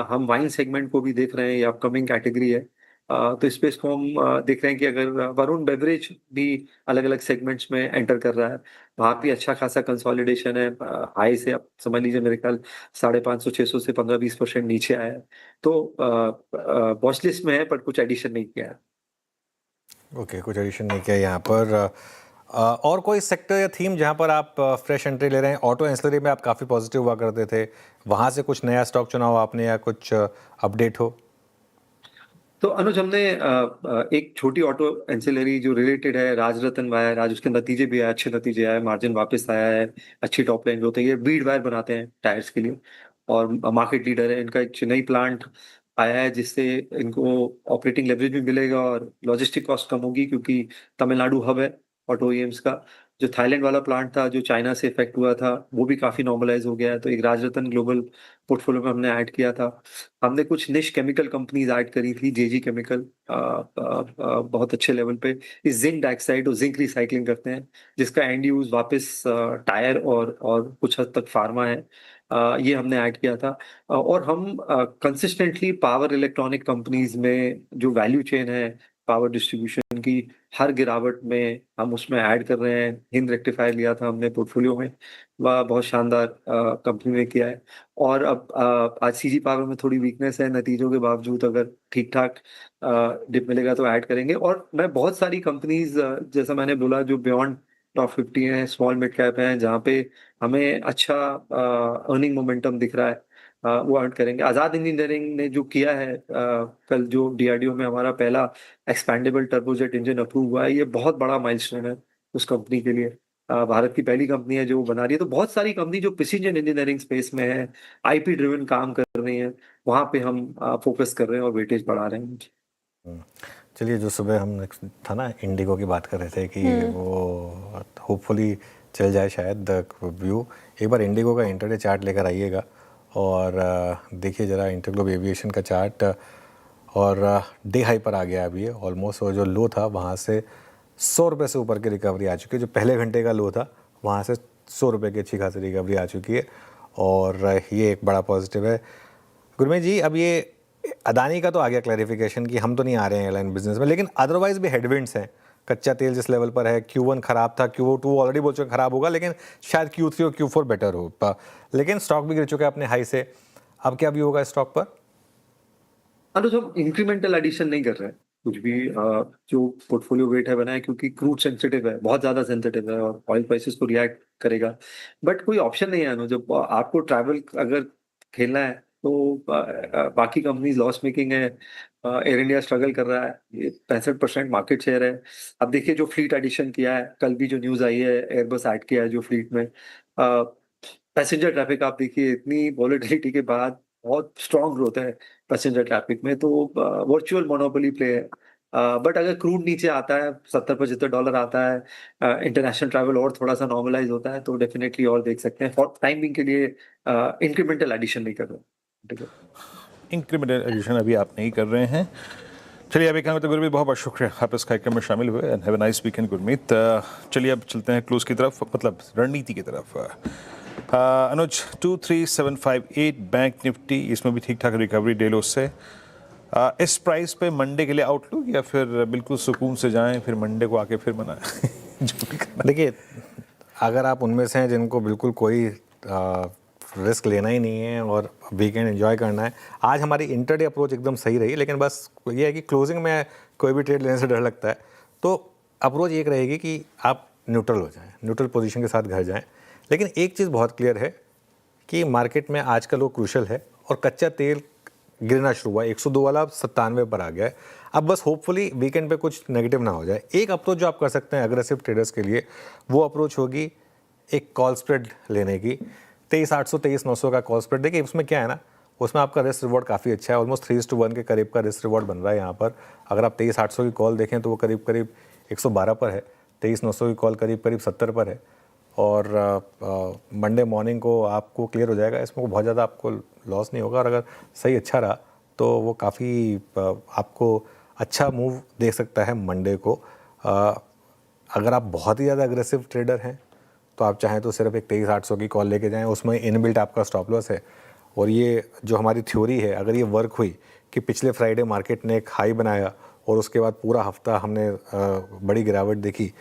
Speaker 16: हम वाइन सेगमेंट को भी देख रहे हैं, ये अपकमिंग कैटेगरी है। तो स्पेस को हम देख रहे हैं कि अगर वरुण बेवरेज भी अलग अलग सेगमेंट्स में एंटर कर रहा है, वहाँ भी अच्छा खासा कंसोलिडेशन है। हाई से आप समझ लीजिए मेरे ख्याल 550-600 से 15-20% नीचे आया है। तो वॉच लिस्ट में है, पर कुछ एडिशन नहीं किया है।
Speaker 1: ओके, कुछ एडिशन नहीं किया यहाँ पर। और कोई सेक्टर या थीम जहाँ पर आप फ्रेश एंट्री ले रहे हैं? ऑटो एंसिलरी में आप काफ़ी पॉजिटिव हुआ करते थे, वहाँ से कुछ नया स्टॉक चुना हो आपने या कुछ अपडेट हो?
Speaker 16: तो अनुज, हमने एक छोटी ऑटो एंसिलरी जो रिलेटेड है, राजरतन वायर, आज उसके नतीजे भी आए, अच्छे नतीजे आए, मार्जिन वापस आया है, अच्छी टॉप लाइन ग्रोथ है। ये बीड वायर बनाते हैं टायर्स के लिए और मार्केट लीडर है। इनका एक चेन्नई प्लांट आया है जिससे इनको ऑपरेटिंग लेवरेज भी मिलेगा और लॉजिस्टिक कॉस्ट कम होगी, क्योंकि तमिलनाडु हब है ऑटो OEMs का। जो थाईलैंड वाला प्लांट था जो चाइना से इफेक्ट हुआ था वो भी काफी नॉर्मलाइज हो गया है, तो एक राजरत्न ग्लोबल पोर्टफोलियो में हमने ऐड किया था। हमने कुछ निश केमिकल कंपनीज ऐड करी थी, जेजी केमिकल बहुत अच्छे लेवल पे इस जिंक डाइऑक्साइड और जिंक रिसाइकलिंग करते हैं, जिसका एंड यूज वापस टायर और कुछ हद तक फार्मा है। ये हमने ऐड किया था। और हम कंसिस्टेंटली पावर इलेक्ट्रॉनिक कंपनीज में जो वैल्यू चेन है पावर डिस्ट्रीब्यूशन की, हर गिरावट में हम उसमें ऐड कर रहे हैं। हिंद रेक्टिफायर लिया था हमने पोर्टफोलियो में, वह बहुत शानदार कंपनी ने किया है। और अब आज सीजी पावर में थोड़ी वीकनेस है, नतीजों के बावजूद अगर ठीक ठाक डिप मिलेगा तो ऐड करेंगे। और मैं बहुत सारी कंपनीज जैसा मैंने बोला जो बियॉन्ड टॉप 50 हैं, स्मॉल मिड कैप हैं, जहाँ पे हमें अच्छा अर्निंग मोमेंटम दिख रहा है, वो अर्न करेंगे। आजाद इंजीनियरिंग ने जो किया है, कल जो डीआरडीओ में हमारा पहला एक्सपैंडेबल टर्बोजेट इंजन अप्रूव हुआ है, ये बहुत बड़ा माइलस्टोन है उस कंपनी के लिए। भारत की पहली कंपनी है जो वो बना रही है। तो बहुत सारी कंपनी जो प्रिसीजन इंजीनियरिंग स्पेस में है, आईपी ड्रिवन काम कर रही है, वहां पे हम फोकस कर रहे हैं और वेटेज बढ़ा रहे हैं।
Speaker 1: चलिए, जो सुबह हम था ना इंडिगो की बात कर रहे थे कि वो होपफुली चल जाए शायद व्यू, एक बार इंडिगो का इंटरडे चार्ट लेकर आइएगा और देखिए ज़रा इंटरग्लोब एविएशन का चार्ट, और डे हाई पर आ गया अभी ऑलमोस्ट, और जो लो था वहाँ से 100 रुपये से ऊपर की रिकवरी आ चुकी है। जो पहले घंटे का लो था वहाँ से 100 रुपये की अच्छी खासी रिकवरी आ चुकी है, और ये एक बड़ा पॉजिटिव है। गुरमीत जी, अब ये अदानी का तो आ गया क्लैरिफिकेशन कि हम तो नहीं आ रहे हैं एयरलाइन बिजनेस में, लेकिन अदरवाइज भी हेडविंड्स हैं। कच्चा तेल जिस लेवल पर है, Q1 खराब था, Q2 ऑलरेडी बोल चुके खराब होगा, लेकिन शायद Q3 और Q4 बेटर हो, लेकिन स्टॉक भी गिर चुका है अपने हाई से। अब क्या व्यू होगा स्टॉक पर?
Speaker 16: अनुज, हम इंक्रीमेंटल एडिशन नहीं कर रहे हैं कुछ भी। जो पोर्टफोलियो वेट है बनाया, क्योंकि क्रूड सेंसिटिव है, बहुत ज्यादा सेंसिटिव है और ऑयल प्राइसेस को रिएक्ट करेगा। बट कोई ऑप्शन नहीं है अनुज, जब आपको ट्रैवल अगर खेलना है तो बाकी कंपनीज लॉस मेकिंग है, एयर इंडिया स्ट्रगल कर रहा है, ये 65% मार्केट शेयर है। अब देखिए जो फ्लीट एडिशन किया है, कल भी जो न्यूज आई है एयरबस ऐड किया है जो फ्लीट में। पैसेंजर ट्रैफिक आप देखिए, इतनी वॉलेटिलिटी के बाद बहुत स्ट्रॉन्ग ग्रोथ है पैसेंजर ट्रैफिक में, तो वर्चुअल मोनोपोली प्ले है। बट अगर क्रूड नीचे आता है, $70-75 आता है, इंटरनेशनल ट्रैवल और थोड़ा सा नॉर्मलाइज होता है, तो डेफिनेटली और देख सकते हैं। फॉर टाइमिंग के लिए इंक्रीमेंटल एडिशन नहीं कर रहे।
Speaker 2: इंक्रीमेंटल एडिशन अभी आप नहीं कर रहे हैं। चलिए, अभी कहना तो गुरमीत, बहुत बहुत शुक्रिया आप इस कार्यक्रम में शामिल हुए, and have a nice weekend Gurmeet. चलिए अब चलते हैं क्लोज की तरफ, मतलब रणनीति की तरफ। अनुज, 23758 बैंक निफ्टी, इसमें भी ठीक ठाक रिकवरी डे लो से। इस प्राइस पे मंडे के लिए आउटलुक, या फिर बिल्कुल सुकून से जाएं फिर मंडे को आके फिर मनाएं?
Speaker 1: देखिए, अगर आप उनमें से हैं जिनको बिल्कुल कोई रिस्क लेना ही नहीं है और वीकेंड एंजॉय करना है, आज हमारी इंटरडे अप्रोच एकदम सही रही, लेकिन बस ये है कि क्लोजिंग में कोई भी ट्रेड लेने से डर लगता है, तो अप्रोच एक रहेगी कि आप न्यूट्रल हो जाएं, न्यूट्रल पोजीशन के साथ घर जाएं। लेकिन एक चीज़ बहुत क्लियर है कि मार्केट में आज का लो क्रूशल है, और कच्चा तेल गिरना शुरू हुआ, 102 वाला 97 पर आ गया है। अब बस होपफुली वीकेंड पे कुछ नेगेटिव ना हो जाए। एक अप्रोच जो आप कर सकते हैं अग्रेसिव ट्रेडर्स के लिए, वो अप्रोच होगी एक कॉल स्प्रेड लेने की। 23,800 23,900 का कॉल स्प्रेड, देखिए उसमें क्या है ना, उसमें आपका रिस्क रिवॉर्ड काफ़ी अच्छा है, ऑलमोस्ट 3:1 के करीब का रिस्क रिवॉर्ड बन रहा है यहाँ पर। अगर आप 23,800 की कॉल देखें तो वो करीब करीब 112 पर है, 23,900 की कॉल करीब करीब 70 पर है, और मंडे मॉर्निंग को आपको क्लियर हो जाएगा, इसमें बहुत ज़्यादा आपको लॉस नहीं होगा, और अगर सही अच्छा रहा तो वो काफ़ी आपको अच्छा मूव दे सकता है मंडे को। अगर आप बहुत ही ज़्यादा अग्रेसिव ट्रेडर हैं तो आप चाहें तो सिर्फ एक 23,800 की कॉल लेके जाएं, उसमें इनबिल्ट आपका स्टॉप लॉस है। और ये जो हमारी थ्योरी है, अगर ये वर्क हुई कि पिछले फ्राइडे मार्केट ने एक हाई बनाया और उसके बाद पूरा हफ्ता हमने बड़ी गिरावट देखी,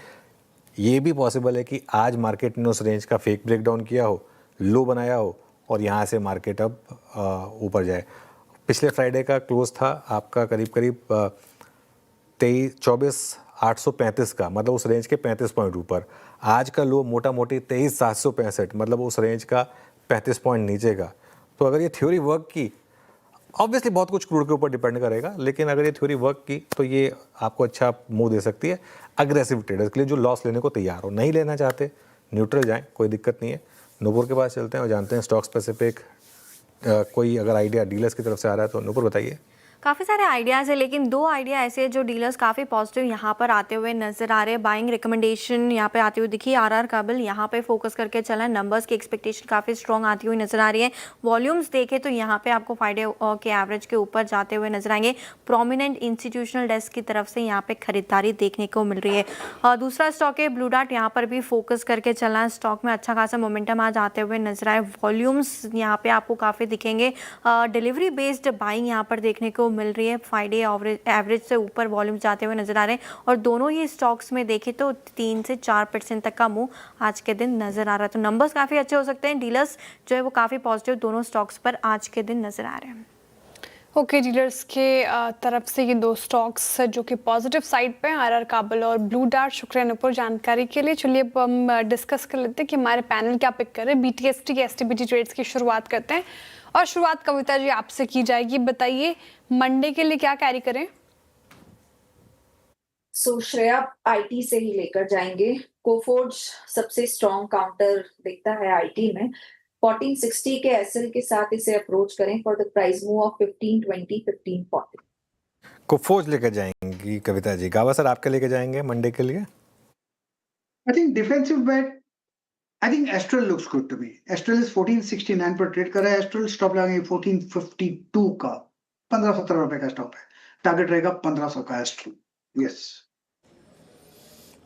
Speaker 1: ये भी पॉसिबल है कि आज मार्केट ने उस रेंज का फेक ब्रेकडाउन किया हो, लो बनाया हो, और यहाँ से मार्केट अब ऊपर जाए। पिछले फ्राइडे का क्लोज था आपका करीब करीब 24,835 का, मतलब उस रेंज के 35 पॉइंट ऊपर। आज का लो मोटा मोटी 23,765, मतलब उस रेंज का 35 पॉइंट नीचे का। तो अगर ये थ्योरी वर्क की, ऑब्वियसली बहुत कुछ क्रूड के ऊपर डिपेंड करेगा, लेकिन अगर ये थ्योरी वर्क की तो ये आपको अच्छा मूव दे सकती है अग्रेसिव ट्रेडर्स के लिए जो लॉस लेने को तैयार हो। नहीं लेना चाहते न्यूट्रल जाएं, कोई दिक्कत नहीं है। नूपुर के पास चलते हैं और जानते हैं स्टॉक स्पेसिफिक कोई अगर आइडिया डीलर्स की तरफ से आ रहा है तो नूपुर बताइए।
Speaker 15: काफ़ी सारे आइडियाज़ है, लेकिन दो आइडिया ऐसे हैं जो डीलर्स काफ़ी पॉजिटिव यहाँ पर आते हुए नजर आ रहे हैं। बाइंग रिकमेंडेशन यहाँ पे आती हुई दिखी। आरआर काबिल यहाँ पे फोकस करके चला है। नंबर्स की एक्सपेक्टेशन काफ़ी स्ट्रॉन्ग आती हुई नजर आ रही है। वॉल्यूम्स देखें तो यहाँ पे आपको फ्राइडे के एवरेज के ऊपर जाते हुए नजर आएंगे। प्रोमिनेंट इंस्टीट्यूशनल डेस्क की तरफ से यहाँ पे खरीदारी देखने को मिल रही है। दूसरा स्टॉक है ब्लू डार्ट, यहाँ पर भी फोकस करके चलना है। स्टॉक में अच्छा खासा मोमेंटम आज आते हुए नजर आए। वॉल्यूम्स यहाँ पे आपको काफ़ी दिखेंगे। डिलीवरी बेस्ड बाइंग यहाँ पर देखने को मिल रही है। फ्राइडे एवरेज से ऊपर वॉल्यूम जाते हुए नजर आ रहे हैं और दोनों ही स्टॉक्स में देखें तो 3 से 4% तक का मूव आज के दिन नजर आ रहा है। तो नंबर्स काफ़ी अच्छे हो सकते हैं। डीलर्स जो है वो काफ़ी पॉजिटिव दोनों स्टॉक्स पर आज के दिन नजर आ रहे हैं।
Speaker 3: ओके, डीलर्स के तरफ से ये दो स्टॉक्स जो कि पॉजिटिव साइड पे हैं, आरआर काबल और ब्लू डार्ट। शुक्रिया नुपुर जानकारी के लिए। चलिए अब हम डिस्कस कर लेते हैं कि हमारे पैनल क्या पिक कर रहे हैं। बीटीएसटी के एसटीबीटी ट्रेड्स की शुरुआत करते हैं और शुरुआत कविता जी आपसे की जाएगी। बताइए मंडे के लिए क्या कैरी करें?
Speaker 11: श्रेया आईटी से ही लेकर जाएंगे। कोफोर्ज सबसे स्ट्रॉन्ग काउंटर दिखता है आईटी में। 1460 के एसएल के साथ इसे अप्रोच करें for the price move of 1520 1540।
Speaker 1: Coforge लेकर जाएंगी कविता जी। गावा सर आपके लेके जाएंगे मंडे के लिए?
Speaker 4: I think defensive bet. I think Astral looks good to me. Astral is 1469 पर ट्रेड कर रहा है। एस्ट्रल स्टॉप लगाएंगे 1452 का। 15-17 रुपए का स्टॉप है। टारगेट रहेगा 1500 का astral. Yes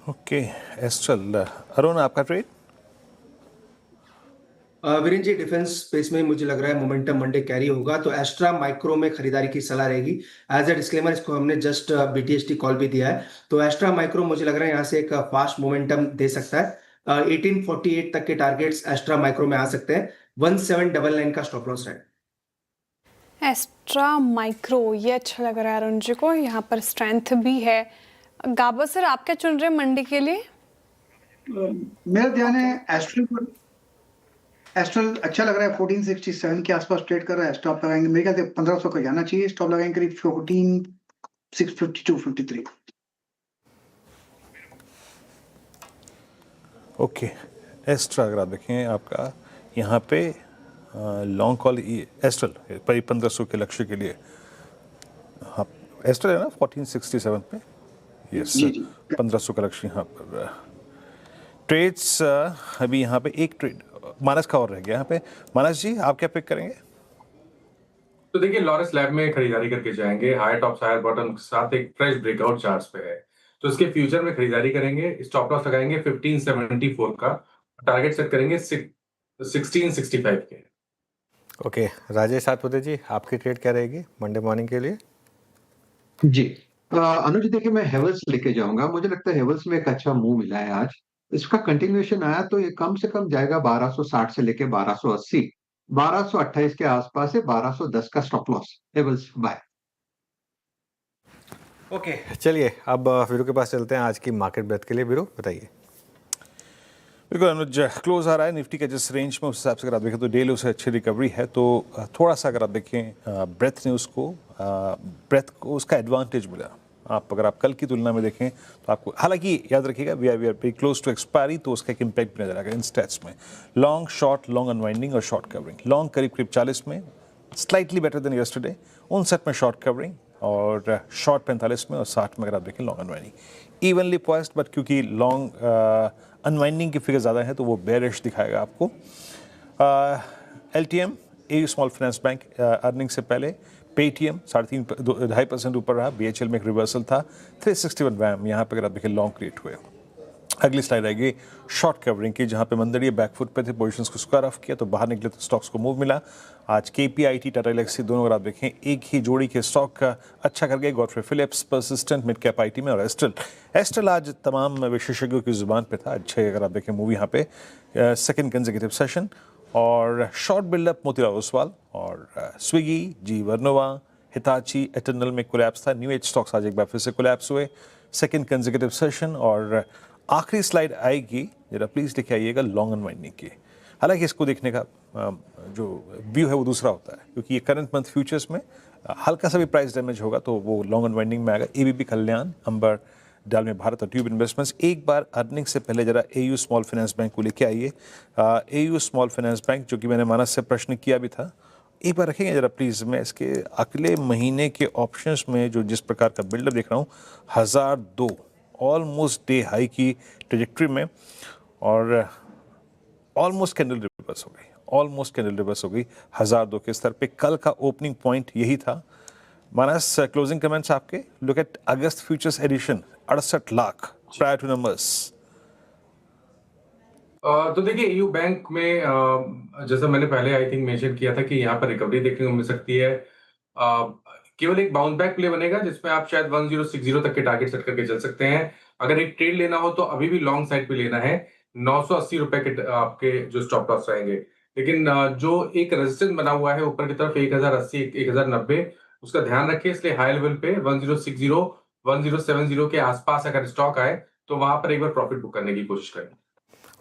Speaker 2: okay, astral. Arun आपका trade?
Speaker 6: Virendra ji, defence space में मुझे लग रहा है मोमेंटम मंडे कैरी होगा, तो एस्ट्रा माइक्रो में खरीदारी की सलाह रहेगी। एज अ डिस्क्लेमर इसको हमने जस्ट बीटीएसटी कॉल भी दिया है। तो एस्ट्रा माइक्रो मुझे लग रहा है यहाँ से एक फास्ट मोमेंटम दे सकता है। 1848 तक के टारगेट्स एस्ट्रा माइक्रो में आ सकते हैं। 1799 का स्टॉप लॉस है।
Speaker 3: एस्ट्रा माइक्रो ये अच्छा लग रहा है अरुण जी को। यहाँ पर स्ट्रेंथ भी है। गाबा सर आप क्या चुन रहे हैं मंडे के लिए?
Speaker 4: मेरा ध्यान है एस्ट्रल पर। एस्ट्रल अच्छा लग रहा है। 1467 के आसपास ट्रेड कर रहा है। स्टॉप लगाएंगे मेरे ख्याल से 1500 का जाना चाहिए। स्टॉप लगाएंगे करीब 14652 53।
Speaker 2: ओके, एस्ट्रा अगर आप देखें आपका यहाँ पे लॉन्ग कॉल एस्ट्रल 1500 के लक्ष्य के लिए। हाँ, एस्ट्रल है ना 1467 पे। यस, 1500 का लक्ष्य यहाँ पर। ट्रेड्स अभी यहाँ पे एक ट्रेड मानस का और रह गया यहाँ पे। मानस जी आप क्या पिक करेंगे?
Speaker 5: तो देखिए लॉरेंस लैब में खरीदारी करके जाएंगे। हायर टॉप हायर बॉटम के साथ एक फ्रेश ब्रेकआउट चार्ट्स पे है, तो इसके फ्यूचर में खरीदारी करेंगे। स्टॉप लॉस लगाएंगे 1574 का। टारगेट सेट करेंगे 1665 के।
Speaker 1: ओके, राजेश सातपुते जी आपकी ट्रेड क्या रहेगी मंडे मॉर्निंग के लिए?
Speaker 8: जी, अनुज देखिए मैं हेवल्स लेके जाऊंगा। मुझे लगता है हेवल्स में एक अच्छा मूव मिला है आज। इसका कंटिन्यूएशन आया तो ये कम से कम जाएगा 1260 से लेके 1280। 1228 के आसपास है। 1210 का stop loss. Havells buy.
Speaker 1: Okay, चलिए अब वीरू के पास चलते हैं आज की मार्केट ब्रेथ के लिए। वीरू बताइए।
Speaker 2: बिल्कुल अनुज, क्लोज आ रहा है निफ्टी के जिस रेंज में, उस हिसाब से अगर आप देखें तो डेली उसे अच्छी रिकवरी है। तो थोड़ा सा अगर आप देखें ब्रेथ ने उसको उसका एडवांटेज मिला। अगर आप कल की तुलना में देखें तो आपको, हालांकि याद रखिएगा we are very close to expiry, तो उसका एक इम्पैक्ट भी नजर आएगा इन स्टैट्स में। लॉन्ग शॉर्ट, लॉन्ग अनवाइंडिंग और शॉर्ट कवरिंग। लॉन्ग करीब 40 में, स्लाइटली बेटर देन यस्टरडे। 59 में शॉर्ट कवरिंग और शॉर्ट 45 में और 60 में अगर आप देखें long unwinding. Evenly poised, but क्योंकि लॉन्ग अनवाइंडिंग की फिगर ज़्यादा है तो वो बेरिश दिखाएगा आपको। LTM AU small finance bank earning से पहले पेटीएम 3.5% ऊपर रहा। BHL में एक रिवर्सल था। 361 वैम यहाँ पे अगर आप देखें लॉन्ग क्रिएट हुए। अगली स्लाइड आएगी शॉर्ट कवरिंग की, जहाँ पे मंदड़िया बैकफुट पे थे, पोजीशंस को स्क्वायर ऑफ किया तो बाहर निकले तो स्टॉक्स को मूव मिला। आज KPIT, टाटा एलेक्सी दोनों अगर आप देखें एक ही जोड़ी के स्टॉक का अच्छा कर गए। Godfrey Phillips, persistent, mid cap IT में और एस्ट्रल आज तमाम विशेषज्ञों की जुबान पे था। अच्छे अगर आप देखें मूव यहाँ पे सेकेंड कंसेक्यूटिव सेशन। और शॉर्ट बिल्डअप मोतीलाल ओसवाल और स्विगी, जी वर्नोवा, हिताची, एटर्नल में कोलैप्स था। न्यू एज स्टॉक्स आज एक बार फिर से कोलैप्स हुए सेकेंड कंसेक्यूटिव सेशन। और आखिरी स्लाइड आएगी, जरा प्लीज लिखे आइएगा लॉन्ग अनवाइंडिंग की। हालांकि इसको देखने का जो व्यू है वो दूसरा होता है, क्योंकि ये करंट मंथ फ्यूचर्स में हल्का सा भी प्राइस डैमेज होगा तो वो लॉन्ग अनवाइंडिंग में आएगा। ABB कल्याण, अंबर, डालमिया भारत और ट्यूब इन्वेस्टमेंट्स। एक बार अर्निंग से पहले जरा AU स्मॉल फाइनेंस बैंक को लेके आइए। AU स्मॉल फाइनेंस बैंक, जो कि मैंने मानस से प्रश्न किया भी था, एक बार रखेंगे जरा प्लीज, मैं इसके अगले महीने के ऑप्शंस में जो जिस प्रकार का बिल्डअप देख रहा हूँ 1002 ऑलमोस्ट डे हाई की ट्रेजेक्ट्री में, और ऑलमोस्ट कैंडल रिवर्स हो गई, ऑलमोस्ट कैंडल रिवर्स हो गई 1002 के स्तर पे। कल का ओपनिंग पॉइंट यही था। मानस, क्लोजिंग कमेंट्स आपके। Look at August futures addition 68 lakh prior to numbers.
Speaker 5: तो देखिए एयू बैंक में जैसा मैंने पहले आई थिंक मेंशन किया था कि यहाँ पर रिकवरी देखने को मिल सकती है। केवल एक बाउंस बैक प्ले बनेगा जिसमें आप शायद 1060 तक के टारगेट सेट करके चल सकते हैं। अगर एक ट्रेड लेना हो तो अभी भी लॉन्ग साइड पे लेना है। 980 रुपए के आपके जो स्टॉप लॉस रहेंगे, लेकिन जो एक रेजिस्टेंस बना हुआ है ऊपर की तरफ 1080 1090, उसका ध्यान रखिए। इसलिए हाई लेवल पे 1060 1070 के आसपास अगर स्टॉक आए तो वहां पर एक बार प्रॉफिट बुक करने की कोशिश करें।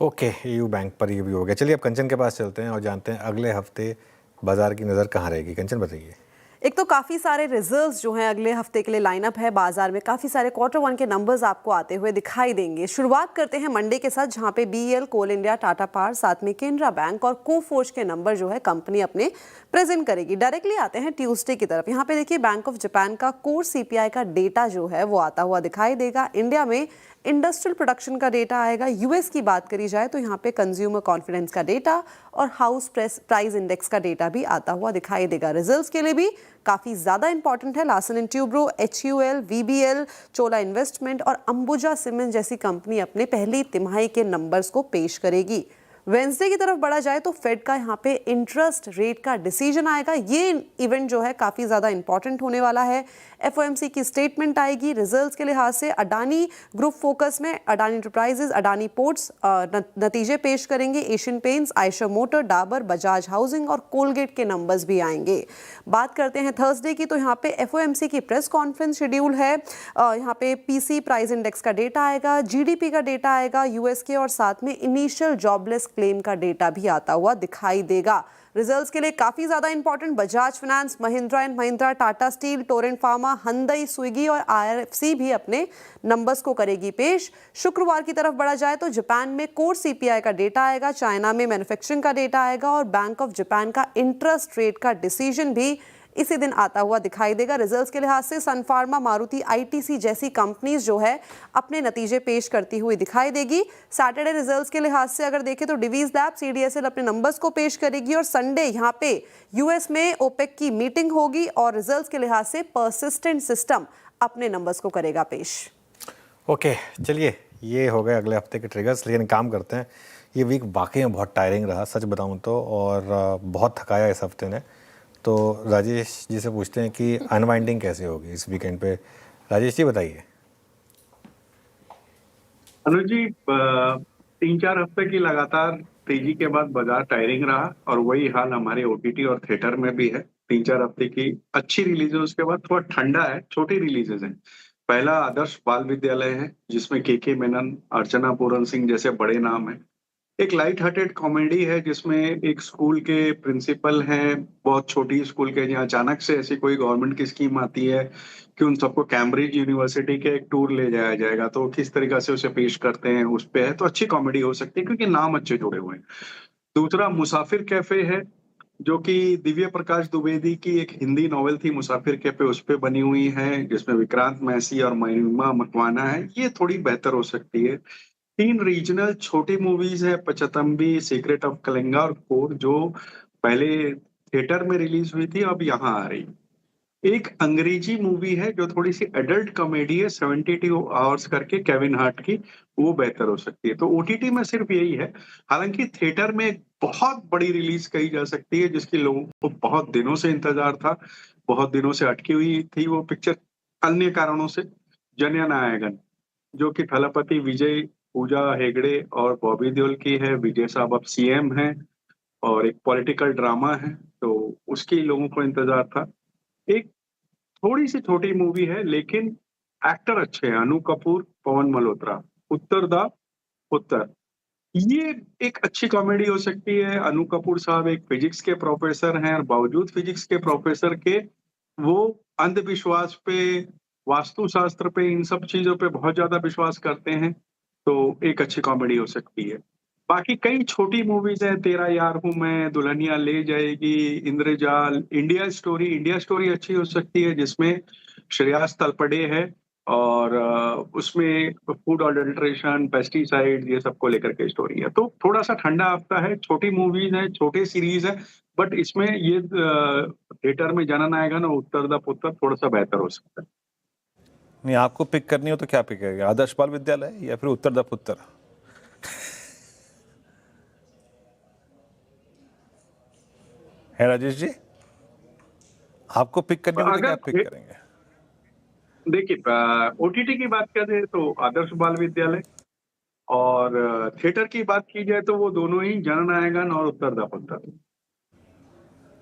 Speaker 1: ओके, एयू बैंक पर ये भी हो गया। चलिए अब कंचन के पास चलते हैं और जानते हैं अगले हफ्ते बाजार की नज़र कहाँ रहेगी। कंचन बताइए।
Speaker 17: एक तो काफ़ी सारे रिजल्ट्स जो हैं अगले हफ्ते के लिए लाइनअप है बाजार में, काफ़ी सारे Q1 के नंबर्स आपको आते हुए दिखाई देंगे। शुरुआत करते हैं मंडे के साथ, जहां पे BEL, कोल इंडिया, टाटा पावर, साथ में केनरा बैंक और कोफोर्ज के नंबर जो है कंपनी अपने प्रेजेंट करेगी। डायरेक्टली आते हैं ट्यूसडे की तरफ। यहाँ पे देखिए बैंक ऑफ जापान का कोर CPI का डेटा जो है वो आता हुआ दिखाई देगा। इंडिया में इंडस्ट्रियल प्रोडक्शन का डेटा आएगा। यूएस की बात करी जाए तो यहाँ पे कंज्यूमर कॉन्फिडेंस का डेटा और हाउस प्राइस इंडेक्स का डेटा भी आता हुआ दिखाई देगा। रिजल्ट्स के लिए भी काफ़ी ज़्यादा इंपॉर्टेंट है। Larsen and Toubro, HUL, VBL, Chola investment और अंबुजा सीमेंट जैसी कंपनी अपने पहली तिमाही के नंबर्स को पेश करेगी। वेंसडे की तरफ बढ़ा जाए तो फेड का यहाँ पे इंटरेस्ट रेट का डिसीजन आएगा। ये इवेंट जो है काफ़ी ज़्यादा इंपॉर्टेंट होने वाला है। FOMC की स्टेटमेंट आएगी। रिजल्ट्स के लिहाज से अडानी ग्रुप फोकस में अडानी एंटरप्राइजेज, अडानी पोर्ट्स नतीजे पेश करेंगे। Asian paints, Eicher motor, Dabur, Bajaj housing और कोलगेट के नंबर्स भी आएंगे। बात करते हैं थर्सडे की, तो यहाँ पे FOMC की प्रेस कॉन्फ्रेंस शेड्यूल है। यहाँ पे PC प्राइस इंडेक्स का डेटा आएगा, GDP का डेटा आएगा US के, और साथ में इनिशियल जॉबलेस क्लेम का डेटा भी आता हुआ दिखाई देगा। रिजल्ट्स के लिए काफी ज्यादा important Bajaj finance, Mahindra and Mahindra, Tata steel, Torrent pharma, Hyundai, Swiggy और IRFC भी अपने नंबर्स को करेगी पेश। शुक्रवार की तरफ बढ़ा जाए तो जापान में कोर CPI का डेटा आएगा, चाइना में मैन्युफैक्चरिंग का डेटा आएगा और बैंक ऑफ जापान का इंटरेस्ट रेट का डिसीजन भी इसी दिन आता हुआ दिखाई देगा। रिजल्ट्स के लिहाज से सन फार्मा, मारुति, ITC जैसी कंपनीज जो है अपने नतीजे पेश करती हुई दिखाई देगी। सैटरडे रिजल्ट्स के लिहाज से अगर देखें तो डिवीज लैब, CDSL अपने नंबर्स को पेश करेगी और संडे यहाँ पे US में OPEC की मीटिंग होगी और रिजल्ट्स के लिहाज से परसिस्टेंट सिस्टम अपने नंबर्स को करेगा पेश।
Speaker 1: ओके, चलिए ये हो गए अगले हफ्ते के ट्रिगर्स। लेकिन काम करते हैं, ये वीक वाकई में बहुत टायरिंग रहा सच बताऊं तो, और बहुत थकाया इस हफ्ते ने। तो राजेश जी से पूछते हैं कि अनवाइंडिंग कैसे होगी इस वीकेंड पे। राजेश जी बताइए।
Speaker 9: अनुज जी, 3-4 हफ्ते की लगातार तेजी के बाद बाजार टायरिंग रहा और वही हाल हमारे OTT और थिएटर में भी है। 3-4 हफ्ते की अच्छी रिलीज है, उसके बाद थोड़ा ठंडा है, छोटी रिलीजेस हैं। पहला आदर्श बाल विद्यालय है जिसमें KK मेनन, अर्चना पूरन सिंह जैसे बड़े नाम हैं। एक लाइट हार्टेड कॉमेडी है जिसमें एक स्कूल के प्रिंसिपल हैं, बहुत छोटी स्कूल के, जहाँ अचानक से ऐसी कोई गवर्नमेंट की स्कीम आती है कि उन सबको कैम्ब्रिज यूनिवर्सिटी के एक टूर ले जाया जाएगा, तो किस तरीका से उसे पेश करते हैं उस पे है। तो अच्छी कॉमेडी हो सकती है क्योंकि नाम अच्छे जुड़े हुए हैं। दूसरा मुसाफिर कैफे है जो कि दिव्य प्रकाश द्विवेदी की एक हिंदी नॉवेल थी मुसाफिर कैफे, उस पे बनी हुई है, जिसमें विक्रांत मैसी और महिमा मकवाना है। ये थोड़ी बेहतर हो सकती है। 3 रीजनल छोटी मूवीज है, पचतंबी, सीक्रेट ऑफ कलिंगा और कोर, जो पहले थिएटर में रिलीज हुई थी, अब यहाँ आ रही। एक अंग्रेजी मूवी है जो थोड़ी सी एडल्ट कॉमेडी है, 72 आवर्स करके, केविन हार्ट की, वो बेहतर हो सकती है। तो OTT में सिर्फ यही है। हालांकि थिएटर में एक बहुत बड़ी रिलीज कही जा सकती है जिसकी लोगों को बहुत दिनों से इंतजार था, बहुत दिनों से अटकी हुई थी वो पिक्चर अन्य कारणों से, जननायकन, जो कि थलपति विजय, पूजा हेगड़े और बॉबी देओल की है। विजय साहब अब CM हैं और एक पॉलिटिकल ड्रामा है, तो उसकी लोगों को इंतजार था। एक थोड़ी सी छोटी मूवी है लेकिन एक्टर अच्छे हैं, अनु कपूर, पवन मल्होत्रा, उत्तर दा उत्तर, ये एक अच्छी कॉमेडी हो सकती है। अनु कपूर साहब एक फिजिक्स के प्रोफेसर हैं और बावजूद फिजिक्स के प्रोफेसर के वो अंधविश्वास पे, वास्तुशास्त्र पे, इन सब चीजों पे बहुत ज्यादा विश्वास करते हैं, तो एक अच्छी कॉमेडी हो सकती है। बाकी कई छोटी मूवीज हैं, तेरा यार हूं मैं, दुल्हनिया ले जाएगी, इंद्रजाल, इंडिया स्टोरी अच्छी हो सकती है जिसमें श्रेयास तलपड़े है और उसमें फूड अडल्ट्रेशन, पेस्टिसाइड, ये सब को लेकर के स्टोरी है। तो थोड़ा सा ठंडा हफ्ता है, छोटी मूवीज है, छोटे सीरीज है, बट इसमें ये थिएटर में जनन आएगा ना, उत्तर द पुत्र थोड़ा सा बेहतर हो सकता है।
Speaker 2: नहीं, आपको पिक करनी हो तो क्या पिक करेंगे, आदर्श बाल विद्यालय या फिर उत्तर द पुत्र? है राजेश जी, आपको पिक करनी हो तो क्या पिक करेंगे?
Speaker 9: देखिए, ओटीटी की बात करें तो आदर्श बाल विद्यालय, और थिएटर की बात की जाए तो वो दोनों ही, जनन आएगन और उत्तर द पुत्र।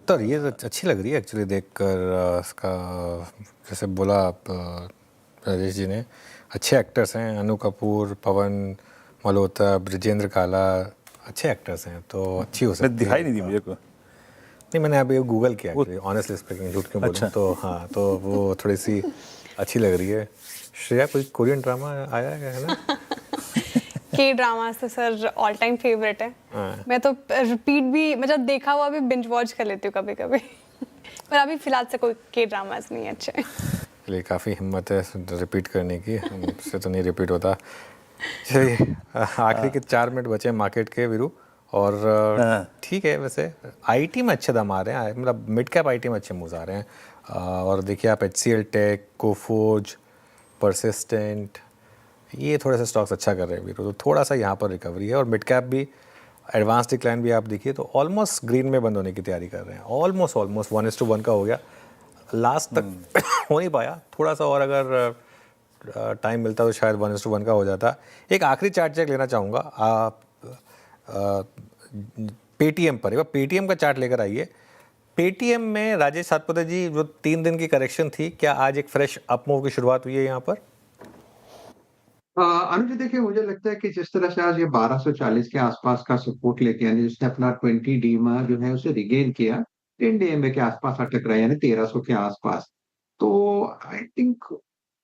Speaker 1: तो ये अच्छी लग रही है एक्चुअली देखकर, इसका जैसे बोला आप राजेश जी ने, अच्छे एक्टर्स हैं, अनु कपूर, पवन मल्होत्रा, ब्रिजेंद्र काला, अच्छे एक्टर्स हैं, तो अच्छी हो सकती है।
Speaker 2: दिखाई नहीं दी मुझे को।
Speaker 1: नहीं, मैंने अभी गूगल किया ऑनेस्टली स्पीकिंग, झूठ क्यों बोलूं। तो हाँ, तो वो थोड़ी सी अच्छी लग रही है। श्रेया, कोई कोरियन ड्रामा आया है ना?
Speaker 3: के ड्रामा से सर ऑल टाइम फेवरेट है। मैं तो रिपीट भी, मतलब देखा हुआ भी बिंज वॉच कर लेती हूँ कभी कभी। पर अभी फिलहाल से कोई के ड्रामास नहीं अच्छे।
Speaker 1: चलिए, काफ़ी हिम्मत है रिपीट करने की, हमसे तो नहीं रिपीट होता। चलिए, आखिरी के 4 मिनट बचे मार्केट के वीरू, और ठीक है, वैसे आईटी में अच्छे दाम आ रहे हैं, मतलब मिड कैप आईटी में अच्छे मूव्स आ रहे हैं। और देखिए आप HCL टेक, कोफोर्ज, परसिस्टेंट, ये थोड़े से स्टॉक्स अच्छा कर रहे हैं वीरू, तो थोड़ा सा यहाँ पर रिकवरी है। और मिड कैप भी, एडवांस डिक्लाइन भी आप देखिए तो ऑलमोस्ट ग्रीन में बंद होने की तैयारी कर रहे हैं। ऑलमोस्ट 1:1 का हो गया, लास्ट तक हो नहीं पाया, थोड़ा सा और अगर टाइम मिलता तो शायद 1:1 का हो जाता। एक आखिरी चार्ट चेक लेना चाहूँगा, आप पेटीएम पर, पेटीएम का चार्ट लेकर आइए। पेटीएम में राजेश सातपुते जी, जो 3 दिन की करेक्शन थी, क्या आज एक फ्रेश अप मूव की शुरुआत हुई है यहाँ पर?
Speaker 8: अनुज जी, देखिए मुझे लगता है कि जिस तरह से आज ये 1240 के आसपास का सपोर्ट लेके, यानी जिसने अपना 20 डीमा जो है उसे रिगेन किया, 10 डीएमए के आसपास अटक रहा है, यानी 1300 के आसपास। तो आई थिंक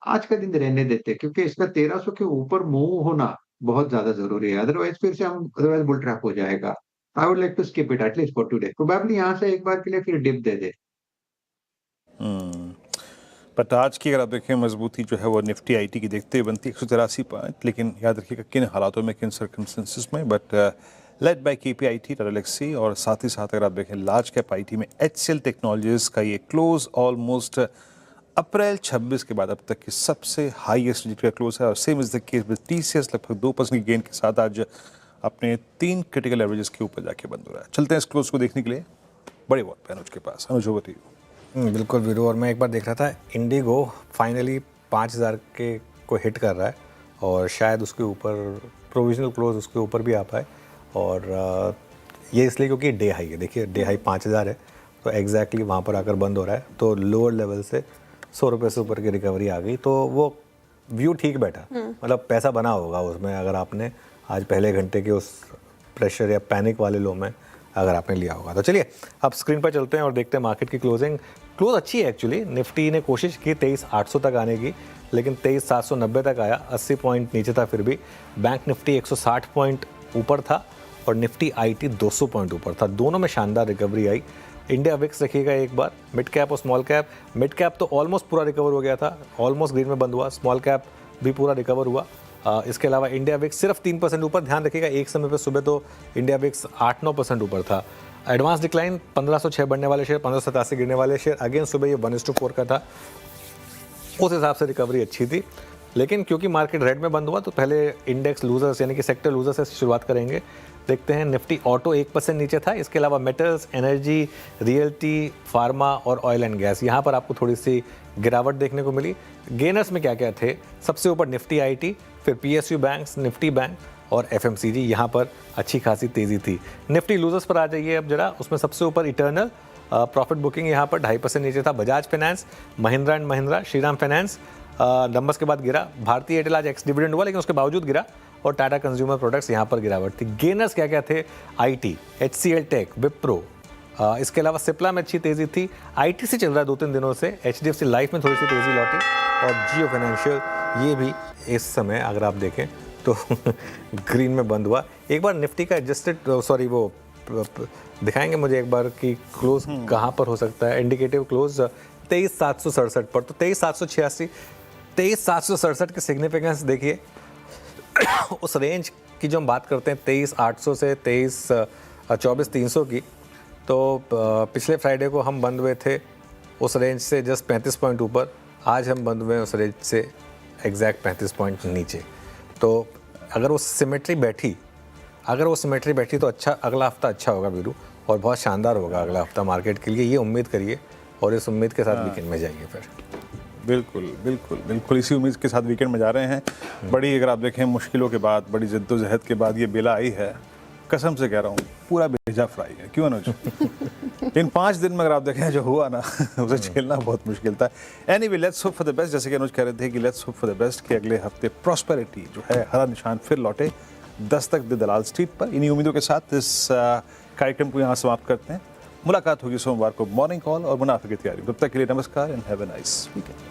Speaker 8: आज का दिन रहने देते, क्योंकि इसका 1300 के ऊपर मूव होना बहुत ज्यादा जरूरी है, अदरवाइज फिर से हम बुल ट्रैप हो जाएगा। I would like to skip it at least for today, probably यहाँ से एक बार के लिए फिर डिप दे दे।
Speaker 2: बट आज की अगर आप देखें मजबूती जो है वो निफ्टी आईटी की देखते हुए बनती है 183 पॉइंट, लेकिन याद रखिएगा किन हालातों में, किन सर्कमस्टेंसेस में। But led by KPIT, Tata Elxsi, और साथ ही साथ अगर आप देखें लार्ज कैप आईटी में HCL टेक्नोलॉजीज का ये क्लोज ऑलमोस्ट अप्रैल 26 के बाद अब तक की सबसे हाईएस्ट का क्लोज है। और same is the case with TCS, लगभग 2% की गेन के साथ आज अपने 3 क्रिटिकल एवरेजेस के ऊपर जाके बंद हो रहा है। चलते हैं इस क्लोज को देखने के लिए बड़े वॉल पे अनुज के पास। अनुज, ओवर टू यू।
Speaker 1: बिल्कुल वीरू, और मैं एक बार देख रहा था, इंडिगो फाइनली 5000 के को हिट कर रहा है, और शायद उसके ऊपर प्रोविजनल क्लोज उसके ऊपर भी आ पाए। और ये इसलिए क्योंकि डे हाई है, देखिए डे हाई 5000 है, तो एग्जैक्टली वहाँ पर आकर बंद हो रहा है। तो लोअर लेवल से 100 रुपये से ऊपर की रिकवरी आ गई, तो वो व्यू ठीक बैठा, मतलब पैसा बना होगा उसमें, अगर आपने आज पहले घंटे के उस प्रेशर या पैनिक वाले लो में अगर आपने लिया होगा। तो चलिए अब स्क्रीन पर चलते हैं और देखते हैं मार्केट की क्लोजिंग। क्लोज अच्छी है एक्चुअली, निफ्टी ने कोशिश की 23,800 तक आने की, लेकिन 23,790 तक आया, 80 पॉइंट नीचे था। फिर भी बैंक निफ्टी 160 पॉइंट ऊपर था, और निफ्टी आईटी 200 पॉइंट ऊपर था। दोनों में शानदार रिकवरी आई। इंडिया विक्स रखिएगा एक बार, मिड कैप और स्मॉल कैप। मिड कैप तो ऑलमोस्ट पूरा रिकवर हो गया था, ऑलमोस्ट ग्रीन में बंद हुआ। स्मॉल कैप भी पूरा रिकवर हुआ। इसके अलावा इंडिया विक्स सिर्फ 3% ऊपर। ध्यान रखिएगा, एक समय पर सुबह तो इंडिया विक्स 8-9% ऊपर था। एडवांस डिक्लाइन 1506 बढ़ने वाले शेयर, 1587 गिरने वाले शेयर। अगेन सुबह ये 1:4 का था, उस हिसाब से रिकवरी अच्छी थी। लेकिन क्योंकि मार्केट रेड में बंद हुआ, तो पहले इंडेक्स लूजर्स यानी कि सेक्टर लूजर्स से शुरुआत करेंगे। देखते हैं, निफ्टी ऑटो 1% नीचे था। इसके अलावा मेटल्स, एनर्जी, रियल्टी, फार्मा और ऑयल एंड गैस, यहाँ पर आपको थोड़ी सी गिरावट देखने को मिली। गेनर्स में क्या क्या थे? सबसे ऊपर निफ्टी आईटी, फिर PSU बैंक्स, निफ्टी बैंक और FMCG, यहाँ पर अच्छी खासी तेज़ी थी। निफ्टी लूजर्स पर आ जाइए अब जरा, उसमें सबसे ऊपर इटर्नल प्रॉफिट बुकिंग यहाँ पर 2.5% नीचे था। Bajaj finance, Mahindra and Mahindra, Shriram finance numbers के बाद गिरा। भारतीय एयरटेल आज एक्स डिविडेंड हुआ, लेकिन उसके बावजूद गिरा। और टाटा कंज्यूमर प्रोडक्ट्स यहाँ पर गिरावट थी। गेनर्स क्या क्या थे? IT, HCL टेक, विप्रो, इसके अलावा सिप्ला में अच्छी तेज़ी थी। ITC चल रहा है 2-3 दिनों से। HDFC लाइफ में थोड़ी सी तेज़ी लौटी, और जियो फाइनेंशियल ये भी इस समय अगर आप देखें तो तो ग्रीन में बंद हुआ। एक बार निफ्टी का एडजस्टेड सॉरी वो दिखाएंगे मुझे एक बार कि क्लोज कहाँ पर हो सकता है। इंडिकेटिव क्लोज 23,767 पर, तो 23,786 23,767 की सिग्निफिकेंस देखिए। उस रेंज की जो हम बात करते हैं 23,800 से 24,300 की, तो पिछले फ्राइडे को हम बंद हुए थे उस रेंज से जस्ट 35 पॉइंट ऊपर, आज हम बंद हुए उस रेंज से एग्जैक्ट 35 पॉइंट नीचे। तो अगर वो सिमेट्री बैठी तो अच्छा, अगला हफ्ता अच्छा होगा वीरू, और बहुत शानदार होगा अगला हफ्ता मार्केट के लिए, ये उम्मीद करिए और इस उम्मीद के साथ वीकेंड में जाइए फिर।
Speaker 2: बिल्कुल इसी उम्मीद के साथ वीकेंड में जा रहे हैं। बड़ी अगर आप देखें मुश्किलों के बाद, बड़ी जद्दोजहद के बाद ये बेला आई है, कसम से कह रहा हूँ पूरा भेजा फ्राई है। क्यों अनुज? इन 5 दिन में अगर आप देखें जो हुआ ना उसे झेलना बहुत मुश्किल था। Anyway let's hope for the best. जैसे कि अनुज कह रहे थे कि let's hope for the best कि अगले हफ्ते प्रॉस्पेरिटी जो है हरा निशान फिर लौटे। दस्तक द दलाल स्ट्रीट पर। इन्हीं उम्मीदों के साथ इस कार्यक्रम को यहाँ समाप्त करते हैं। मुलाकात होगी सोमवार को मॉर्निंग कॉल और मुनाफे की तैयारी। तब तक के लिए नमस्कार and have a nice weekend.